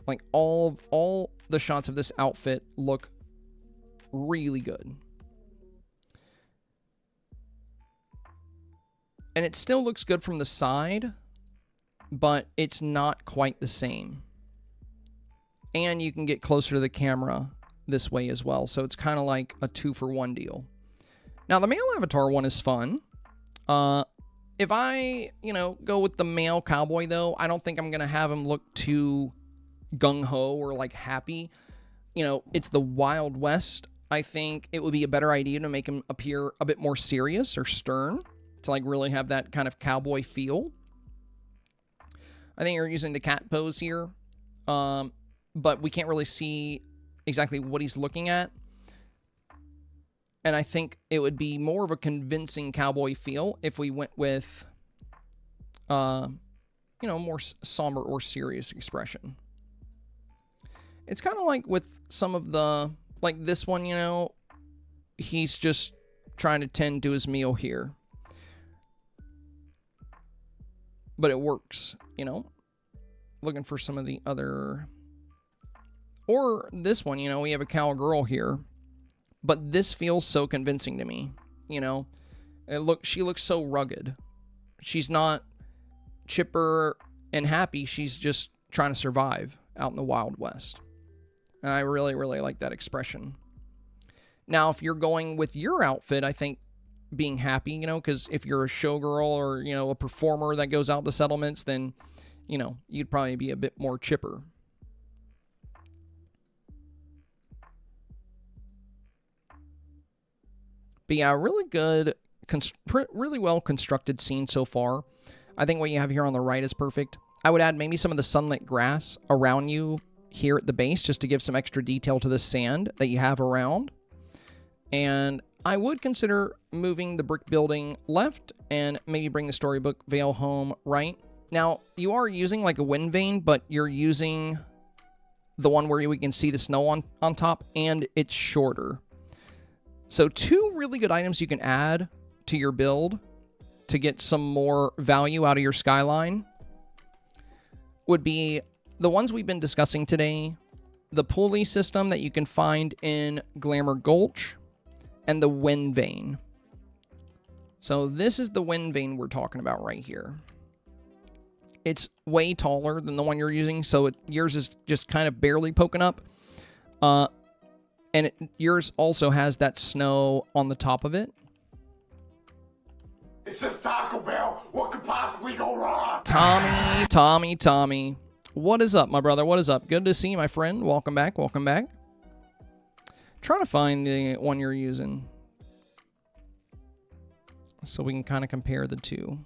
Like all the shots of this outfit look really good. And it still looks good from the side, but it's not quite the same. And you can get closer to the camera this way as well. So it's kind of like a 2-for-1 deal. Now, the male avatar one is fun. If I, you know, go with the male cowboy, though, I don't think I'm going to have him look too gung-ho or, like, happy. You know, it's the Wild West. I think it would be a better idea to make him appear a bit more serious or stern to, like, really have that kind of cowboy feel. I think you're using the cat pose here, but we can't really see exactly what he's looking at. And I think it would be more of a convincing cowboy feel if we went with, you know, more somber or serious expression. It's kind of like with some of the, like this one, you know, he's just trying to tend to his meal here. But it works, you know. Looking for some of the other... Or this one, you know, we have a cowgirl here. But this feels so convincing to me, you know. She looks so rugged. She's not chipper and happy. She's just trying to survive out in the Wild West. And I really, really like that expression. Now, if you're going with your outfit, I think being happy, you know, because if you're a showgirl or, you know, a performer that goes out to settlements, then, you know, you'd probably be a bit more chipper. But yeah, really good, really well constructed scene so far. I think what you have here on the right is perfect. I would add maybe some of the sunlit grass around you here at the base just to give some extra detail to the sand that you have around. And I would consider moving the brick building left and maybe bring the Storybook veil home right. Now, you are using like a wind vane, but you're using the one where we can see the snow on top, and it's shorter. So 2 really good items you can add to your build to get some more value out of your skyline would be the ones we've been discussing today, the pulley system that you can find in Glamour Gulch, and the wind vane. So this is the wind vane we're talking about right here. It's way taller than the one you're using, so yours is just kind of barely poking up. And yours also has that snow on the top of it. It's just Taco Bell. What could possibly go wrong? Tommy. What is up, my brother? What is up? Good to see you, my friend. Welcome back. Welcome back. Trying to find the one you're using so we can kind of compare the two.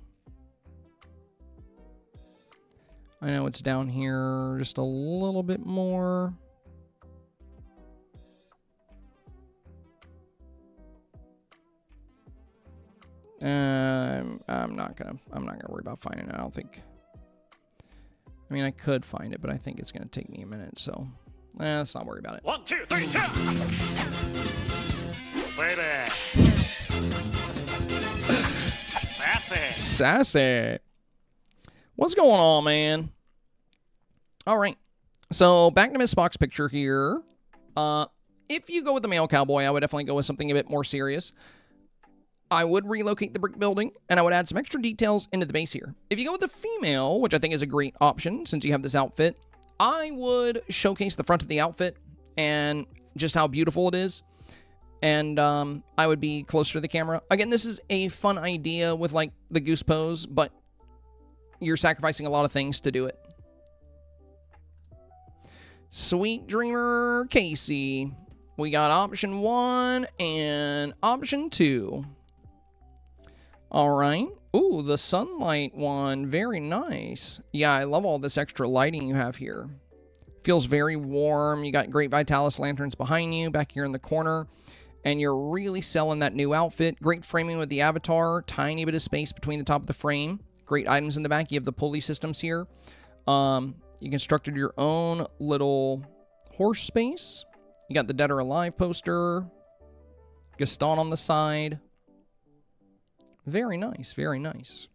I know it's down here just a little bit more. I'm not gonna worry about finding it. I don't think. I mean, I could find it, but I think it's gonna take me a minute. So, let's not worry about it. 1, 2, 3, yeah! Baby. Sassy. What's going on, man? All right. So back to Miss Spock's picture here. If you go with the male cowboy, I would definitely go with something a bit more serious. I would relocate the brick building, and I would add some extra details into the base here. If you go with the female, which I think is a great option since you have this outfit, I would showcase the front of the outfit and just how beautiful it is. And I would be closer to the camera. Again, this is a fun idea with like the goose pose, but you're sacrificing a lot of things to do it. Sweet Dreamer Casey. We got option 1 and option 2. All right. Ooh, the sunlight one. Very nice. Yeah, I love all this extra lighting you have here. Feels very warm. You got great Vitalis lanterns behind you, back here in the corner. And you're really selling that new outfit. Great framing with the avatar. Tiny bit of space between the top of the frame. Great items in the back. You have the pulley systems here. You constructed your own little horse space. You got the Dead or Alive poster. Gaston on the side. Very nice, very nice.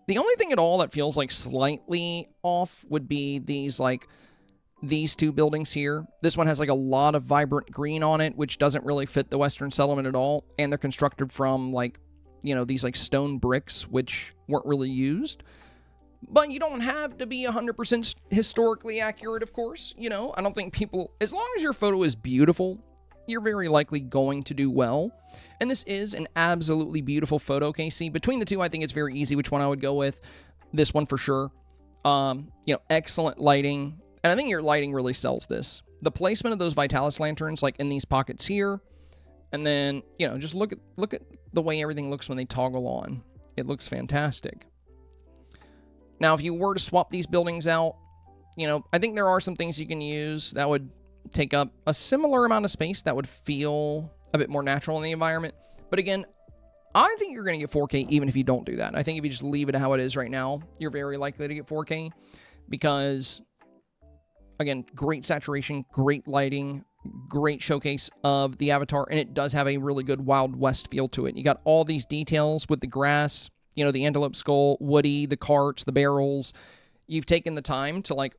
The only thing at all that feels like slightly off would be these, like, these two buildings here. This one has, like, a lot of vibrant green on it, which doesn't really fit the Western settlement at all. And they're constructed from, like, you know, these, like, stone bricks, which weren't really used. But you don't have to be 100% historically accurate, of course. You know, I don't think people... As long as your photo is beautiful, you're very likely going to do well. And this is an absolutely beautiful photo, Casey. Between the two, I think it's very easy which one I would go with. This one for sure. You know, excellent lighting. And I think your lighting really sells this. The placement of those Vitalis lanterns, like in these pockets here. And then, you know, just look at the way everything looks when they toggle on. It looks fantastic. Now, if you were to swap these buildings out, you know, I think there are some things you can use that would take up a similar amount of space that would feel a bit more natural in the environment. But again, I think you're going to get 4K even if you don't do that. I think if you just leave it how it is right now, you're very likely to get 4K because, again, great saturation, great lighting, great showcase of the avatar, and it does have a really good Wild West feel to it. You got all these details with the grass, you know, the antelope skull, Woody, the carts, the barrels. You've taken the time to, like,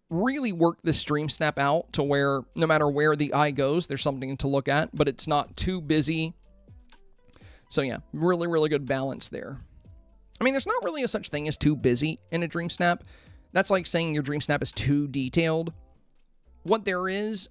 really work the stream snap out to where no matter where the eye goes, there's something to look at, but it's not too busy. So yeah, really, really good balance there. I mean, there's not really a such thing as too busy in a dream snap. That's like saying your dream snap is too detailed. What there is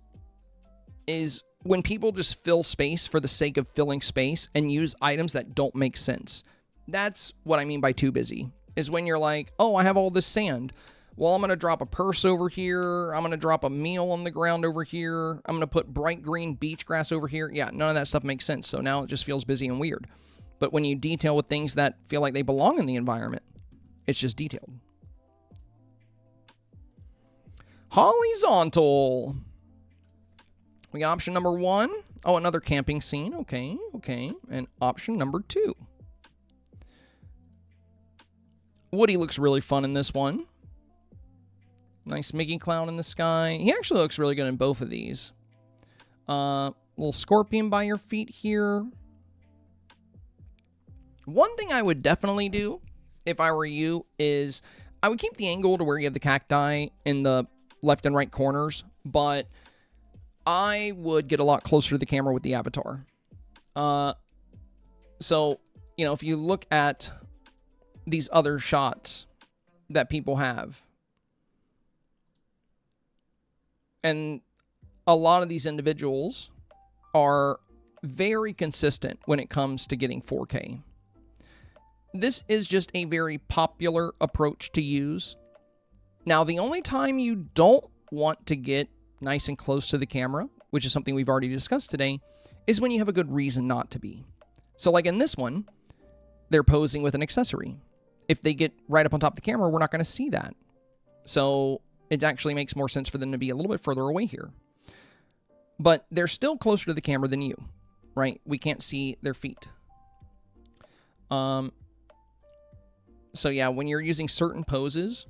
when people just fill space for the sake of filling space and use items that don't make sense. That's what I mean by too busy, is when you're like, oh, I have all this sand. Well, I'm going to drop a purse over here. I'm going to drop a meal on the ground over here. I'm going to put bright green beach grass over here. Yeah, none of that stuff makes sense. So now it just feels busy and weird. But when you detail with things that feel like they belong in the environment, it's just detailed. Horizontal. We got option number 1. Oh, another camping scene. Okay, okay. And option number 2. Woody looks really fun in this one. Nice Mickey clown in the sky. He actually looks really good in both of these. Little scorpion by your feet here. One thing I would definitely do, if I were you, is I would keep the angle to where you have the cacti in the left and right corners, but I would get a lot closer to the camera with the avatar. So, you know, if you look at these other shots that people have, and a lot of these individuals are very consistent when it comes to getting 4K. This is just a very popular approach to use. Now, the only time you don't want to get nice and close to the camera, which is something we've already discussed today, is when you have a good reason not to be. So like in this one, they're posing with an accessory. If they get right up on top of the camera, we're not going to see that. So it actually makes more sense for them to be a little bit further away here. But they're still closer to the camera than you, right? We can't see their feet. So yeah, when you're using certain poses,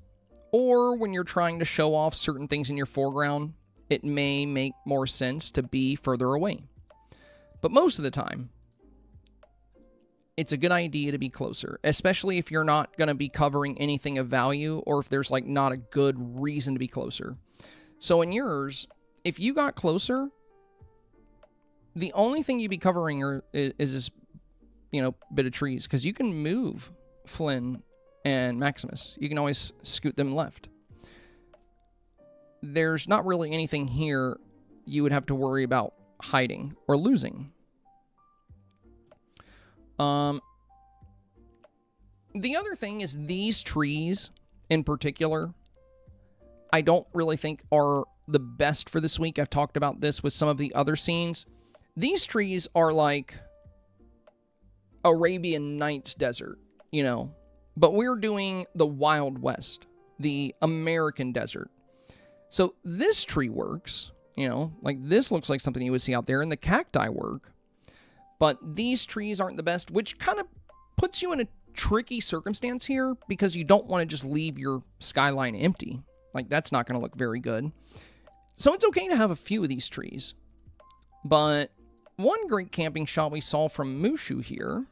or when you're trying to show off certain things in your foreground, it may make more sense to be further away. But most of the time, it's a good idea to be closer, especially if you're not going to be covering anything of value, or if there's like not a good reason to be closer. So in yours, if you got closer, the only thing you'd be covering is this, you know, bit of trees, because you can move Flynn and Maximus. You can always scoot them left. There's not really anything here you would have to worry about hiding or losing. The other thing is these trees in particular, I don't really think are the best for this week. I've talked about this with some of the other scenes. These trees are like Arabian Nights desert, you know, but we're doing the Wild West, the American desert. So this tree works, you know, like this looks like something you would see out there, and the cacti work. But these trees aren't the best, which kind of puts you in a tricky circumstance here, because you don't want to just leave your skyline empty. Like, that's not going to look very good. So it's okay to have a few of these trees. But one great camping shot we saw from Mushu here.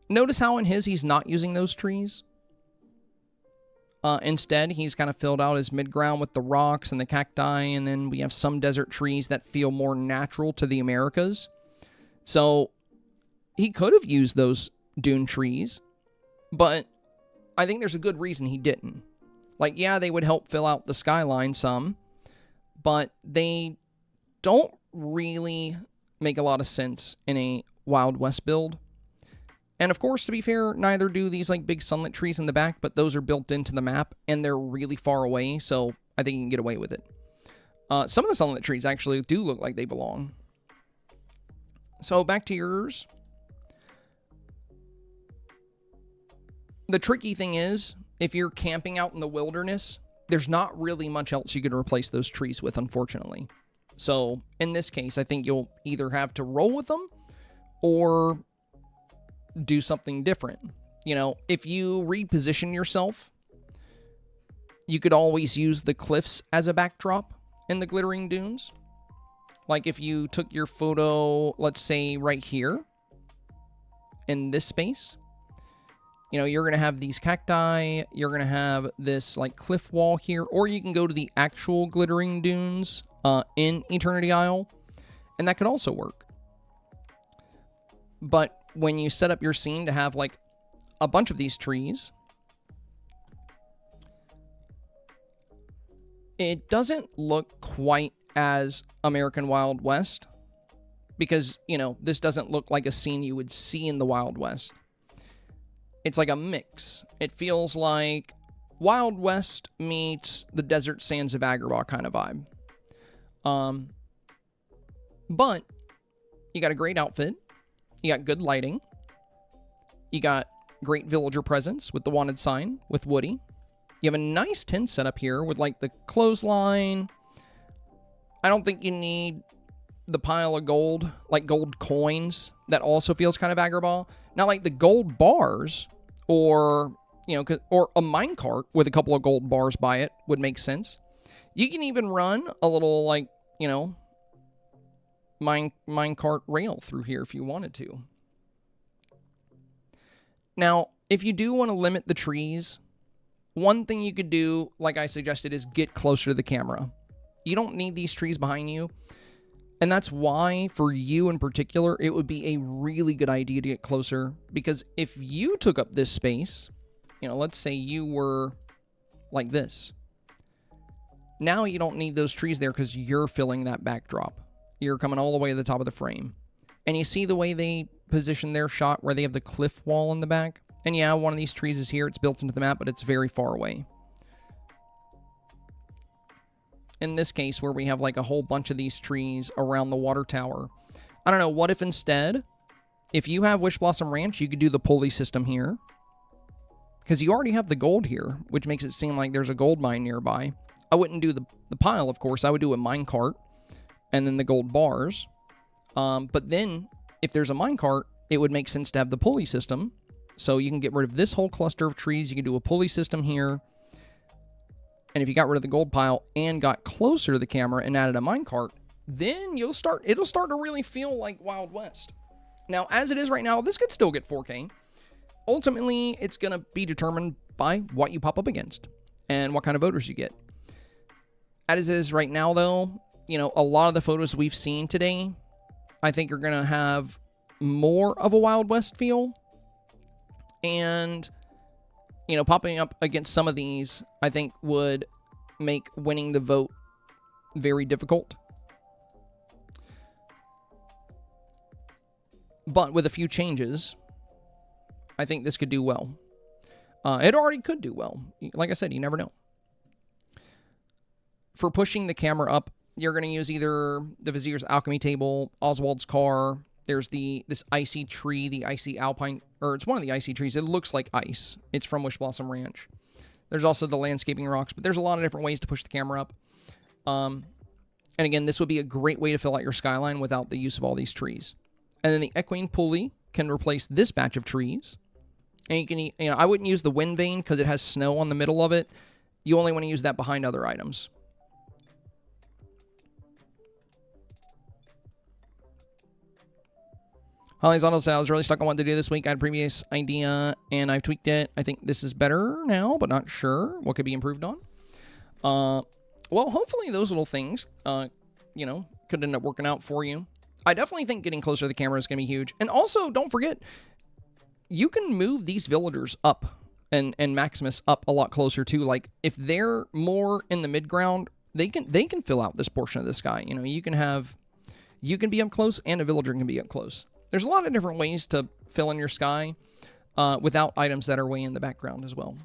Notice how in his he's not using those trees. Instead, he's kind of filled out his mid-ground with the rocks and the cacti, and then we have some desert trees that feel more natural to the Americas. So, he could have used those dune trees, but I think there's a good reason he didn't. Like, yeah, they would help fill out the skyline some, but they don't really make a lot of sense in a Wild West build. And of course, to be fair, neither do these like big sunlit trees in the back, but those are built into the map and they're really far away, so I think you can get away with it. Some of the sunlit trees actually do look like they belong. So back to yours. The tricky thing is, if you're camping out in the wilderness, there's not really much else you can replace those trees with, unfortunately. So in this case, I think you'll either have to roll with them or do something different. You know, if you reposition yourself, you could always use the cliffs as a backdrop in the glittering dunes. Like if you took your photo, let's say right here in this space, you know, you're going to have these cacti, you're going to have this like cliff wall here, or you can go to the actual glittering dunes in Eternity Isle, and that could also work. But when you set up your scene to have like a bunch of these trees, it doesn't look quite as American Wild West because, you know, this doesn't look like a scene you would see in the Wild West. It's like a mix. It feels like Wild West meets the desert sands of Agrabah kind of vibe. But you got a great outfit. You got good lighting. You got great villager presence with the wanted sign with Woody. You have a nice tent set up here with like the clothesline. I don't think you need the pile of gold, like gold coins. That also feels kind of Agrabah. Not like the gold bars or, you know, or a minecart with a couple of gold bars by it would make sense. You can even run a little like, you know, minecart rail through here if you wanted to. Now, if you do want to limit the trees, one thing you could do, like I suggested, is get closer to the camera. You don't need these trees behind you. And that's why, for you in particular, it would be a really good idea to get closer. Because if you took up this space, you know, let's say you were like this. Now you don't need those trees there because you're filling that backdrop. You're coming all the way to the top of the frame. And you see the way they position their shot where they have the cliff wall in the back? And yeah, one of these trees is here. It's built into the map, but it's very far away. In this case, where we have like a whole bunch of these trees around the water tower. I don't know, what if instead, if you have Wish Blossom Ranch, you could do the pulley system here. Because you already have the gold here, which makes it seem like there's a gold mine nearby. I wouldn't do the pile, of course. I would do a minecart and then the gold bars. But then, if there's a minecart, it would make sense to have the pulley system. So you can get rid of this whole cluster of trees. You can do a pulley system here. And if you got rid of the gold pile and got closer to the camera and added a minecart, then it'll start to really feel like Wild West. Now, as it is right now, this could still get 4K. Ultimately, it's going to be determined by what you pop up against and what kind of voters you get. As it is right now, though, you know, a lot of the photos we've seen today, I think are going to have more of a Wild West feel. And, you know, popping up against some of these, I think, would make winning the vote very difficult. But with a few changes, I think this could do well. It already could do well. Like I said, you never know. For pushing the camera up, you're going to use either the Vizier's Alchemy Table, Oswald's Car. There's this icy tree, the icy alpine, or it's one of the icy trees. It looks like ice. It's from Wish Blossom Ranch. There's also the landscaping rocks, but there's a lot of different ways to push the camera up. And again, this would be a great way to fill out your skyline without the use of all these trees. And then the Equine Pulley can replace this batch of trees. And you can, you know, I wouldn't use the Wind Vane because it has snow on the middle of it. You only want to use that behind other items. Holly's Auto said, I was really stuck on what to do this week. I had a previous idea, and I've tweaked it. I think this is better now, but not sure. What could be improved on? Well, hopefully those little things, you know, could end up working out for you. I definitely think getting closer to the camera is going to be huge. And also, don't forget, you can move these villagers up and Maximus up a lot closer, too. Like, if they're more in the mid-ground, they can fill out this portion of the sky. You know, you can be up close, and a villager can be up close. There's a lot of different ways to fill in your sky without items that are way in the background as well.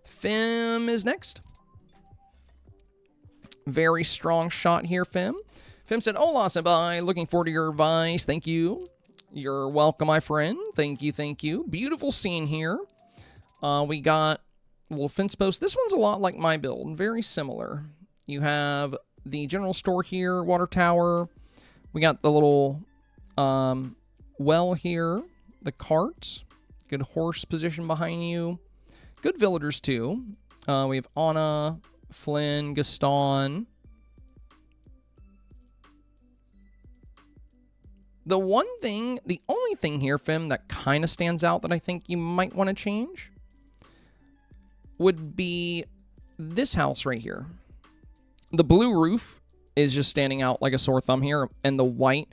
Fim is next. Very strong shot here, Fim. Fim said, hola, senpai. Looking forward to your advice. Thank you. You're welcome, my friend. Thank you, thank you. Beautiful scene here. We got a little fence post. This one's a lot like my build. Very similar. You have the general store here, water tower. We got the little well here, the carts, good horse position behind you, good villagers too. We have Anna, Flynn, Gaston. The only thing here, Fim, that kind of stands out that I think you might want to change would be this house right here. The blue roof is just standing out like a sore thumb here, and the white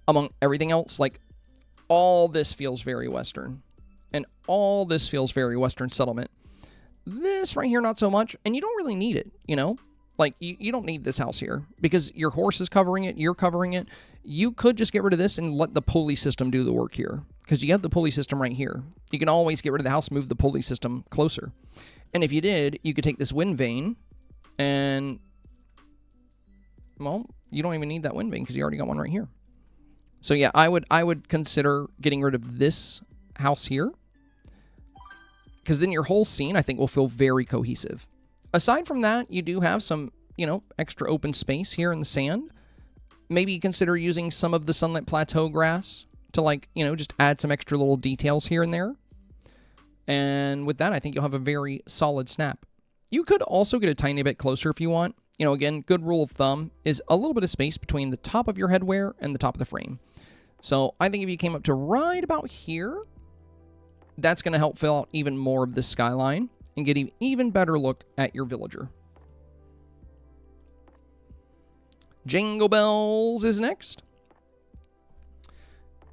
among everything else, like, all this feels very Western, and all this feels very Western settlement. This right here, not so much, and you don't really need it, you know? Like, you don't need this house here, because your horse is covering it, you're covering it. You could just get rid of this and let the pulley system do the work here, because you have the pulley system right here. You can always get rid of the house, move the pulley system closer. And if you did, you could take this wind vane and, well, you don't even need that wind vane because you already got one right here. So yeah, I would consider getting rid of this house here, because then your whole scene, I think, will feel very cohesive. Aside from that, you do have some, you know, extra open space here in the sand. Maybe consider using some of the Sunlit Plateau grass to, like, you know, just add some extra little details here and there. And with that, I think you'll have a very solid snap. You could also get a tiny bit closer if you want. You know, again, good rule of thumb is a little bit of space between the top of your headwear and the top of the frame. So I think if you came up to right about here, that's going to help fill out even more of the skyline and get an even better look at your villager. Jingle Bells is next.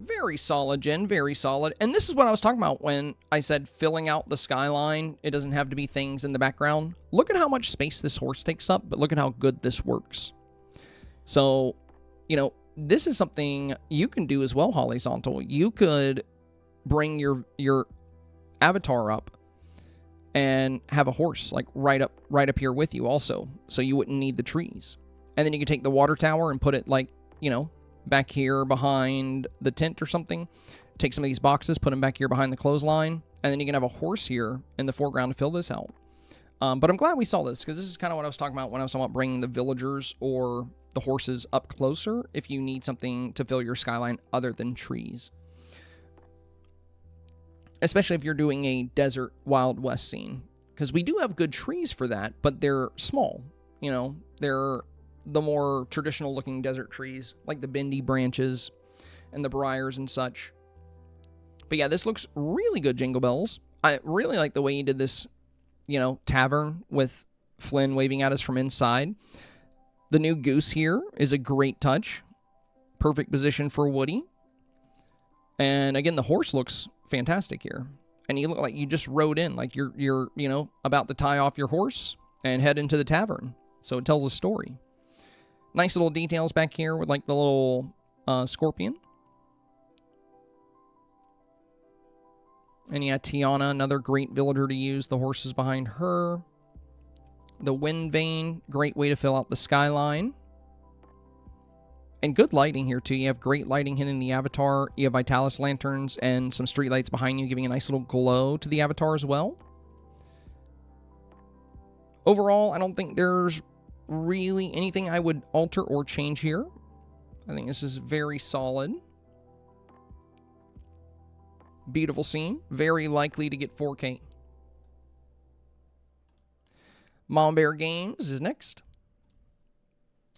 Very solid, Jen. Very solid. And this is what I was talking about when I said filling out the skyline. It doesn't have to be things in the background. Look at how much space this horse takes up, but look at how good this works. So, you know, this is something you can do as well, horizontal. You could bring your avatar up and have a horse, like, right up here with you also, so you wouldn't need the trees. And then you could take the water tower and put it, like, you know, back here behind the tent or something. Take some of these boxes, put them back here behind the clothesline, and then you can have a horse here in the foreground to fill this out. But I'm glad we saw this, because this is kind of what I was talking about when I was talking about bringing the villagers or the horses up closer if you need something to fill your skyline other than trees. Especially if you're doing a desert Wild West scene. Because we do have good trees for that, but they're small. You know, they're the more traditional looking desert trees, like the bendy branches and the briars and such. But yeah, this looks really good, Jingle Bells. I really like the way you did this, you know, tavern with Flynn waving at us from inside. The new goose here is a great touch. Perfect position for Woody. And again, the horse looks fantastic here. And you look like you just rode in, like you're you know, about to tie off your horse and head into the tavern. So it tells a story. Nice little details back here with, like, the little scorpion. And yeah, Tiana, another great villager to use. The horses behind her. The wind vane, great way to fill out the skyline. And good lighting here, too. You have great lighting hitting the avatar. You have Vitalis lanterns and some street lights behind you, giving a nice little glow to the avatar as well. Overall, I don't think there's really anything I would alter or change here. I think this is very solid. Beautiful scene. Very likely to get 4K. Mom Bear Games is next.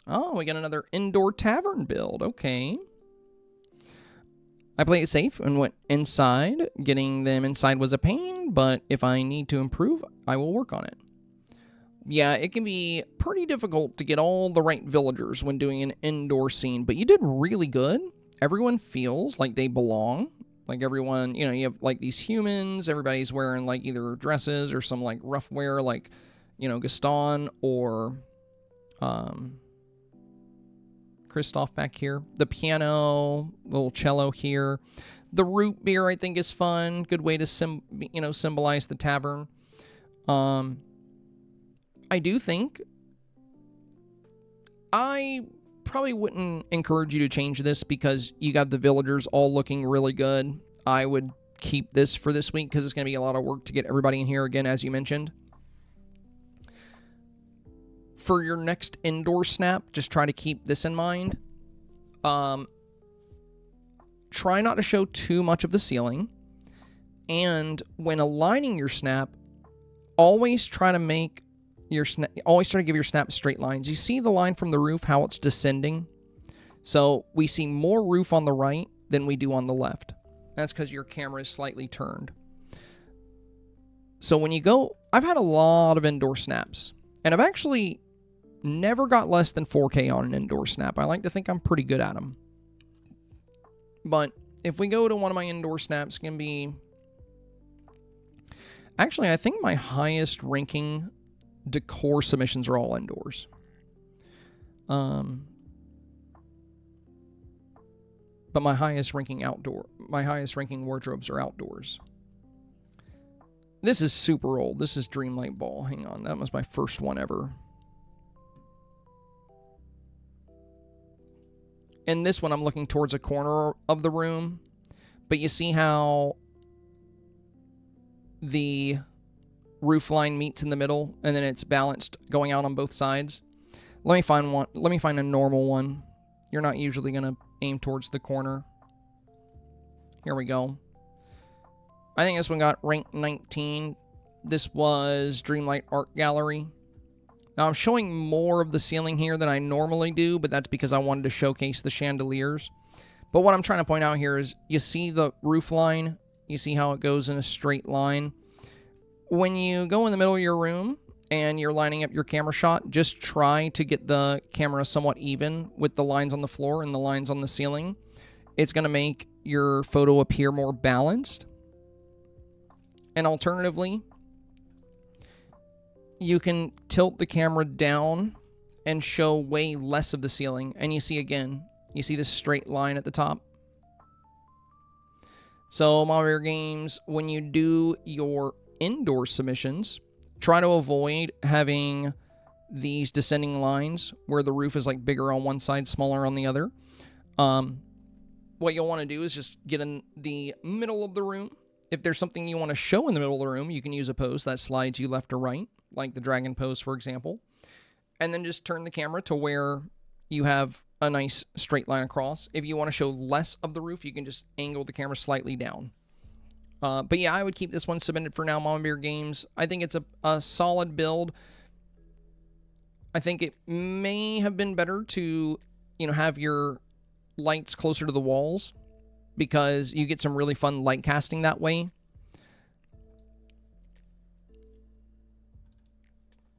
Oh, we got another indoor tavern build. Okay. I played it safe and went inside. Getting them inside was a pain, but if I need to improve, I will work on it. Yeah, it can be pretty difficult to get all the right villagers when doing an indoor scene, but you did really good. Everyone feels like they belong. Like everyone, you know, you have like these humans, everybody's wearing like either dresses or some like rough wear, like, you know, Gaston or Christoph back here. The piano, little cello here. The root beer, I think, is fun. Good way to symbolize the tavern. I do think I probably wouldn't encourage you to change this because you got the villagers all looking really good. I would keep this for this week because it's going to be a lot of work to get everybody in here again, as you mentioned. For your next indoor snap, just try to keep this in mind. Try not to show too much of the ceiling. And when aligning your snap, always try to make always try to give your snap straight lines. You see the line from the roof, how it's descending? So we see more roof on the right than we do on the left. That's because your camera is slightly turned. So when you go, I've had a lot of indoor snaps, and I've actually never got less than 4K on an indoor snap. I like to think I'm pretty good at them. But if we go to one of my indoor snaps, it's going to be... Actually, I think my highest ranking decor submissions are all indoors. But my highest ranking wardrobes are outdoors. This is super old. This is Dreamlight Ball. Hang on, that was my first one ever. In this one, I'm looking towards a corner of the room, but you see how the roof line meets in the middle, and then it's balanced going out on both sides. Let me find one. Let me find a normal one. You're not usually going to aim towards the corner. Here we go. I think this one got ranked 19. This was Dreamlight Art Gallery. Now, I'm showing more of the ceiling here than I normally do, but that's because I wanted to showcase the chandeliers. But what I'm trying to point out here is you see the roof line. You see how it goes in a straight line. When you go in the middle of your room and you're lining up your camera shot, just try to get the camera somewhat even with the lines on the floor and the lines on the ceiling. It's going to make your photo appear more balanced. And alternatively, you can tilt the camera down and show way less of the ceiling. And you see again, you see this straight line at the top. So, Mario Games, when you do your indoor submissions, try to avoid having these descending lines where the roof is like bigger on one side, smaller on the other. What you'll want to do is just get in the middle of the room. If there's something you want to show in the middle of the room, you can use a pose that slides you left or right, like the dragon pose, for example. And then just turn the camera to where you have a nice straight line across. If you want to show less of the roof, you can just angle the camera slightly down. But yeah, I would keep this one submitted for now, Mama Bear Games. I think it's a solid build. I think it may have been better to, have your lights closer to the walls because you get some really fun light casting that way.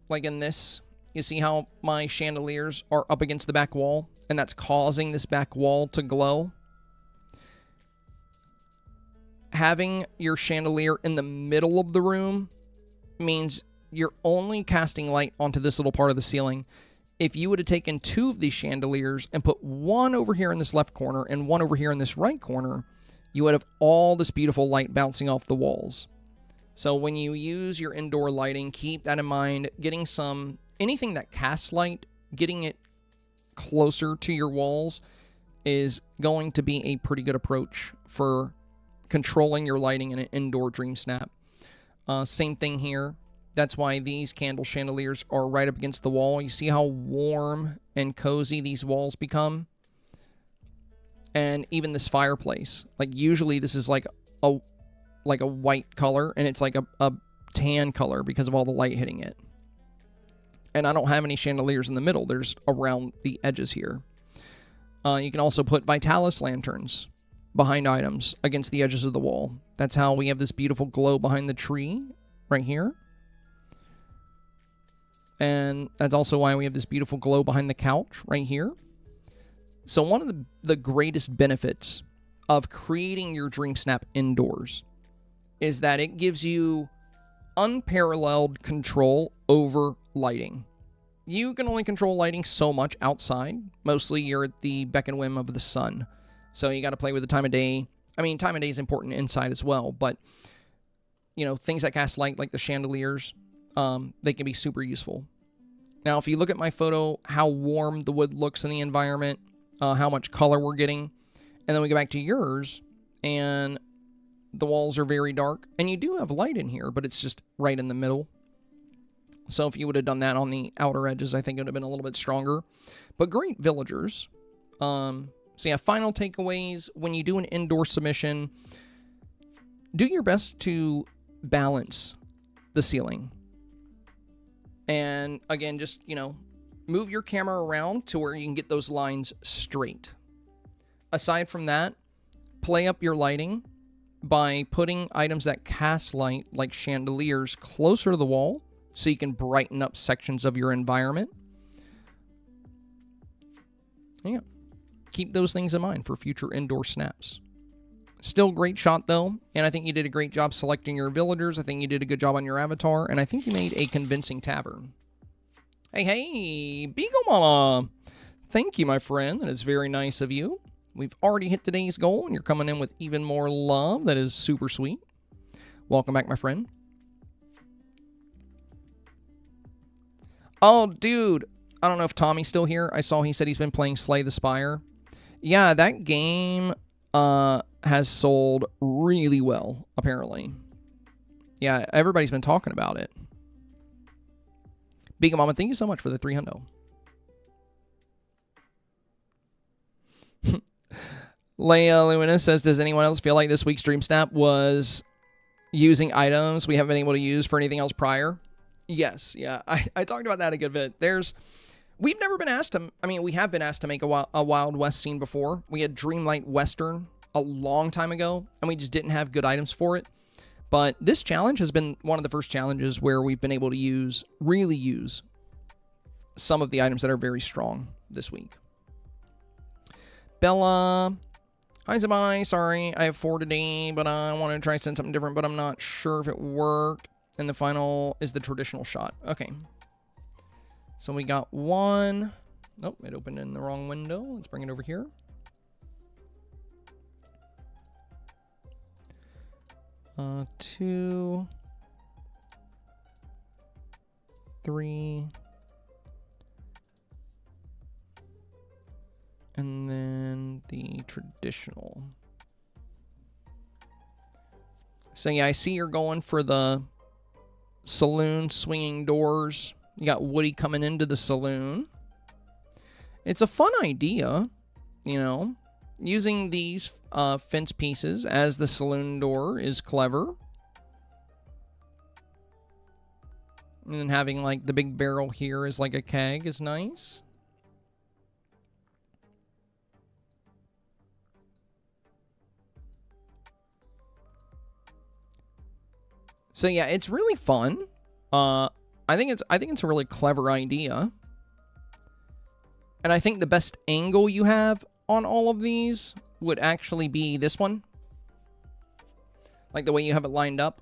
Like in this, you see how my chandeliers are up against the back wall, and that's causing this back wall to glow. Having your chandelier in the middle of the room means you're only casting light onto this little part of the ceiling. If you would have taken two of these chandeliers and put one over here in this left corner and one over here in this right corner, you would have all this beautiful light bouncing off the walls. So when you use your indoor lighting, keep that in mind. Getting anything that casts light, getting it closer to your walls is going to be a pretty good approach for controlling your lighting in an indoor dream snap. Same thing here. That's why these candle chandeliers are right up against the wall. You see how warm and cozy these walls become? And even this fireplace. Like usually this is like a white color, and it's like a tan color because of all the light hitting it. And I don't have any chandeliers in the middle. There's around the edges here. You can also put Vitalis lanterns behind items against the edges of the wall. That's how we have this beautiful glow behind the tree right here. And that's also why we have this beautiful glow behind the couch right here. So one of the greatest benefits of creating your Dreamsnap indoors is that it gives you unparalleled control over lighting. You can only control lighting so much outside. Mostly you're at the beck and whim of the sun. So you got to play with the time of day. I mean, time of day is important inside as well, but you know, things that cast light like the chandeliers, they can be super useful. Now, if you look at my photo, how warm the wood looks in the environment, how much color we're getting, and then we go back to yours, and the walls are very dark, and you do have light in here, but it's just right in the middle. So if you would have done that on the outer edges, I think it would have been a little bit stronger. But great villagers. So yeah, final takeaways. When you do an indoor submission, do your best to balance the ceiling. And again, just, you know, move your camera around to where you can get those lines straight. Aside from that, play up your lighting by putting items that cast light, like chandeliers, closer to the wall so you can brighten up sections of your environment. Yeah. Keep those things in mind for future indoor snaps. Still great shot, though, and I think you did a great job selecting your villagers. I think you did a good job on your avatar, and I think you made a convincing tavern. Hey, Beagle Mama! Thank you, my friend. That is very nice of you. We've already hit today's goal, and you're coming in with even more love. That is super sweet. Welcome back, my friend. Oh, dude. I don't know if Tommy's still here. I saw he said he's been playing Slay the Spire. Yeah, that game has sold really well, apparently. Yeah, everybody's been talking about it. Beagle Mama, thank you so much for the 300. Leia Lumina says, does anyone else feel like this week's Dreamsnap was using items we haven't been able to use for anything else prior? Yes, yeah. I talked about that a good bit. We've never been asked to, I mean, we have been asked to make a Wild West scene before. We had Dreamlight Western a long time ago, and we just didn't have good items for it. But this challenge has been one of the first challenges where we've been able to really use some of the items that are very strong this week. Bella, hi Zabai, sorry, I have 4 today, but I want to try something different, but I'm not sure if it worked. And the final is the traditional shot. Okay. So we got 1. Nope, it opened in the wrong window. Let's bring it over here. Two, 3, and then the traditional. So yeah, I see you're going for the saloon swinging doors. You got Woody coming into the saloon. It's a fun idea, you know. Using these fence pieces as the saloon door is clever. And then having like the big barrel here is like a keg is nice. So yeah, it's really fun. I think it's a really clever idea. And I think the best angle you have on all of these would actually be this one. Like the way you have it lined up.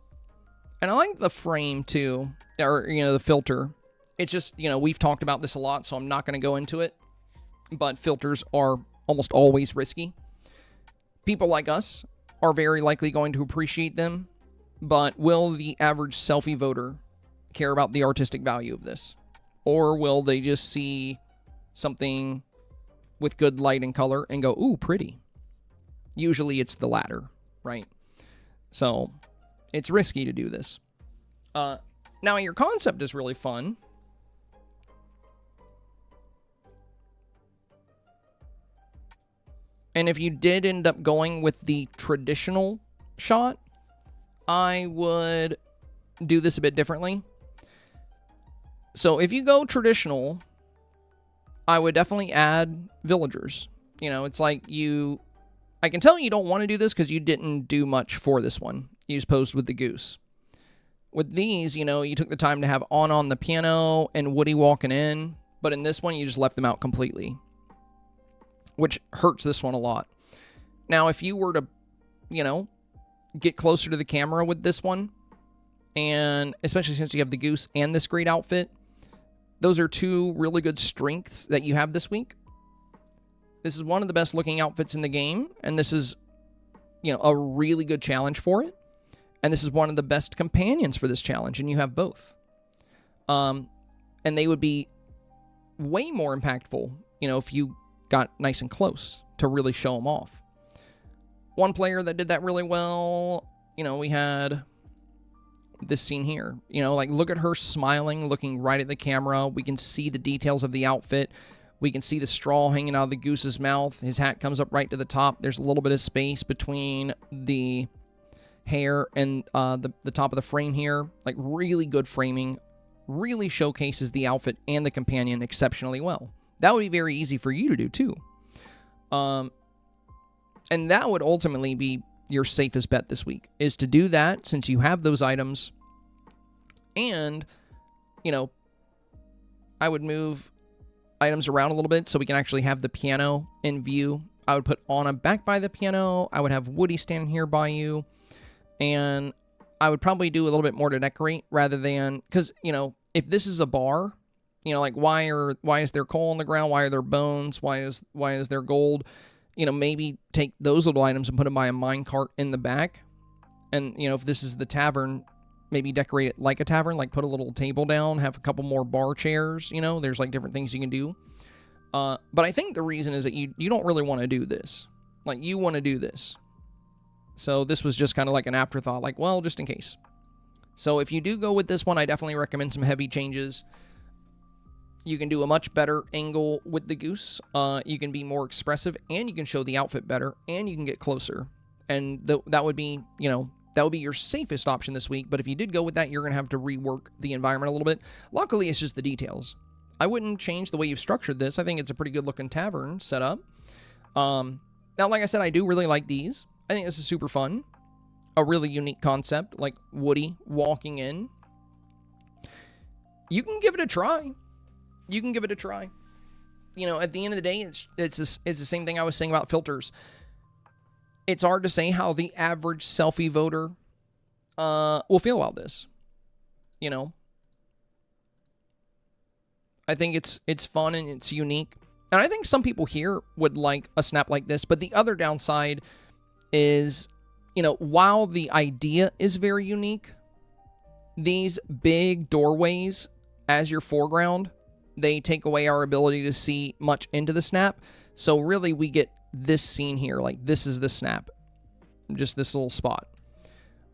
And I like the frame too, or, you know, the filter. It's just, you know, we've talked about this a lot, so I'm not going to go into it. But filters are almost always risky. People like us are very likely going to appreciate them. But will the average selfie voter care about the artistic value of this? Or will they just see something with good light and color and go, ooh, pretty? Usually it's the latter, right? So it's risky to do this. Now, your concept is really fun. And if you did end up going with the traditional shot, I would do this a bit differently. So if you go traditional, I would definitely add villagers. You know, it's like you I can tell you don't want to do this because you didn't do much for this one. You just posed with the goose. With these, you know, you took the time to have on the piano and Woody walking in, but in this one, you just left them out completely, which hurts this one a lot. Now, if you were to, you know, get closer to the camera with this one, and especially since you have the goose and this great outfit, those are two really good strengths that you have this week. This is one of the best looking outfits in the game, and this is, you know, a really good challenge for it. And this is one of the best companions for this challenge, and you have both. And they would be way more impactful, you know, if you got nice and close to really show them off. One player that did that really well, you know, we had this scene here. You know, like, look at her smiling, looking right at the camera. We can see the details of the outfit. We can see the straw hanging out of the goose's mouth. His hat comes up right to the top. There's a little bit of space between the hair and the top of the frame here. Like, really good framing. Really showcases the outfit and the companion exceptionally well. That would be very easy for you to do too. And that would ultimately be your safest bet this week, is to do that since you have those items. And, you know, I would move items around a little bit so we can actually have the piano in view. I would put Anna back by the piano. I would have Woody standing here by you. And I would probably do a little bit more to decorate rather than, because, you know, if this is a bar, you know, like, why is there coal on the ground? Why are there bones? Why is there gold? You know, maybe take those little items and put them by a minecart in the back. And, you know, if this is the tavern, maybe decorate it like a tavern, like put a little table down, have a couple more bar chairs, you know, there's like different things you can do. But I think the reason is that you don't really want to do this. Like, you want to do this. So this was just kind of like an afterthought, like, well, just in case. So if you do go with this one, I definitely recommend some heavy changes. You can do a much better angle with the goose. You can be more expressive, and you can show the outfit better, and you can get closer. And that would be, you know, that would be your safest option this week. But if you did go with that, you're going to have to rework the environment a little bit. Luckily, it's just the details. I wouldn't change the way you've structured this. I think it's a pretty good looking tavern setup. Now, like I said, I do really like these. I think this is super fun. A really unique concept, like Woody walking in. You can give it a try. You can give it a try. You know, at the end of the day, it's the same thing I was saying about filters. It's hard to say how the average selfie voter will feel about this. You know, I think it's fun and it's unique. And I think some people here would like a snap like this. But the other downside is, you know, while the idea is very unique, these big doorways as your foreground, they take away our ability to see much into the snap. So really, we get this scene here. Like, this is the snap. Just this little spot.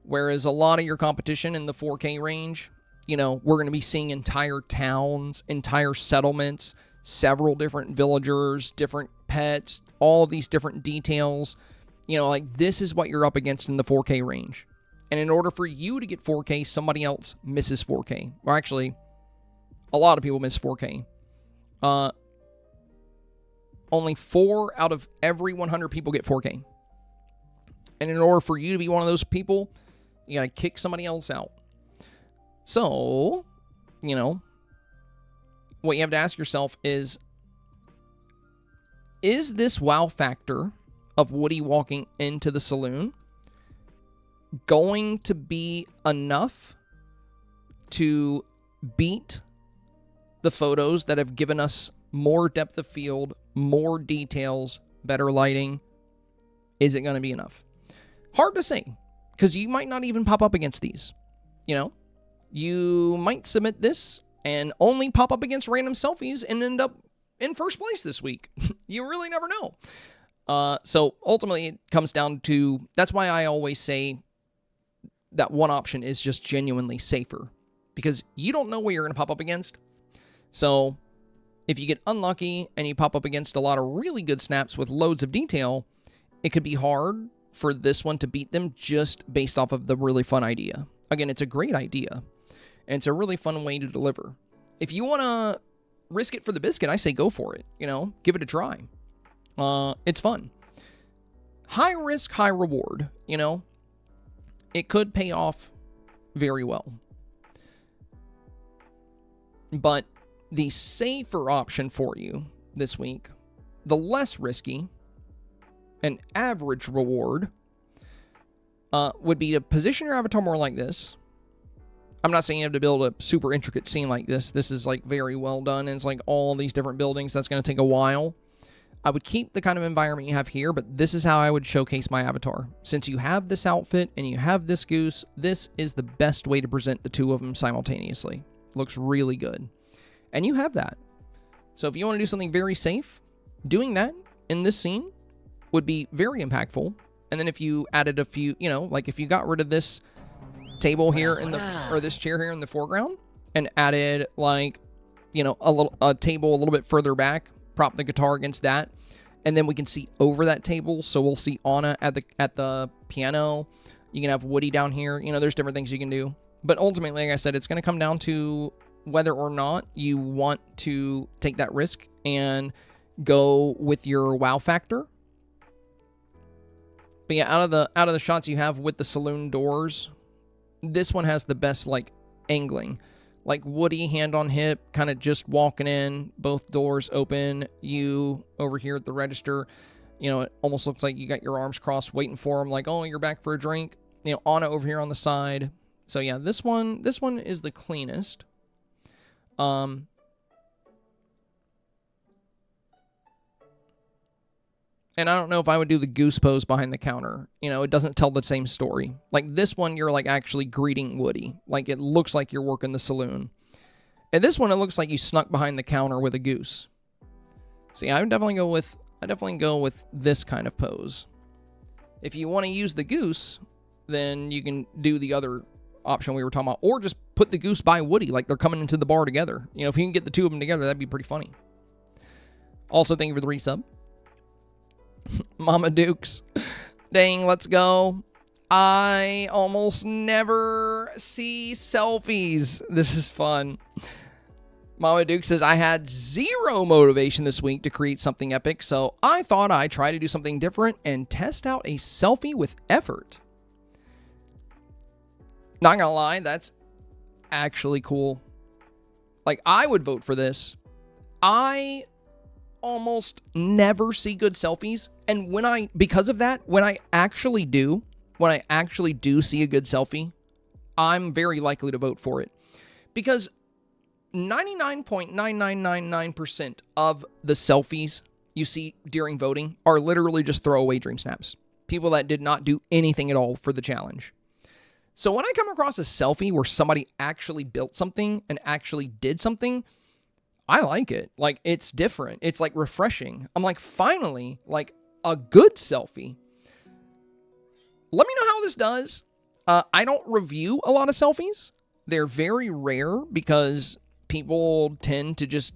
Whereas a lot of your competition in the 4K range, you know, we're going to be seeing entire towns, entire settlements, several different villagers, different pets, all these different details. You know, like, this is what you're up against in the 4K range. And in order for you to get 4K, somebody else misses 4K. Or actually, a lot of people miss 4K. Only 4 out of every 100 people get 4K. And in order for you to be one of those people, you gotta kick somebody else out. So, you know, what you have to ask yourself is this wow factor of Woody walking into the saloon going to be enough to beat the photos that have given us more depth of field, more details, better lighting? Is it going to be enough? Hard to say, because you might not even pop up against these. You know, you might submit this and only pop up against random selfies and end up in first place this week. You really never know. So ultimately, it comes down to, that's why I always say that one option is just genuinely safer, because you don't know what you're going to pop up against. So if you get unlucky and you pop up against a lot of really good snaps with loads of detail, it could be hard for this one to beat them just based off of the really fun idea. Again, it's a great idea, and it's a really fun way to deliver. If you want to risk it for the biscuit, I say go for it. You know, give it a try. It's fun. high risk, high reward, you know? It could pay off very well. But the safer option for you this week, the less risky, an average reward, would be to position your avatar more like this. I'm not saying you have to build a super intricate scene like this. This is like very well done, and it's like all these different buildings. That's going to take a while. I would keep the kind of environment you have here, but this is how I would showcase my avatar. Since you have this outfit and you have this goose, this is the best way to present the two of them simultaneously. Looks really good. And you have that. So if you want to do something very safe, doing that in this scene would be very impactful. And then if you added a few, you know, like if you got rid of this table here in the, or this chair here in the foreground and added like, you know, a table a little bit further back, prop the guitar against that, and then we can see over that table. So we'll see Anna at the piano. You can have Woody down here. You know, there's different things you can do. But ultimately, like I said, it's going to come down to whether or not you want to take that risk and go with your wow factor. But yeah, out of the shots you have with the saloon doors, this one has the best like angling. Like Woody, hand on hip, kind of just walking in, both doors open. You over here at the register, you know, it almost looks like you got your arms crossed waiting for him, like, oh, you're back for a drink. You know, Anna over here on the side. So yeah, this one is the cleanest. And I don't know if I would do the goose pose behind the counter. You know, it doesn't tell the same story. Like this one, you're like actually greeting Woody. Like it looks like you're working the saloon. And this one, it looks like you snuck behind the counter with a goose. So yeah, I would definitely go with this kind of pose. If you want to use the goose, then you can do the other option we were talking about, or just put the goose by Woody, like they're coming into the bar together. You know, if you can get the two of them together, that'd be pretty funny. Also, thank you for the resub. Mama Dukes. Dang, let's go. I almost never see selfies. This is fun. Mama Duke says, I had zero motivation this week to create something epic, so I thought I'd try to do something different and test out a selfie with effort. Not gonna lie, that's actually cool. Like, I would vote for this. I almost never see good selfies, and because of that, when I actually do see a good selfie, I'm very likely to vote for it. Because 99.9999% of the selfies you see during voting are literally just throwaway dream snaps. People that did not do anything at all for the challenge. So when I come across a selfie where somebody actually built something and actually did something, I like it. Like, it's different. It's like refreshing. I'm like, finally, like a good selfie. Let me know how this does. I don't review a lot of selfies. They're very rare because people tend to just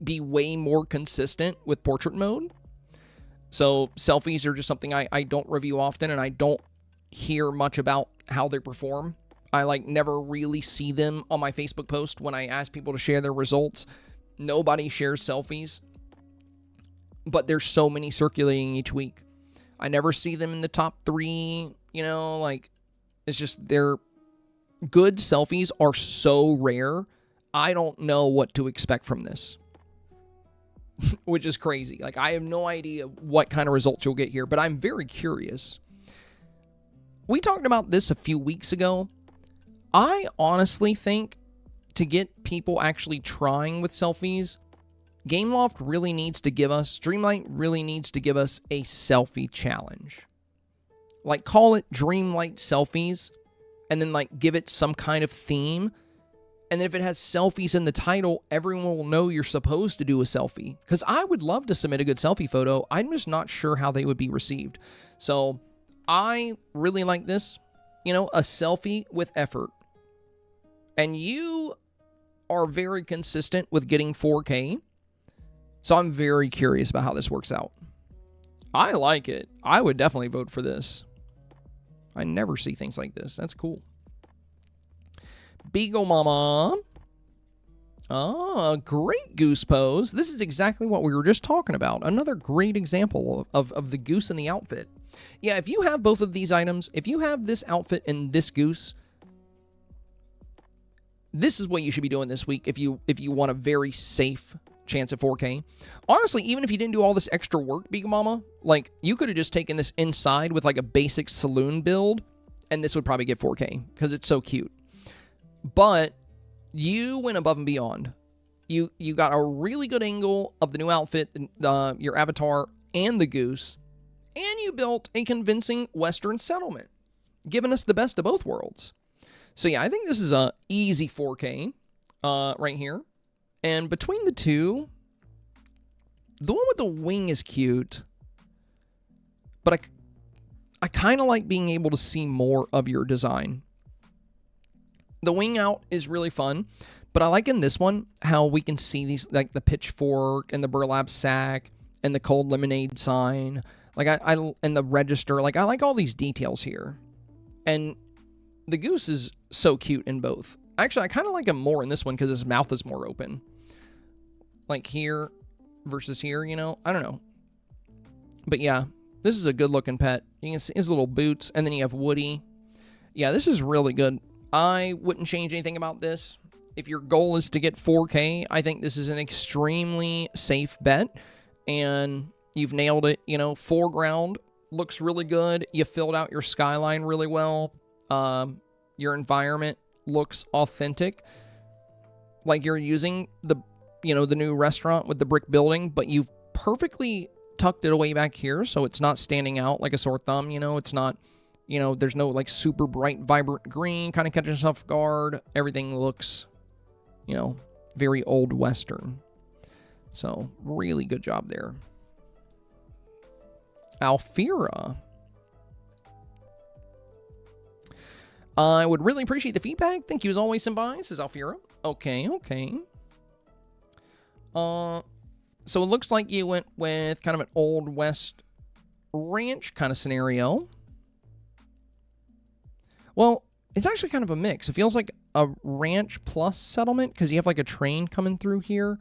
be way more consistent with portrait mode. So selfies are just something I don't review often, and I don't hear much about how they perform. I like never really see them on my Facebook post when I ask people to share their results. Nobody shares selfies, but there's so many circulating each week. I never see them in the top 3, you know, like it's just their good selfies are so rare. I don't know what to expect from this, which is crazy. Like, I have no idea what kind of results you'll get here, but I'm very curious. We talked about this a few weeks ago. I honestly think to get people actually trying with selfies, Gameloft really needs to give us, Dreamlight really needs to give us a selfie challenge. Like, call it Dreamlight Selfies, and then, like, give it some kind of theme. And then if it has selfies in the title, everyone will know you're supposed to do a selfie. Because I would love to submit a good selfie photo. I'm just not sure how they would be received. So I really like this. You know, a selfie with effort. And you are very consistent with getting 4K. So I'm very curious about how this works out. I like it. I would definitely vote for this. I never see things like this. That's cool. Beagle Mama. Oh, great goose pose. This is exactly what we were just talking about. Another great example of the goose in the outfit. Yeah, if you have both of these items, if you have this outfit and this goose, this is what you should be doing this week if you want a very safe chance at 4K. Honestly, even if you didn't do all this extra work, Beagle Mama, like, you could have just taken this inside with, like, a basic saloon build, and this would probably get 4K, because it's so cute. But you went above and beyond. You got a really good angle of the new outfit, your avatar, and the goose, and you built a convincing Western settlement, giving us the best of both worlds. So yeah, I think this is a easy 4K right here. And between the two, the one with the wing is cute, but I kind of like being able to see more of your design. The wing out is really fun, but I like in this one how we can see these, like the pitchfork and the burlap sack and the cold lemonade sign. Like and the register. Like, I like all these details here. And the goose is so cute in both. Actually, I kind of like him more in this one because his mouth is more open. Like here versus here, you know? I don't know. But yeah, this is a good-looking pet. You can see his little boots, and then you have Woody. Yeah, this is really good. I wouldn't change anything about this. If your goal is to get 4K, I think this is an extremely safe bet, and you've nailed it. You know, foreground looks really good. You filled out your skyline really well. Your environment looks authentic. Like you're using the new restaurant with the brick building, but you've perfectly tucked it away back here, so it's not standing out like a sore thumb, you know? It's not, you know, there's no, like, super bright, vibrant green kind of catching us off guard. Everything looks, you know, very old Western. So, really good job there. Alira. I would really appreciate the feedback. Thank you as always, Senpai, says Alira. Okay. So it looks like you went with kind of an Old West ranch kind of scenario. Well, it's actually kind of a mix. It feels like a ranch plus settlement because you have like a train coming through here.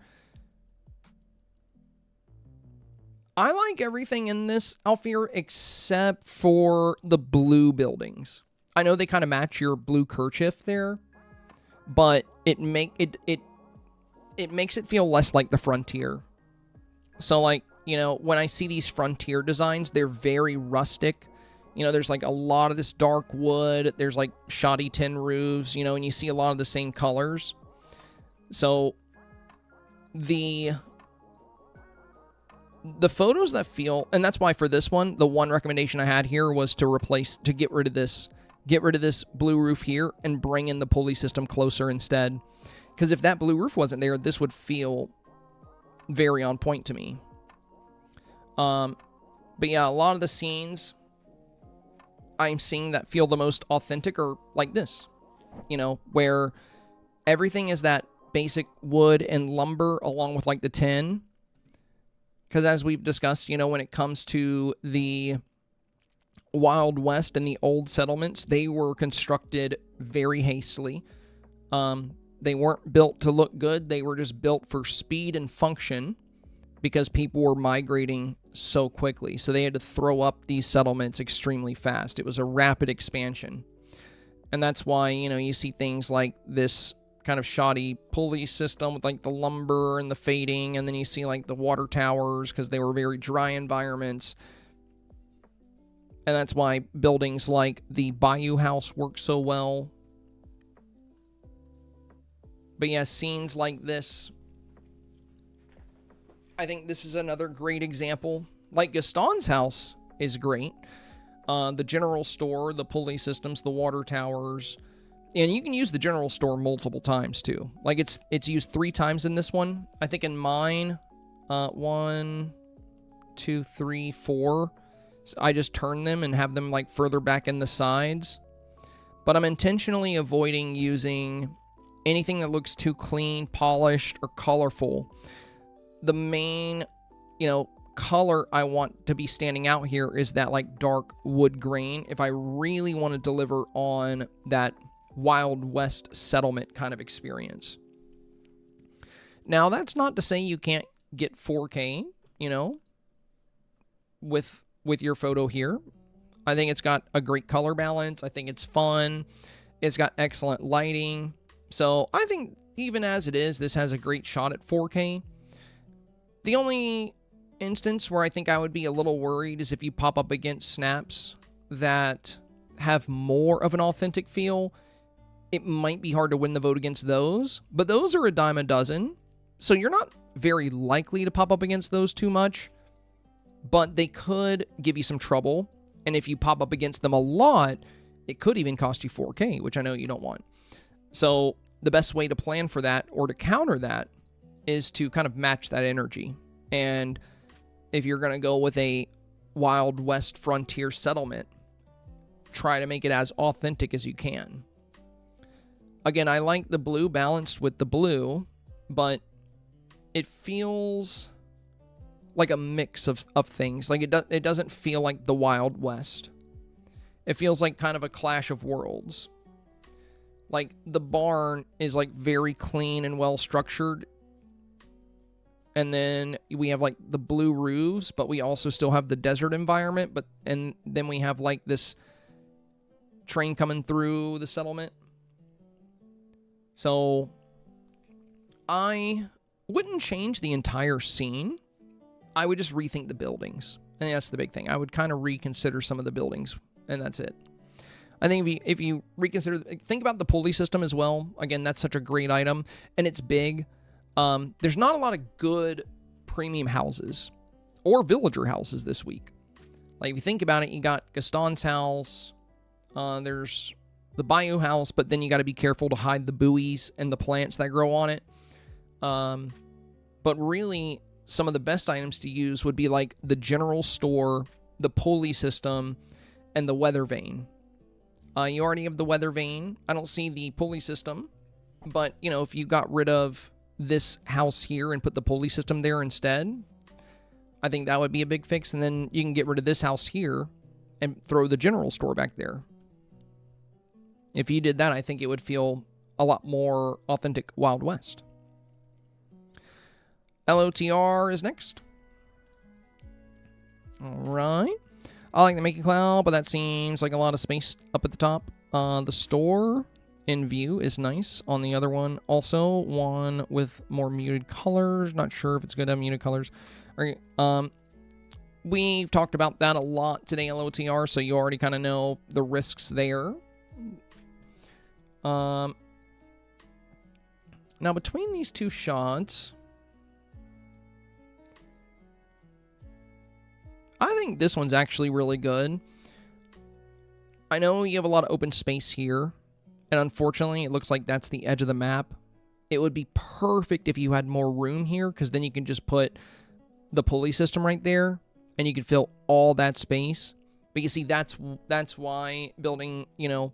I like everything in this, Alfir, except for the blue buildings. I know they kind of match your blue kerchief there, but it makes it feel less like the Frontier. So, like, you know, when I see these Frontier designs, they're very rustic. You know, there's, like, a lot of this dark wood. There's, like, shoddy tin roofs, you know, and you see a lot of the same colors. So, the photos that feel... And that's why for this one, the one recommendation I had here was to get rid of this blue roof here and bring in the pulley system closer instead. Because if that blue roof wasn't there, this would feel very on point to me. But yeah, a lot of the scenes I'm seeing that feel the most authentic are like this. You know, where everything is that basic wood and lumber along with like the tin. Because as we've discussed, you know, when it comes to the Wild West and the old settlements, they were constructed very hastily. They weren't built to look good. They were just built for speed and function because people were migrating so quickly. So they had to throw up these settlements extremely fast. It was a rapid expansion. And that's why, you know, you see things like this kind of shoddy pulley system with like the lumber and the fading. And then you see like the water towers because they were very dry environments. And that's why buildings like the Bayou House work so well. But yeah, scenes like this, I think this is another great example. Like Gaston's house is great. The general store, the pulley systems, the water towers. And you can use the general store multiple times too. Like it's used 3 times in this one. I think in mine, 1, 2, 3, 4. So I just turn them and have them like further back in the sides. But I'm intentionally avoiding using anything that looks too clean, polished, or colorful. The main, you know, color I want to be standing out here is that like dark wood grain if I really want to deliver on that Wild West settlement kind of experience. Now, that's not to say you can't get 4K, you know, with your photo here. I think it's got a great color balance. I think it's fun. It's got excellent lighting. So I think even as it is, this has a great shot at 4K. The only instance where I think I would be a little worried is if you pop up against snaps that have more of an authentic feel. It might be hard to win the vote against those, but those are a dime a dozen. So you're not very likely to pop up against those too much, but they could give you some trouble. And if you pop up against them a lot, it could even cost you 4K, which I know you don't want. So the best way to plan for that or to counter that is to kind of match that energy. And if you're going to go with a Wild West frontier settlement, try to make it as authentic as you can. Again, I like the blue balanced with the blue, but it feels like a mix of things. Like it doesn't feel like the Wild West. It feels like kind of a clash of worlds. Like the barn is like very clean and well structured. And then we have like the blue roofs, but we also still have the desert environment. And then we have like this train coming through the settlement. So I wouldn't change the entire scene. I would just rethink the buildings. And that's the big thing. I would kind of reconsider some of the buildings, and that's it. I think if you reconsider, think about the pulley system as well. Again, that's such a great item, and it's big. There's not a lot of good premium houses or villager houses this week. Like, if you think about it, you got Gaston's house, there's the Bayou house, but then you got to be careful to hide the buoys and the plants that grow on it. But really, some of the best items to use would be like the general store, the pulley system, and the weather vane. You already have the weather vane. I don't see the pulley system, but, you know, if you got rid of this house here and put the pulley system there instead, I think that would be a big fix. And then you can get rid of this house here and throw the general store back there. If you did that, I think it would feel a lot more authentic Wild West. LOTR is next. All right. I like the Making Cloud, but that seems like a lot of space up at the top. The store in view is nice. On the other one, also one with more muted colors. Not sure if it's good to have muted colors. Okay, we've talked about that a lot today, LOTR, so you already kind of know the risks there. Now, between these two shots, I think this one's actually really good. I know you have a lot of open space here, and unfortunately, it looks like that's the edge of the map. It would be perfect if you had more room here, because then you can just put the pulley system right there, and you can fill all that space. But you see, that's why building, you know,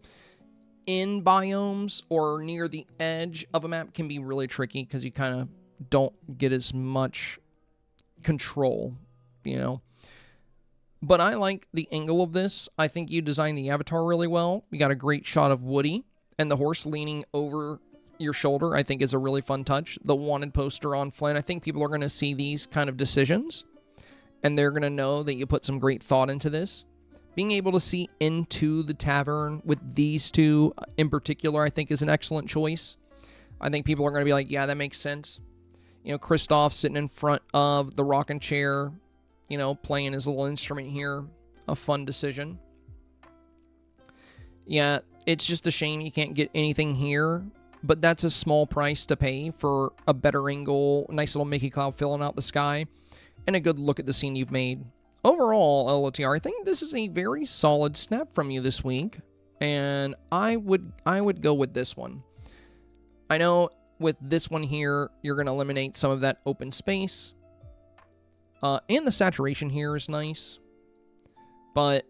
in biomes or near the edge of a map can be really tricky, because you kind of don't get as much control, you know. But I like the angle of this. I think you designed the avatar really well. You got a great shot of Woody, and the horse leaning over your shoulder, I think, is a really fun touch. The wanted poster on Flynn. I think people are going to see these kind of decisions, and they're going to know that you put some great thought into this. Being able to see into the tavern with these two in particular, I think, is an excellent choice. I think people are going to be like, yeah, that makes sense. You know, Kristoff sitting in front of the rocking chair, you know, playing his little instrument here. A fun decision. Yeah, it's just a shame you can't get anything here, but that's a small price to pay for a better angle, nice little Mickey cloud filling out the sky, and a good look at the scene you've made. Overall, LOTR, I think this is a very solid snap from you this week, and I would go with this one. I know with this one here, you're going to eliminate some of that open space, and the saturation here is nice, but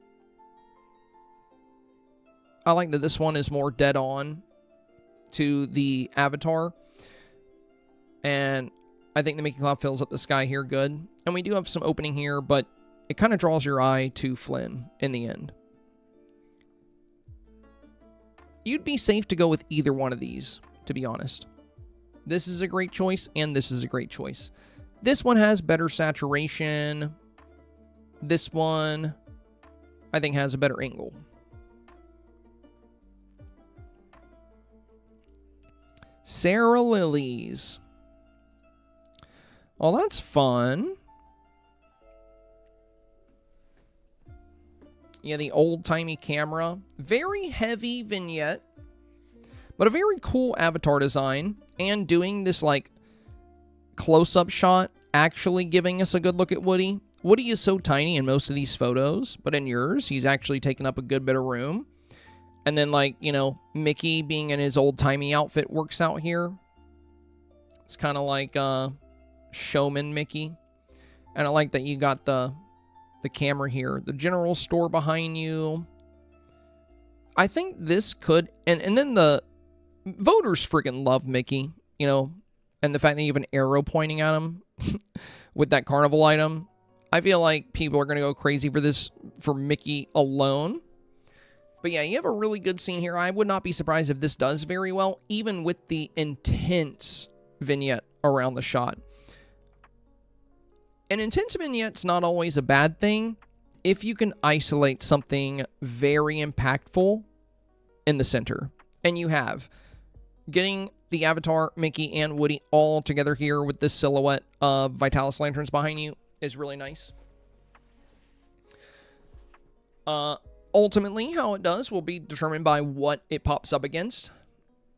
I like that this one is more dead on to the avatar, and I think the Mickey Cloud fills up the sky here good, and we do have some opening here, but it kind of draws your eye to Flynn in the end. You'd be safe to go with either one of these, to be honest. This is a great choice, and this is a great choice. This one has better saturation. This one I think has a better angle. Sarah Lilies. Well, that's fun. Yeah, the old-timey camera. Very heavy vignette, but a very cool avatar design. And doing this, like, close-up shot, actually giving us a good look at Woody. Woody is so tiny in most of these photos, but in yours, he's actually taking up a good bit of room. And then, like, you know, Mickey being in his old-timey outfit works out here. It's kind of like showman Mickey. And I like that you got the camera here. The general store behind you. I think this could... And then the voters freaking love Mickey, you know, and the fact that you have an arrow pointing at him with that carnival item. I feel like people are going to go crazy for this, for Mickey alone. But yeah, you have a really good scene here. I would not be surprised if this does very well, even with the intense vignette around the shot. An intense vignette's not always a bad thing if you can isolate something very impactful in the center. And you have. Getting the Avatar, Mickey, and Woody all together here with this silhouette of Vitalis lanterns behind you is really nice. Ultimately, how it does will be determined by what it pops up against.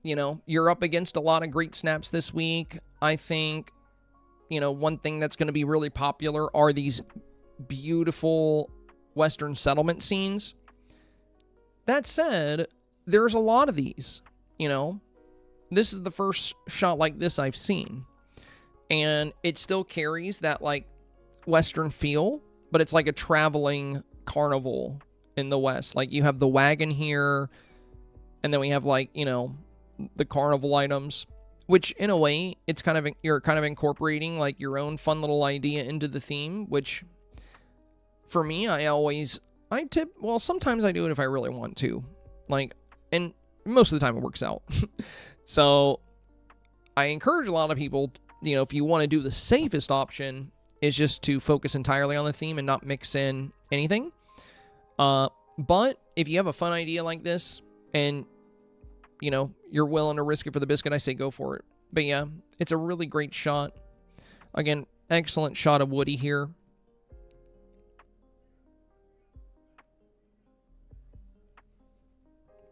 You know, you're up against a lot of great snaps this week. I think, you know, one thing that's going to be really popular are these beautiful Western settlement scenes. That said, there's a lot of these, you know. This is the first shot like this I've seen. And it still carries that, like, Western feel, but it's like a traveling carnival in the West. Like, you have the wagon here, and then we have, like, you know, the carnival items, which in a way, it's kind of, you're kind of incorporating, like, your own fun little idea into the theme, which for me, well, sometimes I do it if I really want to, like, and most of the time it works out. So I encourage a lot of people, you know, if you want to do the safest option, is just to focus entirely on the theme and not mix in anything. But if you have a fun idea like this and, you know, you're willing to risk it for the biscuit, I say go for it. But yeah, it's a really great shot. Again, excellent shot of Woody here.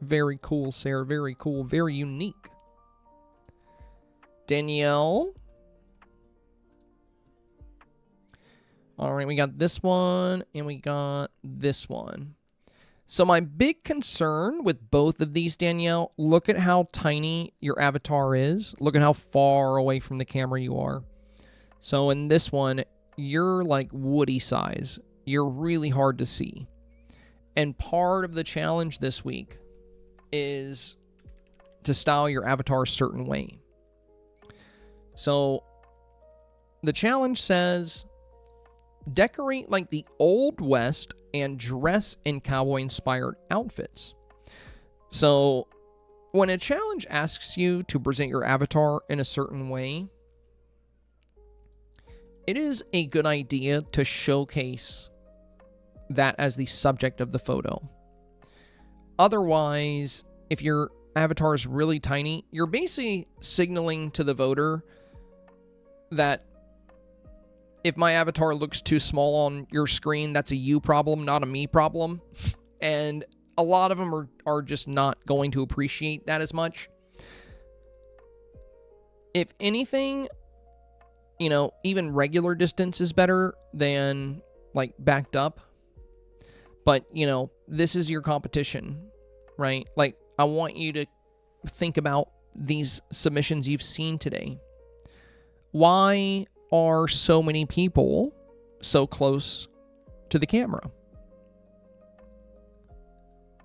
Very cool, Sarah. Very cool. Very unique. Danielle. All right, we got this one, and we got this one. So my big concern with both of these, Danielle, look at how tiny your avatar is. Look at how far away from the camera you are. So in this one, you're like Woody size. You're really hard to see. And part of the challenge this week is to style your avatar a certain way. So the challenge says decorate like the Old West and dress in cowboy-inspired outfits. So when a challenge asks you to present your avatar in a certain way, it is a good idea to showcase that as the subject of the photo. Otherwise, if your avatar is really tiny, you're basically signaling to the voter that if my avatar looks too small on your screen, that's a you problem, not a me problem. And a lot of them are just not going to appreciate that as much. If anything, you know, even regular distance is better than, like, backed up. But, you know, this is your competition, right? Like, I want you to think about these submissions you've seen today. Why are so many people so close to the camera?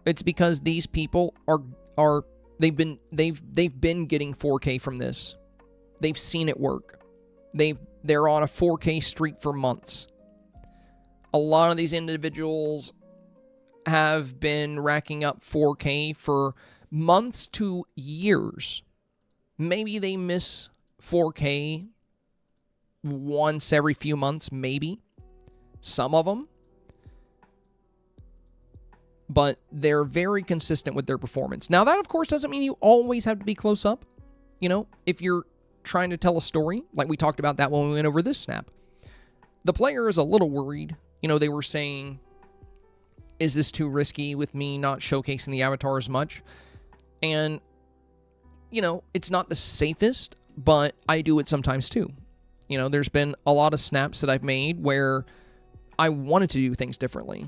It's because these people they've been getting 4K from this. They've seen it work. They're on a 4K streak for months. A lot of these individuals have been racking up 4K for months to years. Maybe they miss 4K once every few months, maybe. Some of them. but they're very consistent with their performance. Now, that, of course, doesn't mean you always have to be close up. You know, if you're trying to tell a story, like we talked about that when we went over this snap, the player is a little worried. You know, they were saying, is this too risky with me not showcasing the avatar as much? And, you know, it's not the safest, but I do it sometimes too. You know, there's been a lot of snaps that I've made where I wanted to do things differently.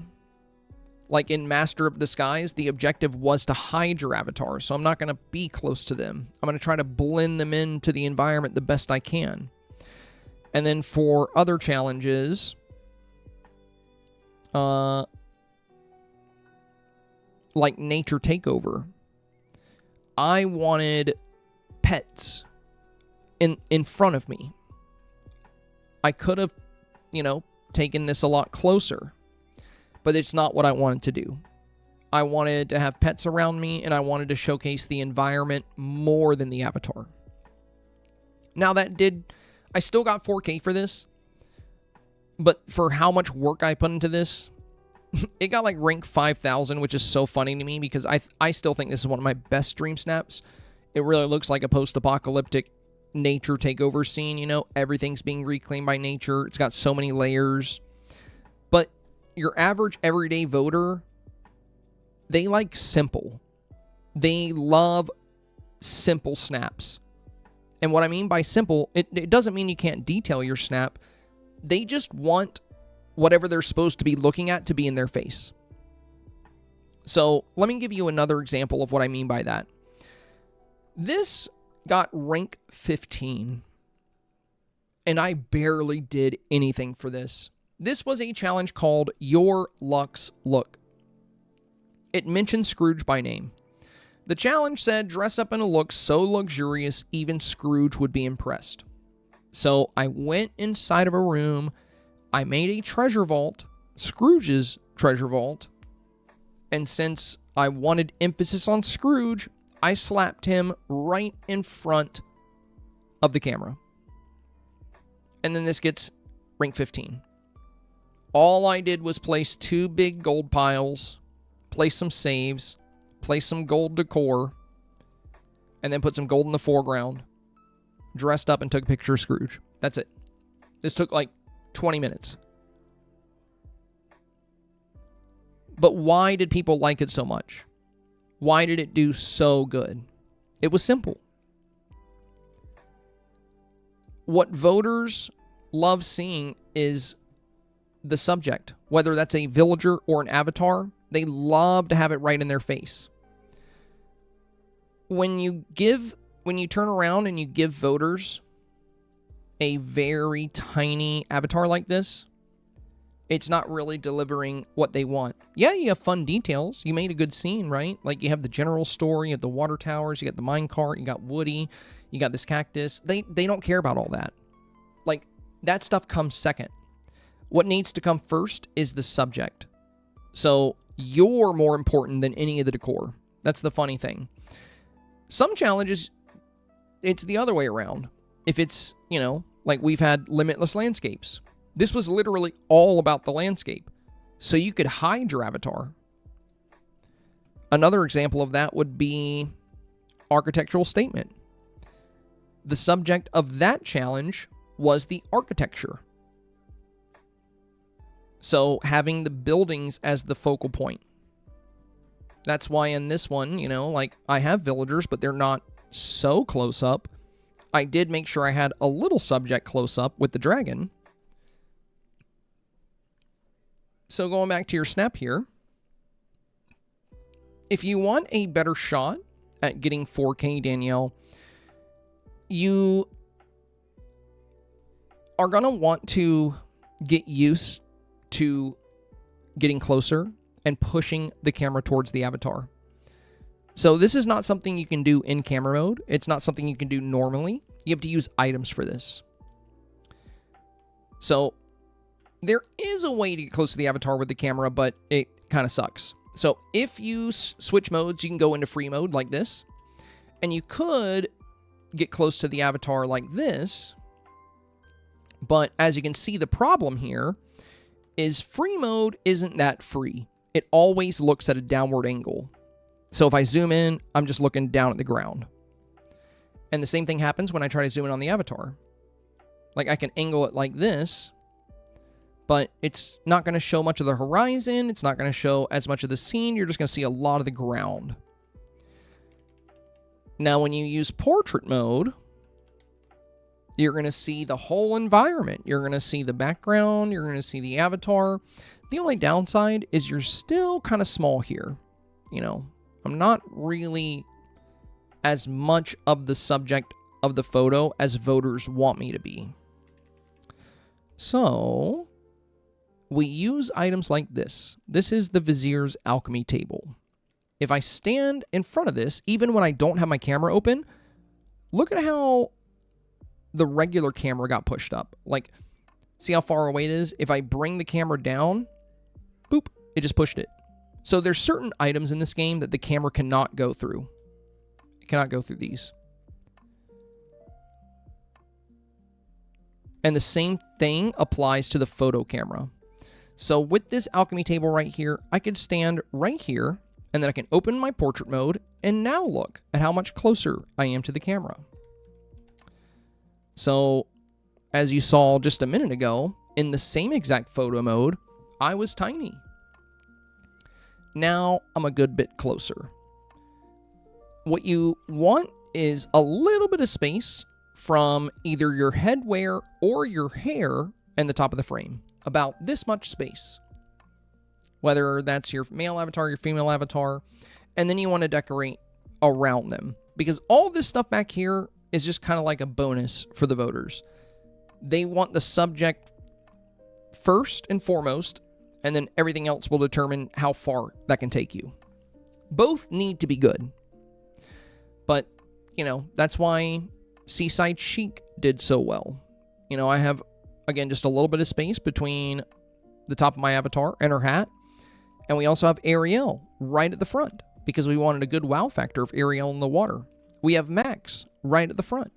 Like in Master of Disguise, the objective was to hide your avatar, so I'm not going to be close to them. I'm going to try to blend them into the environment the best I can. And then for other challenges, like Nature Takeover, I wanted pets in front of me. I could have, you know, taken this a lot closer, but it's not what I wanted to do. I wanted to have pets around me, and I wanted to showcase the environment more than the avatar. Now I still got 4K for this, but for how much work I put into this, it got like rank 5,000, which is so funny to me because I still think this is one of my best stream snaps. It really looks like a post-apocalyptic nature takeover scene, you know? Everything's being reclaimed by nature. It's got so many layers. But your average everyday voter, they like simple. They love simple snaps. And what I mean by simple, it doesn't mean you can't detail your snap. They just want whatever they're supposed to be looking at to be in their face. So let me give you another example of what I mean by that. This got rank 15, and I barely did anything for this. This was a challenge called Your Luck's Look. It mentioned Scrooge by name. The challenge said dress up in a look so luxurious even Scrooge would be impressed. So I went inside of a room, I made a treasure vault, Scrooge's treasure vault, and since I wanted emphasis on Scrooge, I slapped him right in front of the camera. And then this gets rank 15. All I did was place 2 big gold piles, place some saves, place some gold decor, and then put some gold in the foreground, dressed up and took a picture of Scrooge. That's it. This took like 20 minutes. But why did people like it so much? Why did it do so good? It was simple. What voters love seeing is the subject, whether that's a villager or an avatar. They love to have it right in their face. When you turn around and you give voters a very tiny avatar like this, it's not really delivering what they want. Yeah, you have fun details. You made a good scene, right? Like you have the general store, you have the water towers, you got the minecart, you got Woody, you got this cactus. They don't care about all that. Like, that stuff comes second. What needs to come first is the subject. So you're more important than any of the decor. That's the funny thing. Some challenges, it's the other way around. If it's, you know, like we've had Limitless Landscapes. This was literally all about the landscape. So you could hide your avatar. Another example of that would be Architectural Statement. The subject of that challenge was the architecture. So having the buildings as the focal point. That's why in this one, you know, like I have villagers, but they're not so close up. I did make sure I had a little subject close up with the dragon. So going back to your snap here, if you want a better shot at getting 4K, Danielle, you are going to want to get used to getting closer and pushing the camera towards the avatar. So this is not something you can do in camera mode. It's not something you can do normally. You have to use items for this. So there is a way to get close to the avatar with the camera, but it kind of sucks. So if you switch modes, you can go into free mode like this, and you could get close to the avatar like this. But as you can see, the problem here is free mode isn't that free. it always looks at a downward angle. So if I zoom in, I'm just looking down at the ground. And the same thing happens when I try to zoom in on the avatar. Like, I can angle it like this, but it's not going to show much of the horizon. It's not going to show as much of the scene. You're just going to see a lot of the ground. Now, when you use portrait mode, you're going to see the whole environment. You're going to see the background. You're going to see the avatar. The only downside is you're still kind of small here. You know, I'm not really as much of the subject of the photo as voters want me to be. So, we use items like this. This is the Vizier's alchemy table. If I stand in front of this, even when I don't have my camera open, look at how the regular camera got pushed up. Like, see how far away it is? If I bring the camera down, boop, it just pushed it. So there's certain items in this game that the camera cannot go through. It cannot go through these. And the same thing applies to the photo camera. So with this alchemy table right here, I could stand right here, and then I can open my portrait mode, and now look at how much closer I am to the camera. So, as you saw just a minute ago, in the same exact photo mode, I was tiny. Now, I'm a good bit closer. What you want is a little bit of space from either your headwear or your hair and the top of the frame. About this much space. Whether that's your male avatar, your female avatar. And then you want to decorate around them. Because all this stuff back here is just kind of like a bonus for the voters. They want the subject first and foremost, and then everything else will determine how far that can take you. Both need to be good. But, you know, that's why Seaside Chic did so well. You know, I have, again, just a little bit of space between the top of my avatar and her hat. And we also have Ariel right at the front because we wanted a good wow factor of Ariel in the water. We have Max right at the front.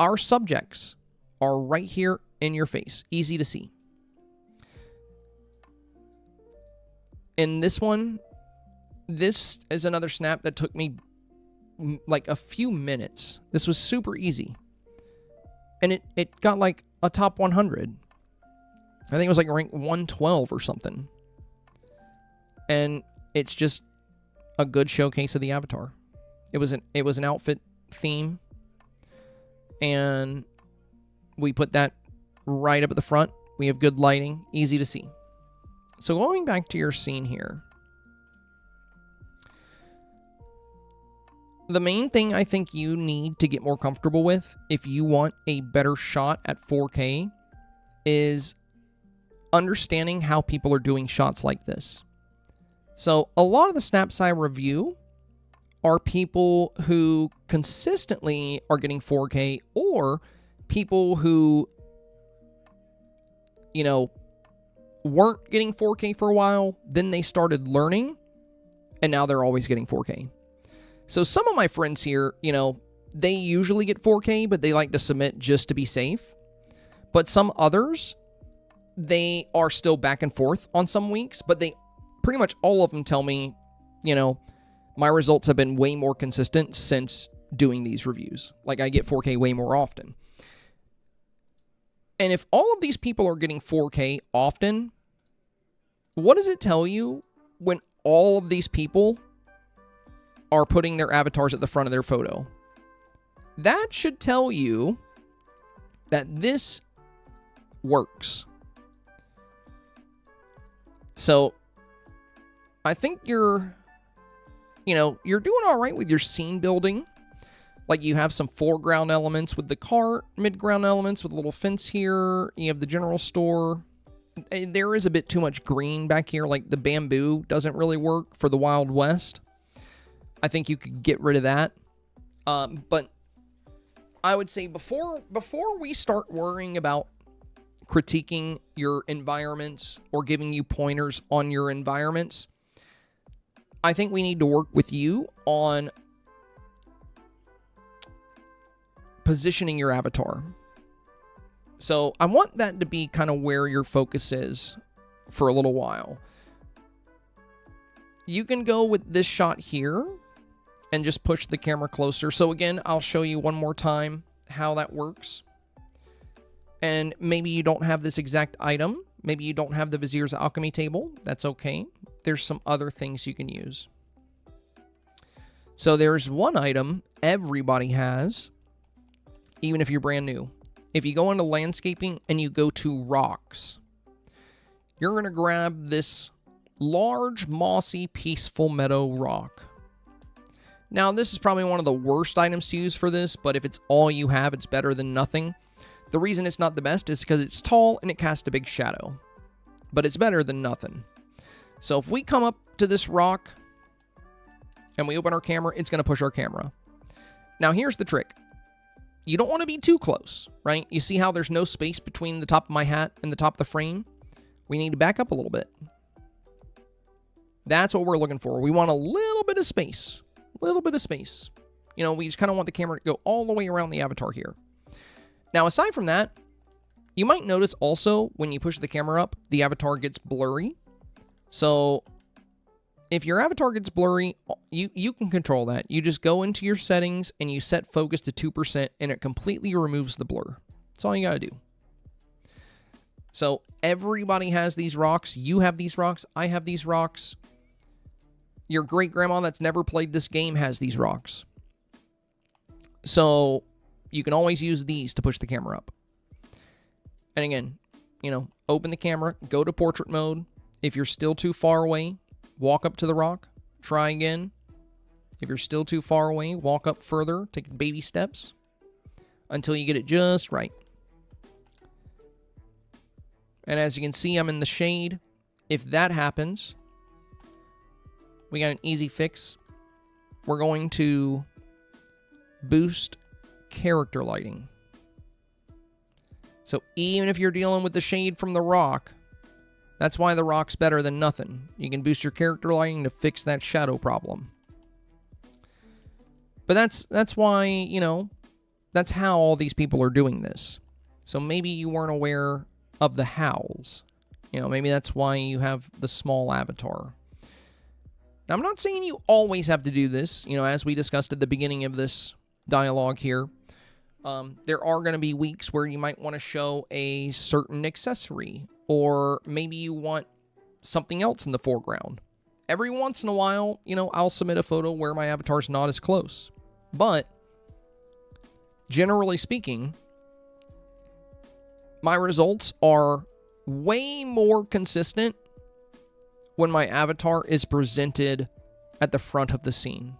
Our subjects are right here in your face. Easy to see. In this one, this is another snap that took me like a few minutes. This was super easy. And it got like a top 100. I think it was like rank 112 or something. And it's just a good showcase of the avatar. It was an outfit theme. And we put that right up at the front. We have good lighting, easy to see. So going back to your scene here. The main thing I think you need to get more comfortable with if you want a better shot at 4K is understanding how people are doing shots like this. So a lot of the snaps I review are people who consistently are getting 4K or people who, you know, weren't getting 4K for a while, then they started learning, and now they're always getting 4K. So some of my friends here, you know, they usually get 4K, but they like to submit just to be safe. But some others, they are still back and forth on some weeks, but they pretty much all of them tell me, you know, my results have been way more consistent since doing these reviews. Like, I get 4K way more often. And if all of these people are getting 4K often, what does it tell you when all of these people are putting their avatars at the front of their photo? That should tell you that this works. So, I think you're doing all right with your scene building. Like, you have some foreground elements with the cart, midground elements with a little fence here. You have the general store. There is a bit too much green back here. Like, the bamboo doesn't really work for the Wild West. I think you could get rid of that. But I would say before we start worrying about critiquing your environments or giving you pointers on your environments, I think we need to work with you on positioning your avatar. So I want that to be kind of where your focus is for a little while. you can go with this shot here and just push the camera closer. So again, I'll show you one more time how that works. And maybe you don't have this exact item. Maybe you don't have the Vizier's Alchemy table. That's okay. There's some other things you can use. So there's one item everybody has, even if you're brand new. If you go into landscaping and you go to rocks, you're going to grab this large, mossy, peaceful meadow rock. Now, this is probably one of the worst items to use for this, but if it's all you have, it's better than nothing. The reason it's not the best is because it's tall and it casts a big shadow. But it's better than nothing. So if we come up to this rock and we open our camera, it's going to push our camera. Now, here's the trick. You don't want to be too close, right? You see how there's no space between the top of my hat and the top of the frame? We need to back up a little bit. That's what we're looking for. We want a little bit of space. A little bit of space. You know, we just kind of want the camera to go all the way around the avatar here. Now, aside from that, you might notice also when you push the camera up, the avatar gets blurry. So if your avatar gets blurry, you can control that. You just go into your settings and you set focus to 2% and it completely removes the blur. That's all you got to do. So everybody has these rocks. You have these rocks. I have these rocks. Your great-grandma that's never played this game has these rocks. So you can always use these to push the camera up. And again, you know, open the camera, go to portrait mode. If you're still too far away, walk up to the rock, try again. If you're still too far away, walk up further, take baby steps until you get it just right. And as you can see, I'm in the shade. If that happens, we got an easy fix. We're going to boost character lighting. So even if you're dealing with the shade from the rock, that's why the rock's better than nothing. You can boost your character lighting to fix that shadow problem. But that's why, you know, that's how all these people are doing this. So maybe you weren't aware of the hows. You know, maybe that's why you have the small avatar. Now, I'm not saying you always have to do this. You know, as we discussed at the beginning of this dialogue here, there are going to be weeks where you might want to show a certain accessory, or maybe you want something else in the foreground. Every once in a while, you know, I'll submit a photo where my avatar's not as close. But generally speaking, my results are way more consistent when my avatar is presented at the front of the scene.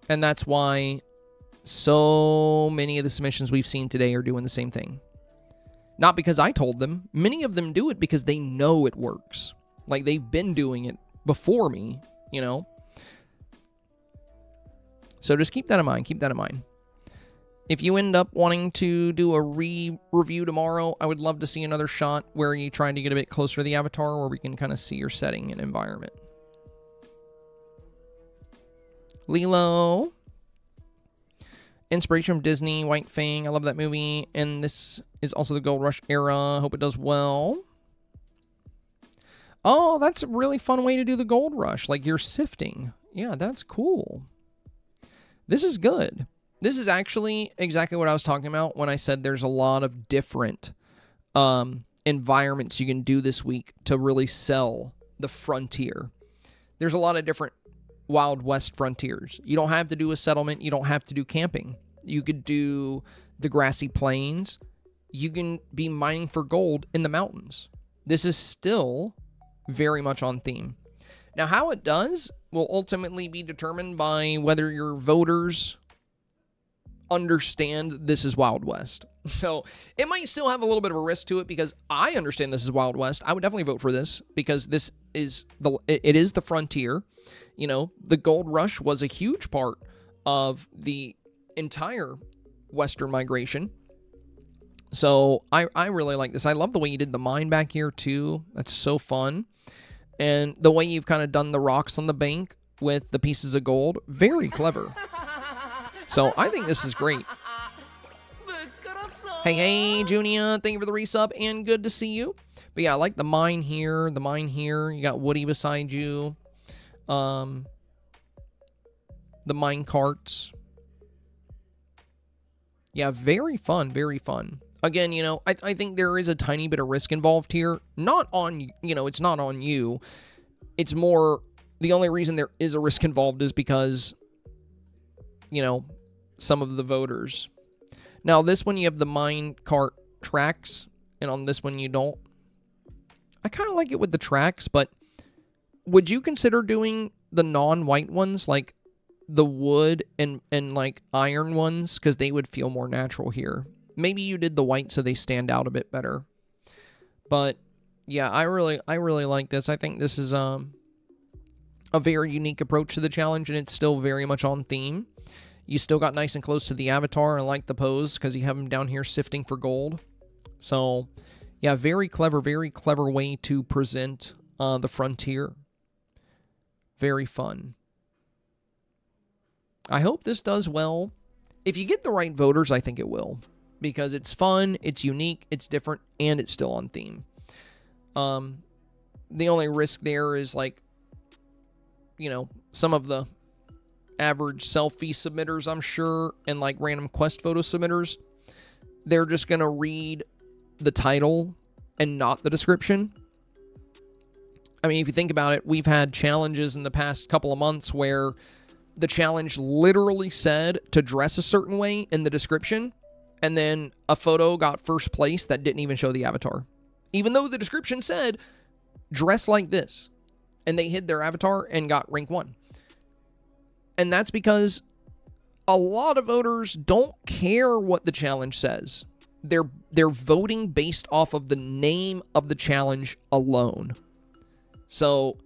And that's why so many of the submissions we've seen today are doing the same thing. Not because I told them. Many of them do it because they know it works. Like, they've been doing it before me, you know? So just keep that in mind. Keep that in mind. If you end up wanting to do a re-review tomorrow, I would love to see another shot where you try to get a bit closer to the avatar where we can kind of see your setting and environment. Lilo. Inspiration from Disney, White Fang. I love that movie. And this is also the Gold Rush era. Hope it does well. Oh, that's a really fun way to do the Gold Rush. Like, you're sifting. Yeah, that's cool. This is good. This is actually exactly what I was talking about when I said there's a lot of different environments you can do this week to really sell the frontier. There's a lot of different Wild West frontiers. You don't have to do a settlement. You don't have to do camping. You could do the grassy plains. You can be mining for gold in the mountains. This is still very much on theme. Now, how it does will ultimately be determined by whether your voters understand this is Wild West. So it might still have a little bit of a risk to it because I understand this is Wild West. I would definitely vote for this because this is it is the frontier. You know, the gold rush was a huge part of the entire Western migration. So I really like this. I love the way you did the mine back here too. That's so fun. And the way you've kind of done the rocks on the bank with the pieces of gold. Very clever. So I think this is great. Hey, Junia, thank you for the resub, and good to see you. But yeah, I like the mine here, You got Woody beside you. The mine carts. Yeah, very fun, very fun. Again, you know, I think there is a tiny bit of risk involved here. Not on, you know, it's not on you. It's more, the only reason there is a risk involved is because, you know, some of the voters. Now, this one you have the mine cart tracks, and on this one you don't. I kind of like it with the tracks, but would you consider doing the non-white ones, like the wood and like iron ones, because they would feel more natural here? Maybe you did the white so they stand out a bit better. But yeah, I really like this. I think this is a very unique approach to the challenge, and it's still very much on theme. You still got nice and close to the avatar. I like the pose because you have him down here sifting for gold. So yeah, very clever way to present the frontier. Very fun. I hope this does well. If you get the right voters, I think it will. Because it's fun, it's unique, it's different, and it's still on theme. The only risk there is, like, you know, some of the average selfie submitters, I'm sure, and like random quest photo submitters, they're just going to read the title and not the description. I mean, if you think about it, we've had challenges in the past couple of months where the challenge literally said to dress a certain way in the description, and then a photo got first place that didn't even show the avatar. Even though the description said, dress like this. And they hid their avatar and got rank 1. And that's because a lot of voters don't care what the challenge says. They're voting based off of the name of the challenge alone. So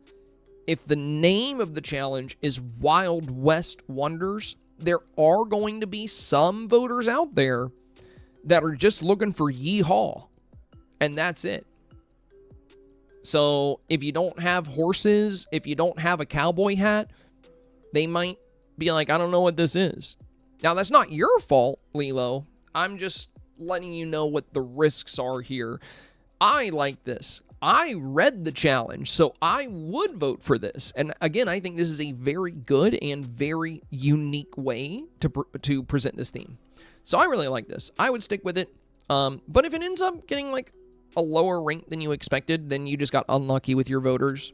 if the name of the challenge is Wild West Wonders, there are going to be some voters out there that are just looking for yeehaw. And that's it. So if you don't have horses, if you don't have a cowboy hat, they might be like, I don't know what this is. Now, that's not your fault, Lilo. I'm just letting you know what the risks are here. I like this. I read the challenge, so I would vote for this. And again, I think this is a very good and very unique way to present this theme. So I really like this. I would stick with it. But if it ends up getting like a lower rank than you expected, then you just got unlucky with your voters.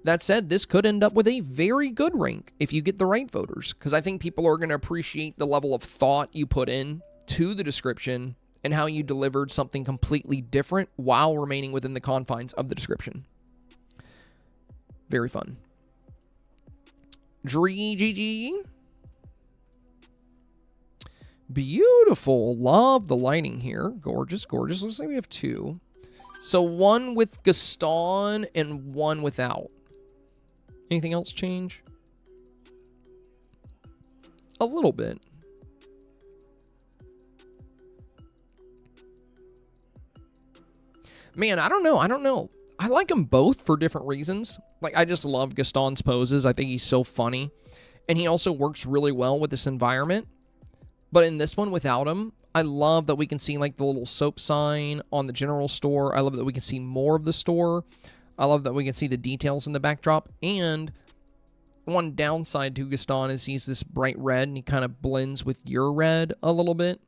That said, this could end up with a very good rank if you get the right voters, because I think people are going to appreciate the level of thought you put in to the description and how you delivered something completely different while remaining within the confines of the description. Very fun. GG. Beautiful. Love the lighting here. Gorgeous, gorgeous. Looks like we have two. So one with Gaston and one without. Anything else change? A little bit. Man, I don't know. I like them both for different reasons. Like, I just love Gaston's poses. I think he's so funny. And he also works really well with this environment. But in this one, without him, I love that we can see, like, the little soap sign on the general store. I love that we can see more of the store. I love that we can see the details in the backdrop. And one downside to Gaston is he's this bright red, and he kind of blends with your red a little bit.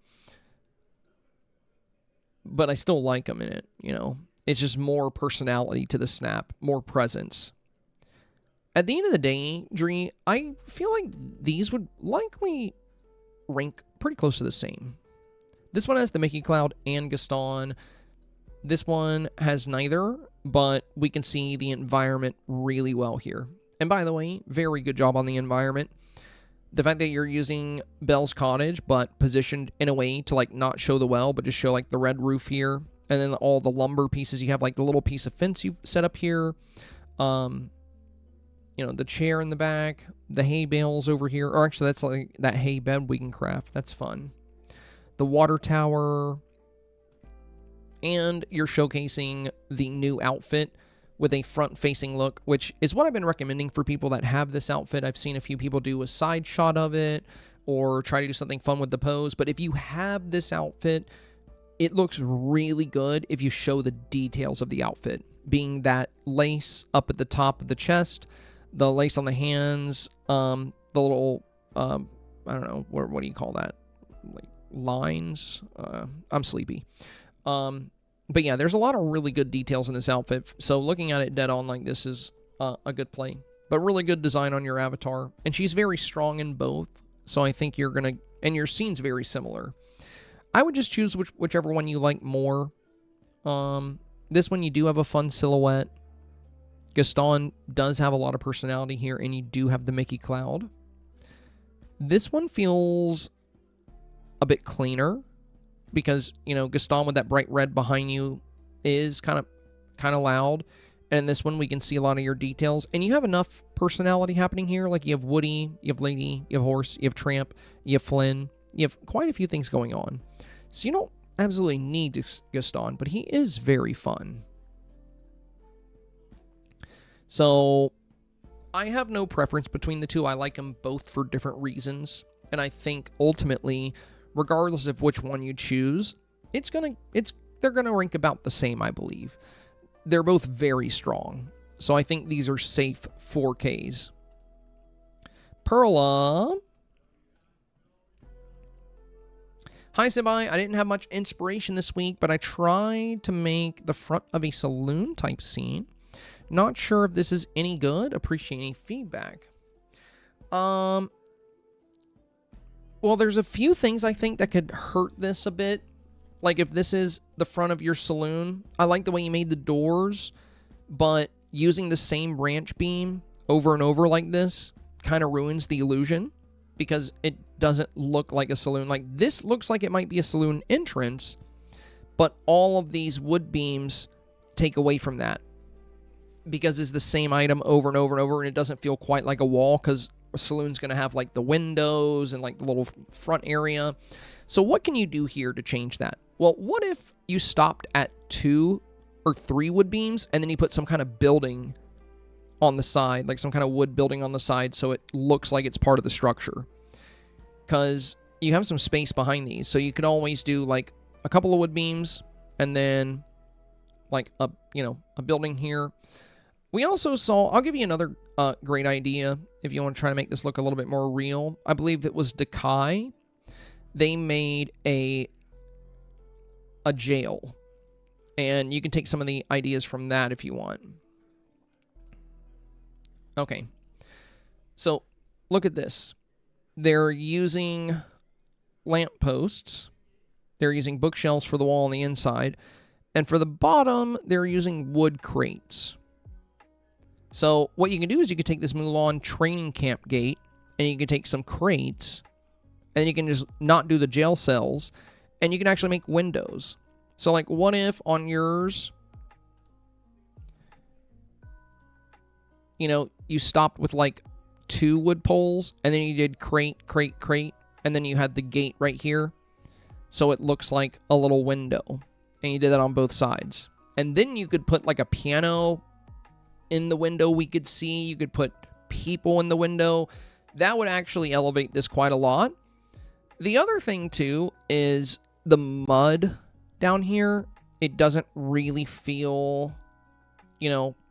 But I still like him in it, you know. It's just more personality to the snap, more presence. At the end of the day, Dree, I feel like these would likely rank pretty close to the same. This one has the Mickey Cloud and Gaston. This one has neither, but we can see the environment really well here. And by the way, very good job on the environment. The fact that you're using Belle's cottage, but positioned in a way to, like, not show the well, but just show, like, the red roof here. And then all the lumber pieces. You have, like, the little piece of fence you set up here. You know, the chair in the back. The hay bales over here. Or actually, that's, like, that hay bed we can craft. That's fun. The water tower. And you're showcasing the new outfit with a front-facing look, which is what I've been recommending for people that have this outfit. I've seen a few people do a side shot of it, or try to do something fun with the pose. But if you have this outfit, it looks really good if you show the details of the outfit, being that lace up at the top of the chest, the lace on the hands, the little, I don't know, what do you call that? Like lines? I'm sleepy. But yeah, there's a lot of really good details in this outfit. So looking at it dead on like this is a good play. But really good design on your avatar. And she's very strong in both. So I think you're going to... And your scene's very similar. I would just choose whichever one you like more. This one you do have a fun silhouette. Gaston does have a lot of personality here. And you do have the Mickey Cloud. This one feels a bit cleaner. Because, you know, Gaston with that bright red behind you is kind of loud. And in this one, we can see a lot of your details. And you have enough personality happening here. Like, you have Woody, you have Lady, you have Horse, you have Tramp, you have Flynn. You have quite a few things going on. So you don't absolutely need Gaston, but he is very fun. So, I have no preference between the two. I like them both for different reasons. And I think, ultimately, regardless of which one you choose, they're gonna rank about the same, I believe. They're both very strong. So I think these are safe 4Ks. Perla. Hi, Sabai. I didn't have much inspiration this week, but I tried to make the front of a saloon type scene. Not sure if this is any good. Appreciate any feedback. Well, there's a few things I think that could hurt this a bit. Like if this is the front of your saloon, I like the way you made the doors, but using the same branch beam over and over like this kind of ruins the illusion because it doesn't look like a saloon. Like this looks like it might be a saloon entrance, but all of these wood beams take away from that because it's the same item over and over and over, and it doesn't feel quite like a wall because a saloon's going to have like the windows and like the little front area. So what can you do here to change that? Well, what if you stopped at 2 or 3 wood beams and then you put some kind of building on the side, like some kind of wood building on the side so it looks like it's part of the structure? Because you have some space behind these, so you could always do like a couple of wood beams and then like a building here. We also saw, I'll give you another great idea if you want to try to make this look a little bit more real. I believe it was Decay. They made a jail, and you can take some of the ideas from that if you want. Okay, so look at this. They're using lampposts. They're using bookshelves for the wall on the inside, and for the bottom, they're using wood crates. So what you can do is you can take this Mulan training camp gate, and you can take some crates, and you can just not do the jail cells, and you can actually make windows. So, like, what if on yours, you stopped with, like, 2 wood poles, and then you did crate, and then you had the gate right here, so it looks like a little window, and you did that on both sides. And then you could put, like, a piano in the window we could see. You could put people in the window. That would actually elevate this quite a lot. The other thing, too, is the mud down here. It doesn't really feel,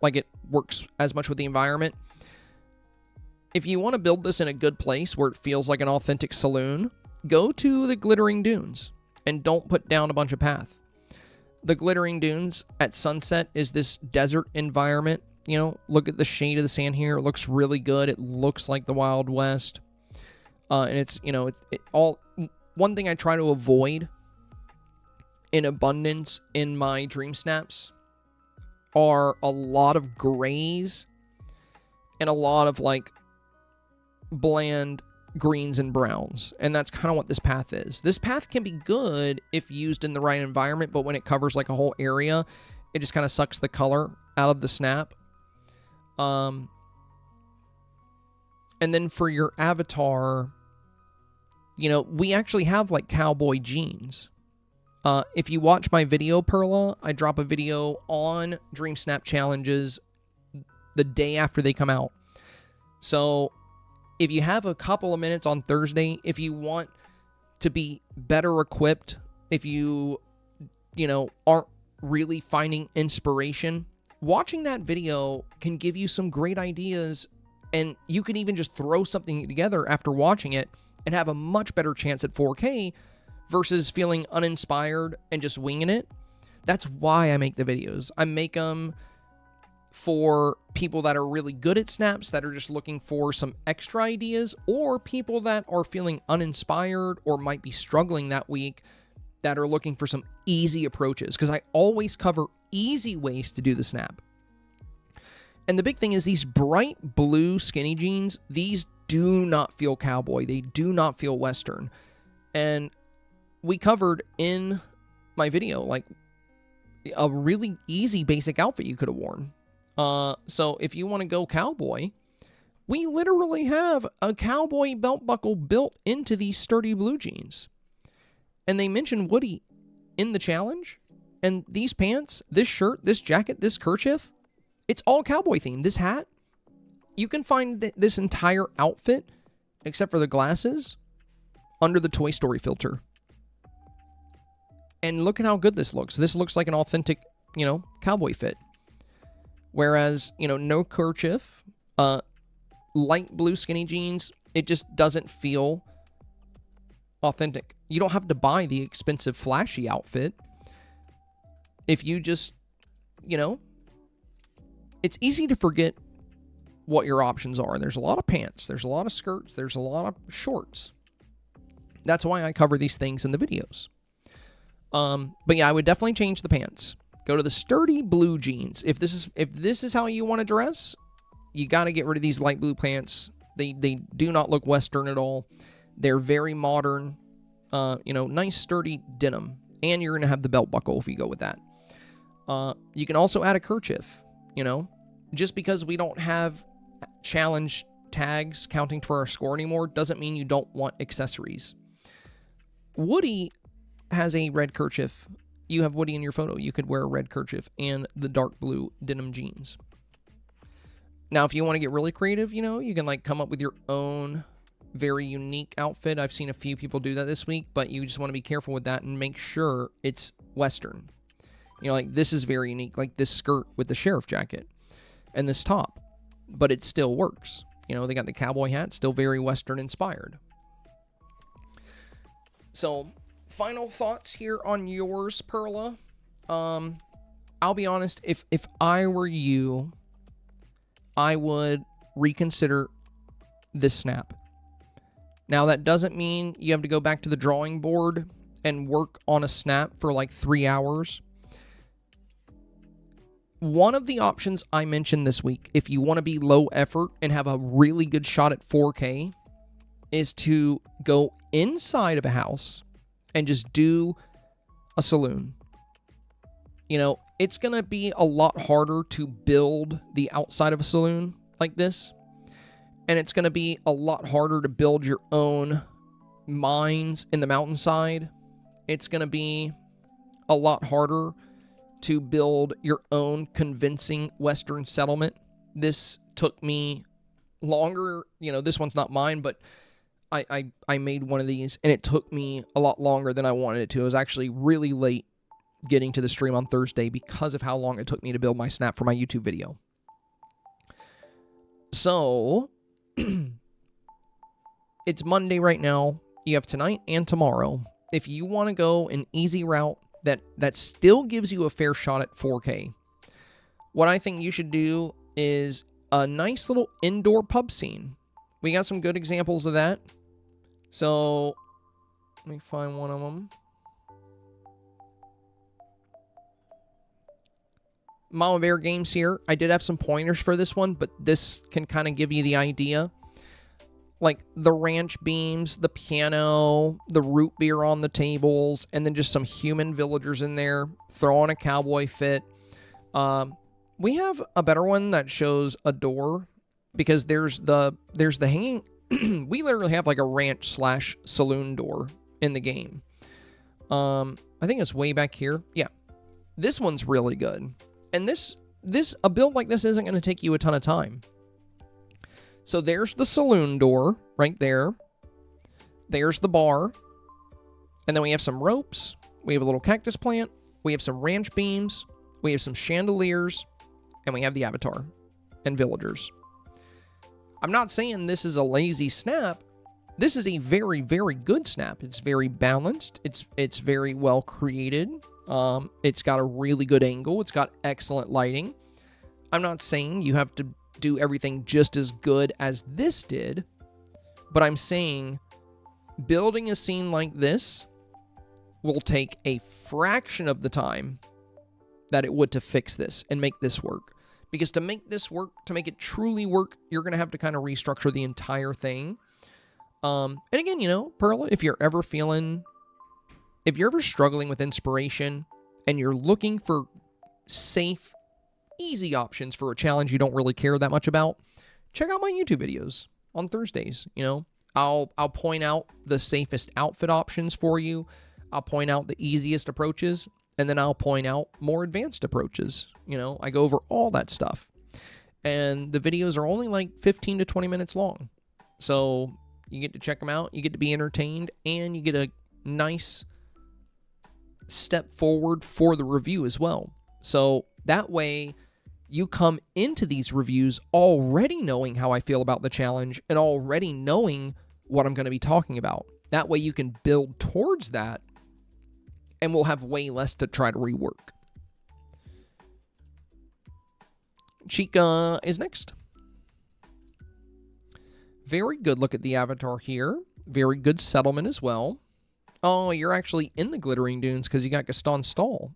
like it works as much with the environment. If you want to build this in a good place where it feels like an authentic saloon, go to the Glittering Dunes and don't put down a bunch of path. The Glittering Dunes at sunset is this desert environment. Look at the shade of the sand here. It looks really good. It looks like the Wild West. And it's, one thing I try to avoid in abundance in my dream snaps are a lot of grays and a lot of like bland greens and browns. And that's kind of what this path is. This path can be good if used in the right environment, but when it covers like a whole area, it just kind of sucks the color out of the snap. And then for your avatar, we actually have like cowboy jeans. If you watch my video, Perla, I drop a video on Dreamsnap challenges the day after they come out. So if you have a couple of minutes on Thursday, if you want to be better equipped, if you aren't really finding inspiration, watching that video can give you some great ideas, and you can even just throw something together after watching it and have a much better chance at 4K versus feeling uninspired and just winging it. That's why I make the videos. I make them for people that are really good at snaps, that are just looking for some extra ideas, or people that are feeling uninspired or might be struggling that week, that are looking for some easy approaches, because I always cover easy ways to do the snap. And the big thing is these bright blue skinny jeans, these do not feel cowboy. They do not feel Western. And we covered in my video, like, a really easy basic outfit you could have worn. So if you want to go cowboy, we literally have a cowboy belt buckle built into these sturdy blue jeans. And they mentioned Woody in the challenge. And these pants, this shirt, this jacket, this kerchief, it's all cowboy themed. This hat, you can find this entire outfit, except for the glasses, under the Toy Story filter. And look at how good this looks. This looks like an authentic, cowboy fit. Whereas, no kerchief, light blue skinny jeans, it just doesn't feel authentic. You don't have to buy the expensive flashy outfit. If you just, it's easy to forget what your options are. There's a lot of pants, there's a lot of skirts, there's a lot of shorts. That's why I cover these things in the videos. But yeah, I would definitely change the pants. Go to the sturdy blue jeans. If this is how you want to dress, you got to get rid of these light blue pants. They do not look Western at all. They're very modern, nice sturdy denim. And you're going to have the belt buckle if you go with that. You can also add a kerchief, Just because we don't have challenge tags counting for our score anymore doesn't mean you don't want accessories. Woody has a red kerchief. You have Woody in your photo. You could wear a red kerchief and the dark blue denim jeans. Now, if you want to get really creative, you can come up with your own very unique outfit. I've seen a few people do that this week, but you just want to be careful with that and make sure it's Western. This is very unique, like this skirt with the sheriff jacket and this top, but it still works. They got the cowboy hat, still very Western inspired. So, final thoughts here on yours, Perla. I'll be honest, if I were you, I would reconsider this snap. Now, that doesn't mean you have to go back to the drawing board and work on a snap for like 3 hours. One of the options I mentioned this week, if you want to be low effort and have a really good shot at 4K, is to go inside of a house and just do a saloon. It's going to be a lot harder to build the outside of a saloon like this. And it's going to be a lot harder to build your own mines in the mountainside. It's going to be a lot harder to build your own convincing Western settlement. This took me longer. This one's not mine, but I made one of these, and it took me a lot longer than I wanted it to. I was actually really late getting to the stream on Thursday because of how long it took me to build my snap for my YouTube video. So, it's Monday right now. You have tonight and tomorrow. If you want to go an easy route that still gives you a fair shot at 4K, what I think you should do is a nice little indoor pub scene. We got some good examples of that. So, let me find one of them. Mama Bear Games here. I did have some pointers for this one, but this can kind of give you the idea. Like the ranch beams, the piano, the root beer on the tables, and then just some human villagers in there. Throw on a cowboy fit. We have a better one that shows a door, because there's the hanging. We literally have like a ranch / saloon door in the game. I think it's way back here. Yeah, this one's really good, and a build like this isn't going to take you a ton of time. So there's the saloon door right there. There's the bar. And then we have some ropes. We have a little cactus plant. We have some ranch beams. We have some chandeliers. And we have the avatar and villagers. I'm not saying this is a lazy snap. This is a very, very good snap. It's very balanced. It's very well created. It's got a really good angle. It's got excellent lighting. I'm not saying you have to do everything just as good as this did, but I'm saying building a scene like this will take a fraction of the time that it would to fix this and make this work. Because to make this work, to make it truly work, you're going to have to kind of restructure the entire thing. And again, you know, Pearl, if you're ever struggling with inspiration and you're looking for safe, easy options for a challenge you don't really care that much about, check out my YouTube videos on Thursdays. You know, I'll point out the safest outfit options for you. I'll point out the easiest approaches, and then I'll point out more advanced approaches. You know, I go over all that stuff. And the videos are only like 15 to 20 minutes long. So you get to check them out, you get to be entertained, and you get a nice step forward for the review as well. So that way you come into these reviews already knowing how I feel about the challenge and already knowing what I'm going to be talking about. That way you can build towards that, and we'll have way less to try to rework. Chica is next. Very good look at the avatar here. Very good settlement as well. Oh, you're actually in the glittering dunes because you got Gaston's stall.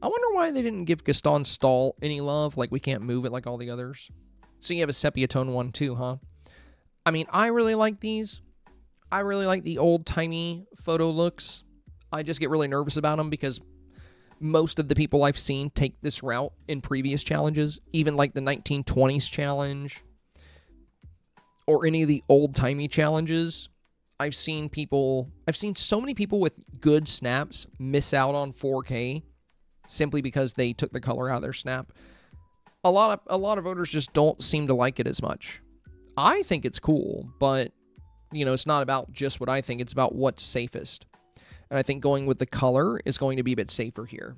I wonder why they didn't give Gaston's stall any love. Like, we can't move it like all the others. So you have a sepia tone one too, huh? I mean, I really like these. I really like the old-timey photo looks. I just get really nervous about them because most of the people I've seen take this route in previous challenges, even like the 1920s challenge or any of the old-timey challenges. I've seen so many people with good snaps miss out on 4K simply because they took the color out of their snap. A lot of voters just don't seem to like it as much. I think it's cool, but you know, it's not about just what I think, it's about what's safest. And I think going with the color is going to be a bit safer here.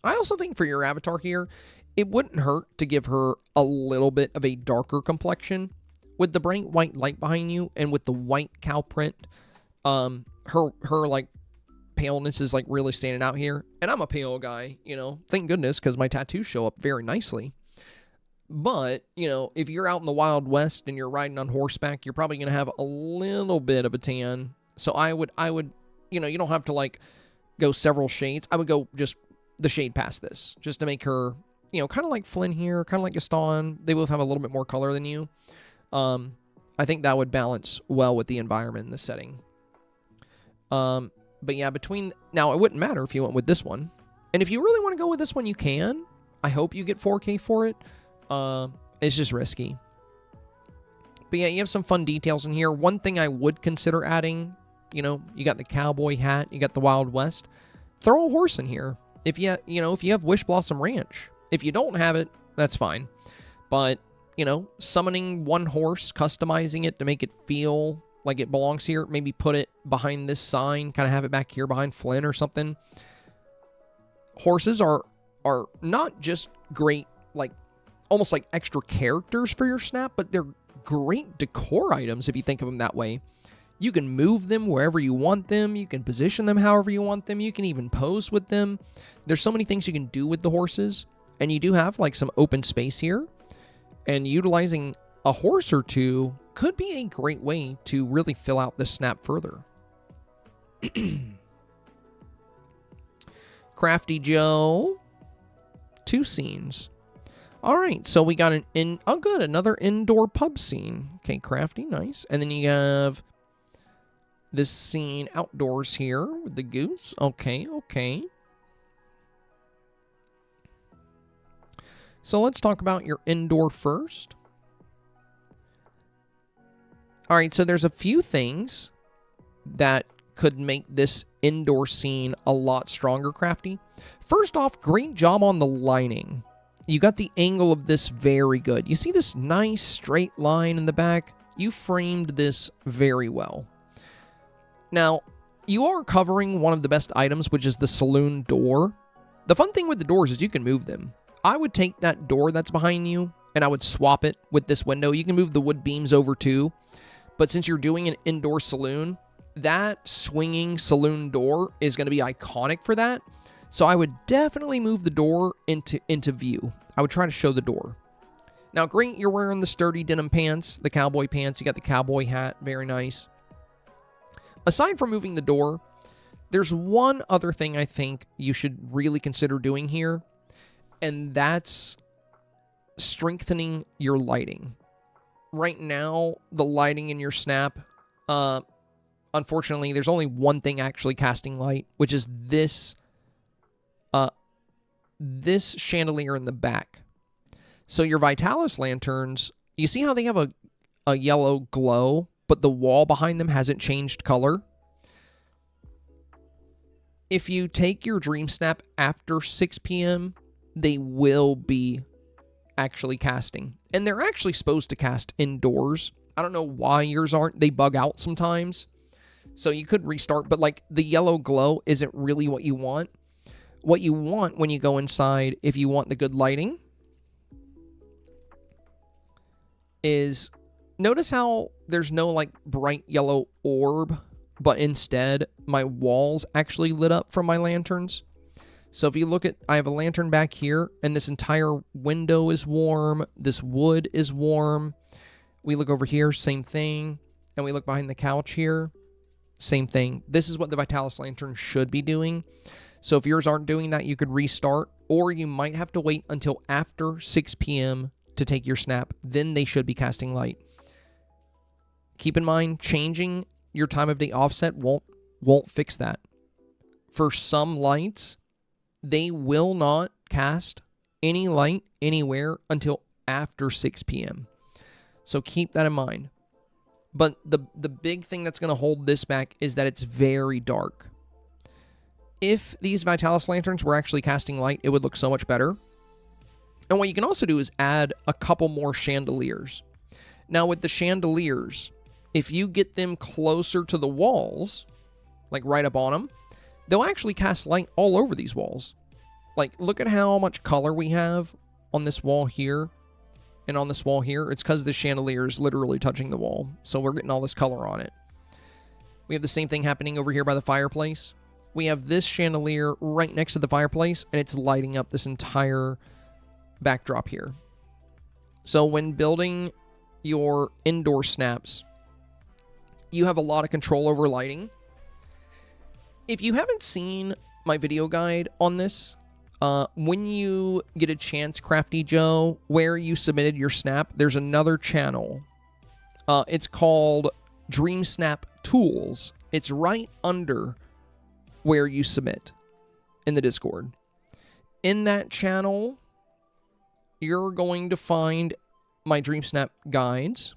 I also think for your avatar here, it wouldn't hurt to give her a little bit of a darker complexion. With the bright white light behind you and with the white cow print, her like paleness is like really standing out here. And I'm a pale guy, you know, thank goodness, because my tattoos show up very nicely. But, you know, if you're out in the Wild West and you're riding on horseback, you're probably going to have a little bit of a tan. So I would, you know, you don't have to like go several shades. I would go just the shade past this just to make her, you know, kind of like Flynn here, kind of like Gaston. They both have a little bit more color than you. I think that would balance well with the environment in the setting. But yeah, now it wouldn't matter if you went with this one. And if you really want to go with this one, you can. I hope you get 4K for it. It's just risky. But yeah, you have some fun details in here. One thing I would consider adding, you know, you got the cowboy hat, you got the Wild West. Throw a horse in here. If you have Wish Blossom Ranch. If you don't have it, that's fine. But, you know, summoning one horse, customizing it to make it feel like it belongs here. Maybe put it behind this sign, kind of have it back here behind Flynn or something. Horses are not just great, like, almost like extra characters for your snap, but they're great decor items if you think of them that way. You can move them wherever you want them. You can position them however you want them. You can even pose with them. There's so many things you can do with the horses. And you do have like some open space here. And utilizing a horse or two could be a great way to really fill out this snap further. Crafty Joe. 2 scenes. All right, so we got another indoor pub scene. Okay, Crafty, nice. And then you have this scene outdoors here with the goose. Okay. So let's talk about your indoor first. All right, so there's a few things that could make this indoor scene a lot stronger, Crafty. First off, great job on the lighting. You got the angle of this very good. You see this nice straight line in the back? You framed this very well. Now, you are covering one of the best items, which is the saloon door. The fun thing with the doors is you can move them. I would take that door that's behind you, and I would swap it with this window. You can move the wood beams over too. But since you're doing an indoor saloon, that swinging saloon door is going to be iconic for that. So I would definitely move the door into view. I would try to show the door. Now, great, you're wearing the sturdy denim pants, the cowboy pants. You got the cowboy hat. Very nice. Aside from moving the door, there's one other thing I think you should really consider doing here, and that's strengthening your lighting. Right now, the lighting in your snap, unfortunately, there's only one thing actually casting light, which is this chandelier in the back. So your Vitalis lanterns, you see how they have a yellow glow, but the wall behind them hasn't changed color? If you take your Dreamsnap after 6 p.m., they will be actually casting. And they're actually supposed to cast indoors. I don't know why yours aren't. They bug out sometimes. So you could restart, but like the yellow glow isn't really what you want. What you want when you go inside, if you want the good lighting, is notice how there's no like bright yellow orb, but instead my walls actually lit up from my lanterns. So if you look at, I have a lantern back here, and this entire window is warm. This wood is warm. We look over here, same thing. And we look behind the couch here, same thing. This is what the Vitalis lantern should be doing. So if yours aren't doing that, you could restart, or you might have to wait until after 6 p.m. to take your snap. Then they should be casting light. Keep in mind, changing your time of day offset won't fix that. For some lights, they will not cast any light anywhere until after 6 p.m. So keep that in mind. But the big thing that's going to hold this back is that it's very dark. If these Vitalis lanterns were actually casting light, it would look so much better. And what you can also do is add a couple more chandeliers. Now with the chandeliers, if you get them closer to the walls, like right up on them, they'll actually cast light all over these walls. Like, look at how much color we have on this wall here and on this wall here. It's because the chandelier is literally touching the wall. So we're getting all this color on it. We have the same thing happening over here by the fireplace. We have this chandelier right next to the fireplace, and it's lighting up this entire backdrop here. So when building your indoor snaps, you have a lot of control over lighting. If you haven't seen my video guide on this, when you get a chance, Crafty Joe, where you submitted your snap, there's another channel. It's called Dreamsnap Tools. It's right under where you submit in the Discord. In that channel, you're going to find my Dreamsnap guides.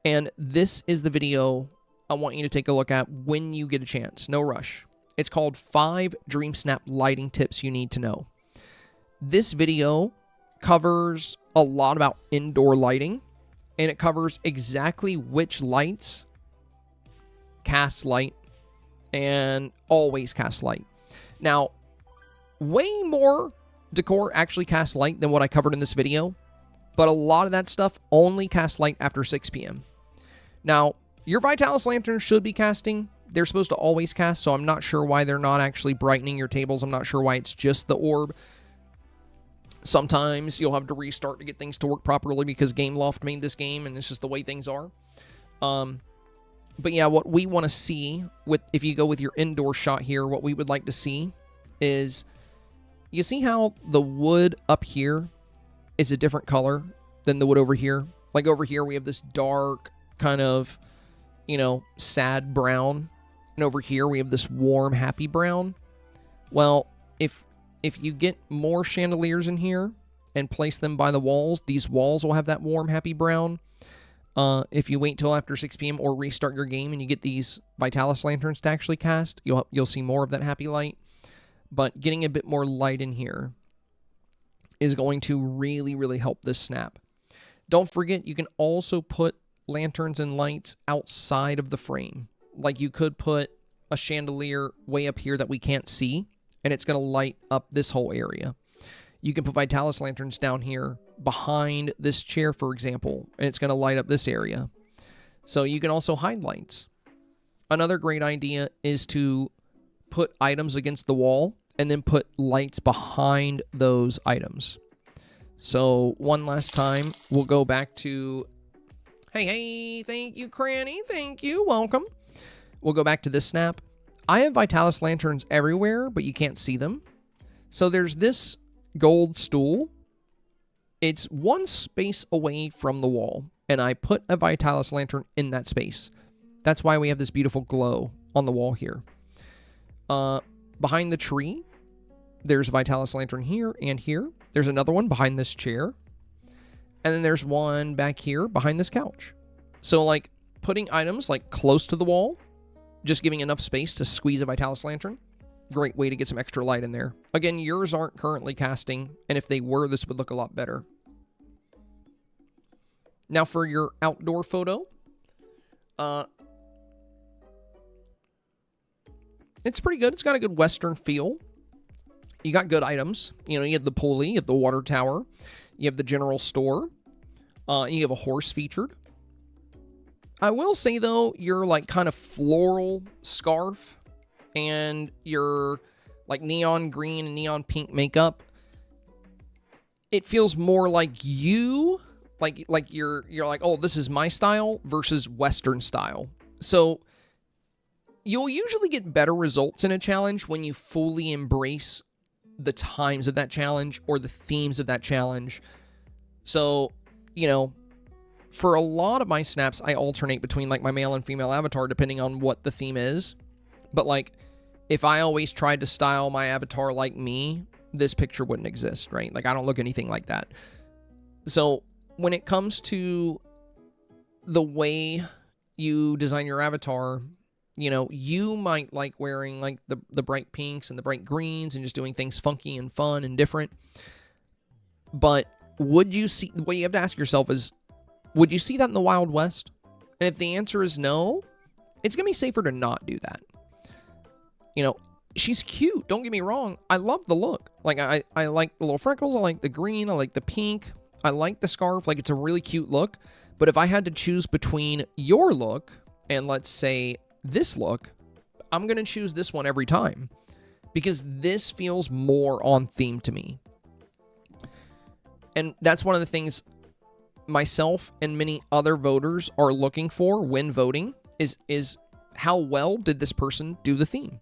And this is the video I want you to take a look at when you get a chance. No rush. It's called 5 Dreamsnap lighting tips you need to know. This video covers a lot about indoor lighting, and it covers exactly which lights cast light and always cast light. Now, way more decor actually casts light than what I covered in this video, but a lot of that stuff only casts light after 6 p.m. Now, your Vitalis lanterns should be casting. They're supposed to always cast, so I'm not sure why they're not actually brightening your tables. I'm not sure why it's just the orb. Sometimes you'll have to restart to get things to work properly because GameLoft made this game, and it's just the way things are. But yeah, what we want to see, if you go with your indoor shot here, what we would like to see is, you see how the wood up here is a different color than the wood over here? Like over here, we have this dark kind of, sad brown. And over here, we have this warm, happy brown. Well, if you get more chandeliers in here and place them by the walls, these walls will have that warm, happy brown. If you wait till after 6 p.m. or restart your game and you get these Vitalis lanterns to actually cast, you'll see more of that happy light. But getting a bit more light in here is going to really, really help this snap. Don't forget, you can also put lanterns and lights outside of the frame. Like you could put a chandelier way up here that we can't see, and it's going to light up this whole area. You can put Vitalis lanterns down here behind this chair, for example, and it's going to light up this area. So you can also hide lights. Another great idea is to put items against the wall and then put lights behind those items. So one last time, we'll go back to, hey, thank you, Cranny, thank you, welcome. We'll go back to this snap. I have Vitalis lanterns everywhere, but you can't see them. So there's this gold stool. It's one space away from the wall, and I put a Vitalis lantern in that space. That's why we have this beautiful glow on the wall here. Behind the tree, there's a Vitalis lantern here and here. There's another one behind this chair. And then there's one back here behind this couch. So, like, putting items, like, close to the wall, just giving enough space to squeeze a Vitalis lantern. Great way to get some extra light in there. Again, yours aren't currently casting, and if they were, this would look a lot better. Now, for your outdoor photo, it's pretty good. It's got a good Western feel. You got good items. You know, you have the pulley, you have the water tower, you have the general store, you have a horse featured. I will say, though, your, like, kind of floral scarf and your, like, neon green and neon pink makeup, it feels more like you, like you're like, oh, this is my style versus Western style. So you'll usually get better results in a challenge when you fully embrace the times of that challenge or the themes of that challenge. So, you know, for a lot of my snaps, I alternate between, like, my male and female avatar depending on what the theme is. But, like, if I always tried to style my avatar like me, this picture wouldn't exist, right? Like, I don't look anything like that. So when it comes to the way you design your avatar, you know, you might like wearing, like, the bright pinks and the bright greens and just doing things funky and fun and different. But would you see, what you have to ask yourself is, would you see that in the Wild West? And if the answer is no, it's going to be safer to not do that. You know, she's cute. Don't get me wrong. I love the look. Like, I like the little freckles. I like the green. I like the pink. I like the scarf. Like, it's a really cute look. But if I had to choose between your look and, let's say, this look, I'm going to choose this one every time. Because this feels more on theme to me. And that's one of the things myself and many other voters are looking for when voting is how well did this person do the theme.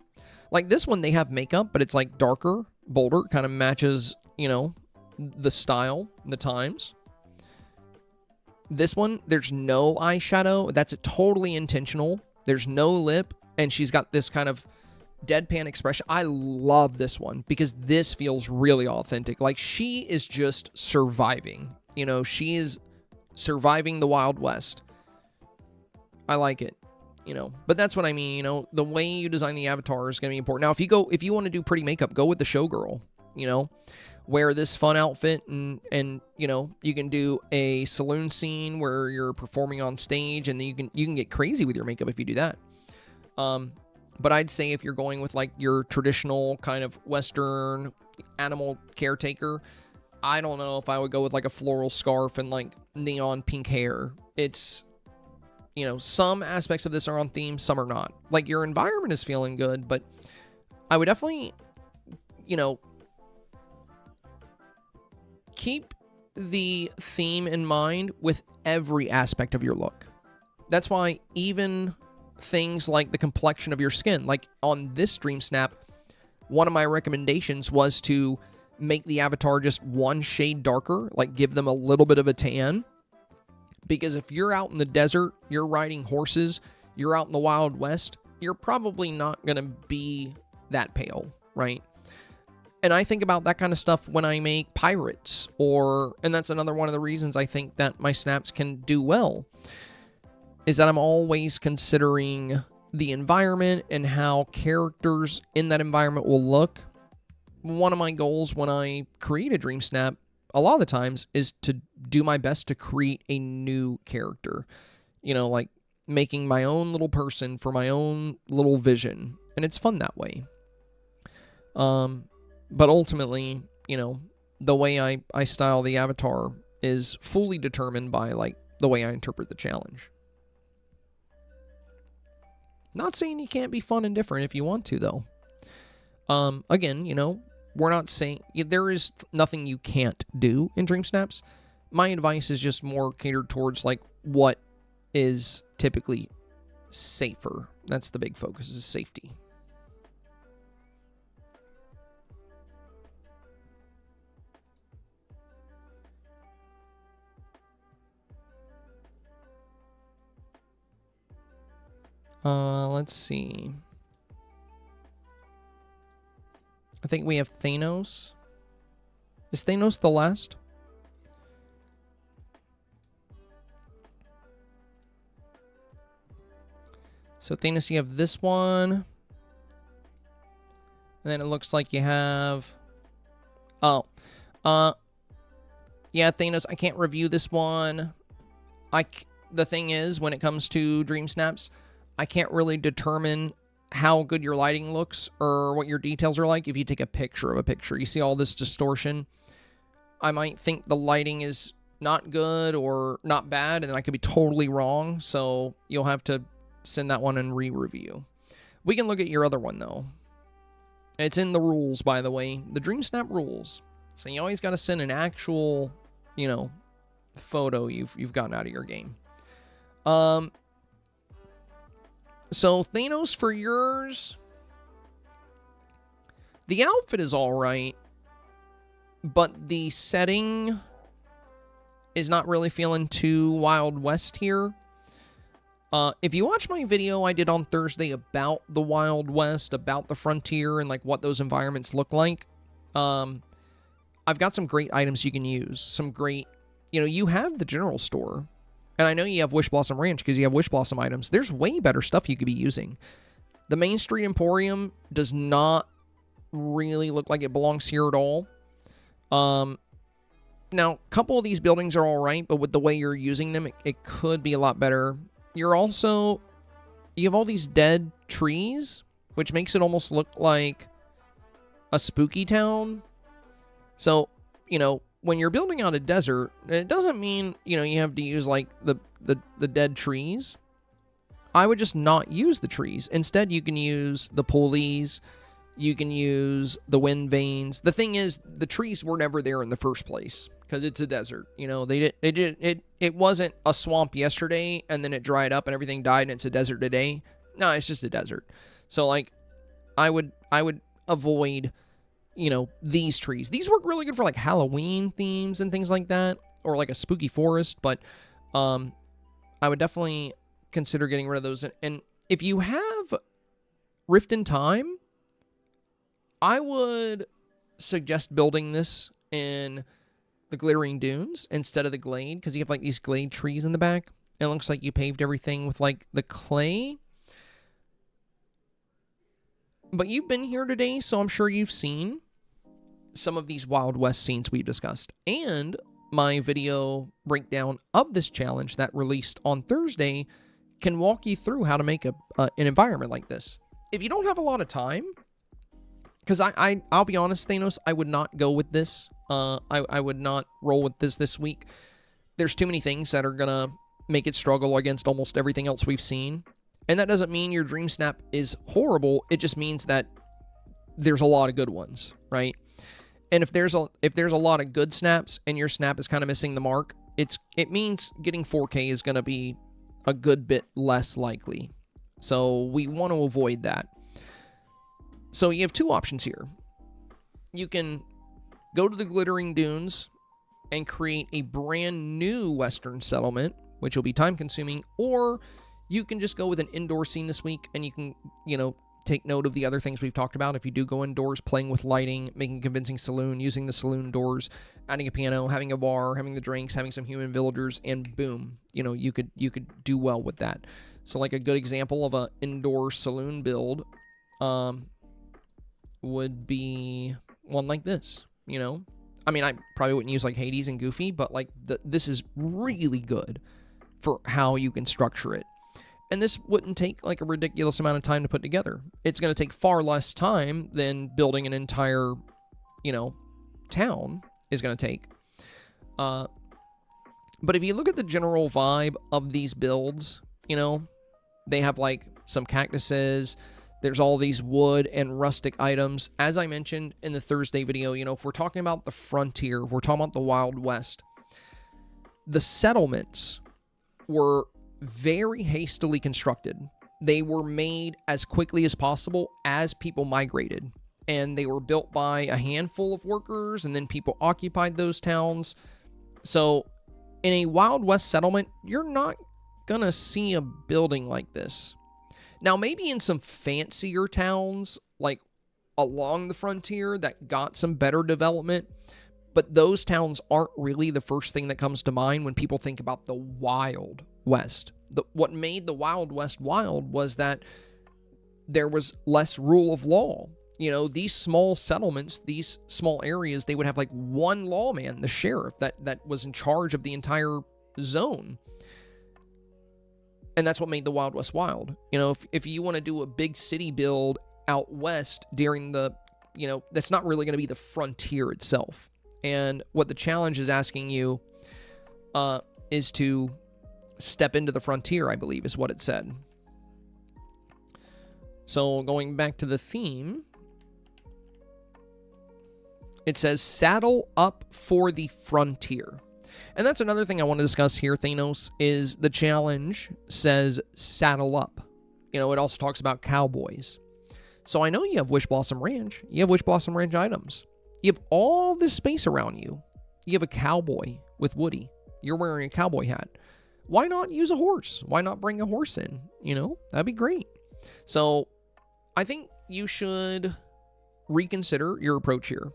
Like this one, they have makeup, but it's like darker, bolder, kind of matches, you know, the style, the times. This one, there's no eyeshadow. That's totally intentional. There's no lip, and she's got this kind of deadpan expression. I love this one because this feels really authentic. Like she is just surviving. You know, she is surviving the Wild West. I like it, you know. But that's what I mean, you know. The way you design the avatar is going to be important. Now, if you want to do pretty makeup, go with the showgirl, you know. Wear this fun outfit and you know, you can do a saloon scene where you're performing on stage, and then you can get crazy with your makeup if you do that. But I'd say if you're going with like your traditional kind of Western animal caretaker, I don't know if I would go with like a floral scarf and like neon pink hair. It's, you know, some aspects of this are on theme, some are not. Like your environment is feeling good, but I would definitely, you know, keep the theme in mind with every aspect of your look. That's why even things like the complexion of your skin, like on this Dreamsnap, one of my recommendations was to make the avatar just one shade darker, like give them a little bit of a tan. Because if you're out in the desert, you're riding horses, you're out in the Wild West, you're probably not going to be that pale, right? And I think about that kind of stuff when I make pirates, and that's another one of the reasons I think that my snaps can do well, is that I'm always considering the environment and how characters in that environment will look. One of my goals when I create a Dreamsnap a lot of the times is to do my best to create a new character. You know, like making my own little person for my own little vision. And it's fun that way. But ultimately, you know, the way I style the avatar is fully determined by, like, the way I interpret the challenge. Not saying you can't be fun and different if you want to, though. Again, you know, we're not saying... There is nothing you can't do in Dreamsnaps. My advice is just more catered towards, like, what is typically safer. That's the big focus, is safety. Let's see. I think we have Thanos. Is Thanos the last? So Thanos, you have this one. And then it looks like you have... Oh. Yeah, Thanos, I can't review this one. The thing is, when it comes to Dreamsnaps, I can't really determine how good your lighting looks or what your details are like if you take a picture of a picture. You see all this distortion? I might think the lighting is not good or not bad, and then I could be totally wrong, so you'll have to send that one and re-review. We can look at your other one, though. It's in the rules, by the way. The Dreamsnap rules. So you always got to send an actual, you know, photo you've gotten out of your game. So, Thanos, for yours, the outfit is alright, but the setting is not really feeling too Wild West here. If you watch my video I did on Thursday about the Wild West, about the frontier, and like what those environments look like, I've got some great items you can use. Some great, you know, you have the general store. And I know you have Wish Blossom Ranch because you have Wish Blossom items. There's way better stuff you could be using. The Main Street Emporium does not really look like it belongs here at all. Now, a couple of these buildings are all right, but with the way you're using them, it could be a lot better. You have all these dead trees, which makes it almost look like a spooky town. So, you know, when you're building out a desert, it doesn't mean, you know, you have to use, like, the dead trees. I would just not use the trees. Instead, you can use the pulleys. You can use the wind vanes. The thing is, the trees were never there in the first place because it's a desert. You know, it wasn't a swamp yesterday and then it dried up and everything died and it's a desert today. No, it's just a desert. So, like, I would avoid... you know, these trees. These work really good for, like, Halloween themes and things like that, or, like, a spooky forest, but I would definitely consider getting rid of those. And if you have Rift in Time, I would suggest building this in the Glittering Dunes instead of the Glade, because you have, like, these Glade trees in the back. It looks like you paved everything with, like, the clay. But you've been here today, so I'm sure you've seen some of these Wild West scenes we've discussed. And my video breakdown of this challenge that released on Thursday can walk you through how to make an environment like this. If you don't have a lot of time, because I'll be honest, Thanos, I would not go with this. I would not roll with this week. There's too many things that are going to make it struggle against almost everything else we've seen. And that doesn't mean your Dreamsnap is horrible. It just means that there's a lot of good ones, right? And if there's a lot of good snaps and your snap is kind of missing the mark, it means getting 4K is going to be a good bit less likely. So we want to avoid that. So you have two options here. You can go to the Glittering Dunes and create a brand new Western settlement, which will be time consuming, or you can just go with an indoor scene this week and you can, you know, take note of the other things we've talked about. If you do go indoors, playing with lighting, making a convincing saloon, using the saloon doors, adding a piano, having a bar, having the drinks, having some human villagers, and boom, you know, you could do well with that. So like a good example of an indoor saloon build would be one like this, you know. I mean, I probably wouldn't use like Hades and Goofy, but like this is really good for how you can structure it. And this wouldn't take like a ridiculous amount of time to put together. It's going to take far less time than building an entire, you know, town is going to take. But if you look at the general vibe of these builds, you know, they have like some cactuses. There's all these wood and rustic items. As I mentioned in the Thursday video, you know, if we're talking about the frontier, if we're talking about the Wild West, the settlements were very hastily constructed. They were made as quickly as possible as people migrated. And they were built by a handful of workers, and then people occupied those towns. So in a Wild West settlement, you're not gonna see a building like this. Now, maybe in some fancier towns, like along the frontier that got some better development, but those towns aren't really the first thing that comes to mind when people think about the Wild West. What made the Wild West wild was that there was less rule of law. You know, these small settlements, these small areas, they would have like one lawman, the sheriff, that was in charge of the entire zone. And that's what made the Wild West wild. You know, if you want to do a big city build out west during the, you know, that's not really going to be the frontier itself. And what the challenge is asking you is to step into the frontier, I believe, is what it said. So going back to the theme, it says saddle up for the frontier. And that's another thing I want to discuss here, Thanos, is the challenge says saddle up. You know, it also talks about cowboys. So I know you have Wish Blossom Ranch. You have Wish Blossom Ranch items. You have all this space around you. You have a cowboy with Woody. You're wearing a cowboy hat. Why not use a horse? Why not bring a horse in? You know, that'd be great. So I think you should reconsider your approach here.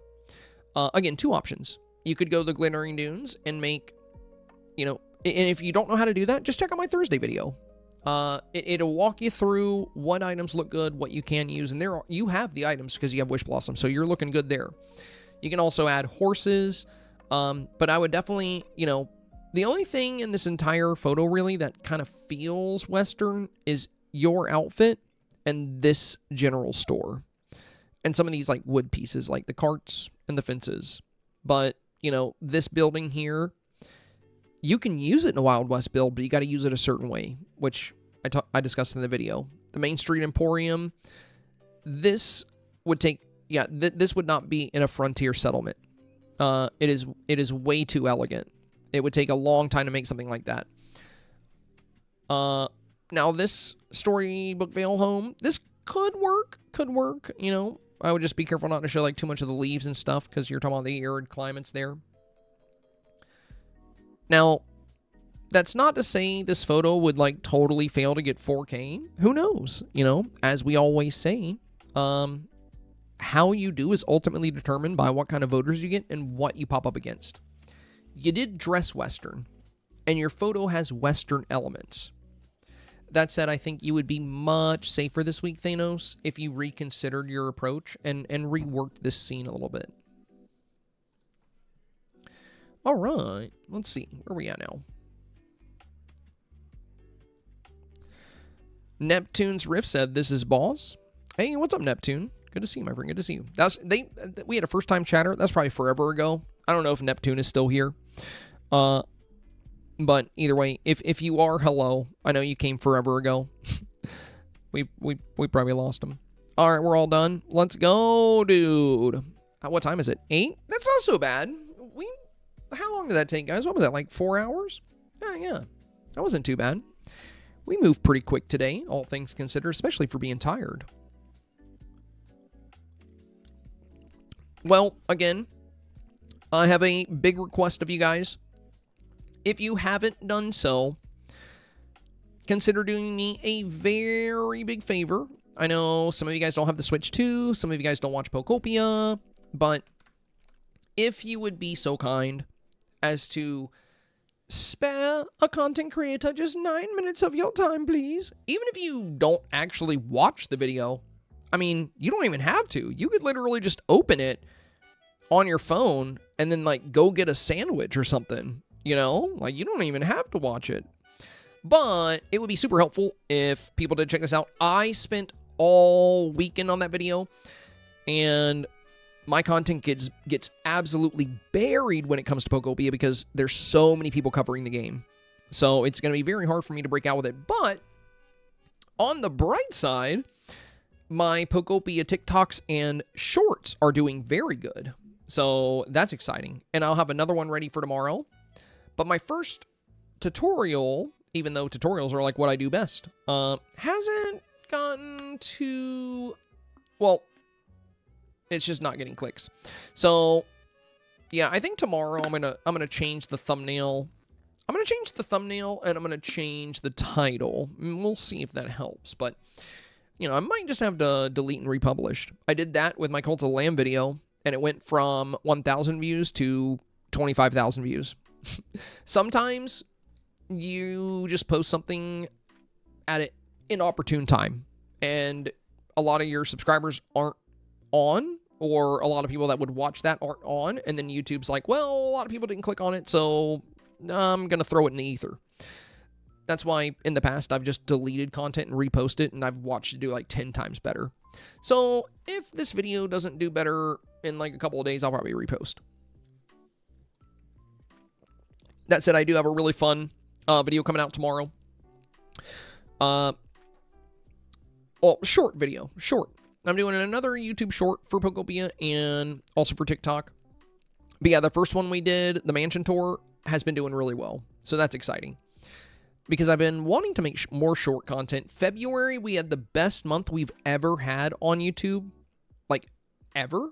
Again, two options. You could go the Glittering Dunes and make, you know, and if you don't know how to do that, just check out my Thursday video. It'll walk you through what items look good, what you can use, and you have the items because you have Wish Blossom, so you're looking good there. You can also add horses, but I would definitely, you know, the only thing in this entire photo really that kind of feels Western is your outfit and this general store. And some of these like wood pieces, like the carts and the fences. But, you know, this building here, you can use it in a Wild West build, but you got to use it a certain way, which I discussed in the video. The Main Street Emporium, this would take, yeah, this would not be in a frontier settlement. It is way too elegant. It would take a long time to make something like that. Now this Storybook Vale home, this could work, you know. I would just be careful not to show like too much of the leaves and stuff because you're talking about the arid climates there. Now, that's not to say this photo would like totally fail to get 4K. Who knows? You know, as we always say, how you do is ultimately determined by what kind of voters you get and what you pop up against. You did dress Western, and your photo has Western elements. That said, I think you would be much safer this week, Thanos, if you reconsidered your approach and reworked this scene a little bit. All right, let's see. Where are we at now? Neptune's Rift said, "This is boss." Hey, what's up, Neptune? Good to see you, my friend. Good to see you. We had a first-time chatter. That's probably forever ago. I don't know if Neptune is still here. But either way, if you are, hello. I know you came forever ago. we probably lost him. All right, we're all done. Let's go, dude. What time is it? 8? That's not so bad. How long did that take, guys? What was that, like 4 hours? Yeah. That wasn't too bad. We moved pretty quick today, all things considered, especially for being tired. Well, again, I have a big request of you guys. If you haven't done so, consider doing me a very big favor. I know some of you guys don't have the Switch 2, some of you guys don't watch Pokopia, but if you would be so kind as to spare a content creator just 9 minutes of your time, please. Even if you don't actually watch the video, I mean, you don't even have to. You could literally just open it on your phone and then, like, go get a sandwich or something, you know? Like, you don't even have to watch it. But it would be super helpful if people did check this out. I spent all weekend on that video, and my content gets absolutely buried when it comes to Pokopia because there's so many people covering the game. So it's going to be very hard for me to break out with it. But on the bright side, my Pokopia TikToks and shorts are doing very good. So that's exciting. And I'll have another one ready for tomorrow. But my first tutorial, even though tutorials are like what I do best, hasn't gotten to, well, it's just not getting clicks. So yeah, I think tomorrow I'm gonna change the thumbnail. I'm gonna change the thumbnail and I'm gonna change the title. We'll see if that helps. But you know, I might just have to delete and republish. I did that with my Cult of Lamb video, and it went from 1,000 views to 25,000 views. Sometimes you just post something at an inopportune time, and a lot of your subscribers aren't on, or a lot of people that would watch that aren't on, and then YouTube's like, well, a lot of people didn't click on it, so I'm going to throw it in the ether. That's why in the past I've just deleted content and reposted it, and I've watched it do like 10 times better. So if this video doesn't do better in like a couple of days, I'll probably repost. That said, I do have a really fun video coming out tomorrow. Well, short video. Short. I'm doing another YouTube short for Pokopia and also for TikTok. But yeah, the first one we did, the mansion tour, has been doing really well. So that's exciting. Because I've been wanting to make more short content. February, we had the best month we've ever had on YouTube. Like, ever.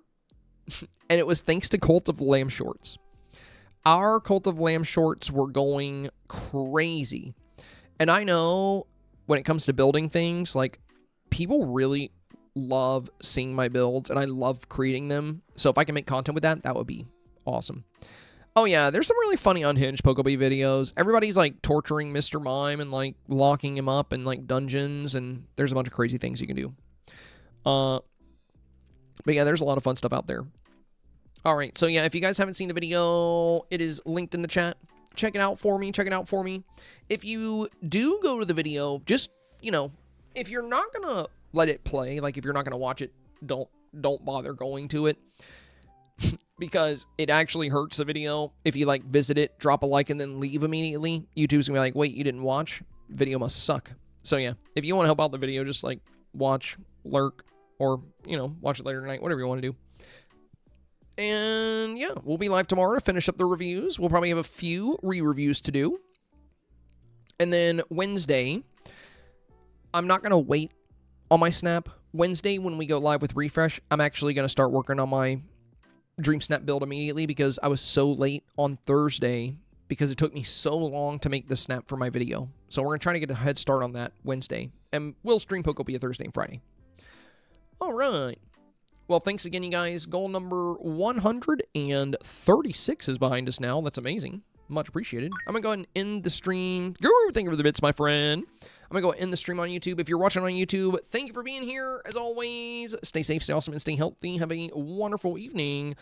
And it was thanks to Cult of Lamb shorts. Our Cult of Lamb shorts were going crazy. And I know when it comes to building things, like, people really love seeing my builds, and I love creating them. So if I can make content with that, that would be awesome. Oh yeah, there's some really funny unhinged Pokebee videos. Everybody's like torturing Mr. Mime and like locking him up in like dungeons, and there's a bunch of crazy things you can do. But yeah, there's a lot of fun stuff out there. All right, so yeah, if you guys haven't seen the video, it is linked in the chat. Check it out for me. Check it out for me. If you do go to the video, just, you know, if you're not gonna let it play, like if you're not gonna watch it, don't bother going to it. Because it actually hurts the video if you like visit it, drop a like, and then leave immediately. YouTube's gonna be like, wait, you didn't watch? Video must suck. So yeah, if you want to help out the video, just like watch, lurk, or, you know, watch it later tonight, whatever you want to do. And yeah, we'll be live tomorrow to finish up the reviews. We'll probably have a few re-reviews to do. And then Wednesday, I'm not gonna wait on my snap. Wednesday, when we go live with Refresh, I'm actually gonna start working on my Dreamsnap build immediately because I was so late on Thursday because it took me so long to make the snap for my video. So we're going to try to get a head start on that Wednesday. And we'll stream Pokopia Thursday and Friday. All right. Well, thanks again, you guys. Goal number 136 is behind us now. That's amazing. Much appreciated. I'm going to go ahead and end the stream. Guru, thank you for the bits, my friend. I'm going to go end the stream on YouTube. If you're watching on YouTube, thank you for being here. As always, stay safe, stay awesome, and stay healthy. Have a wonderful evening.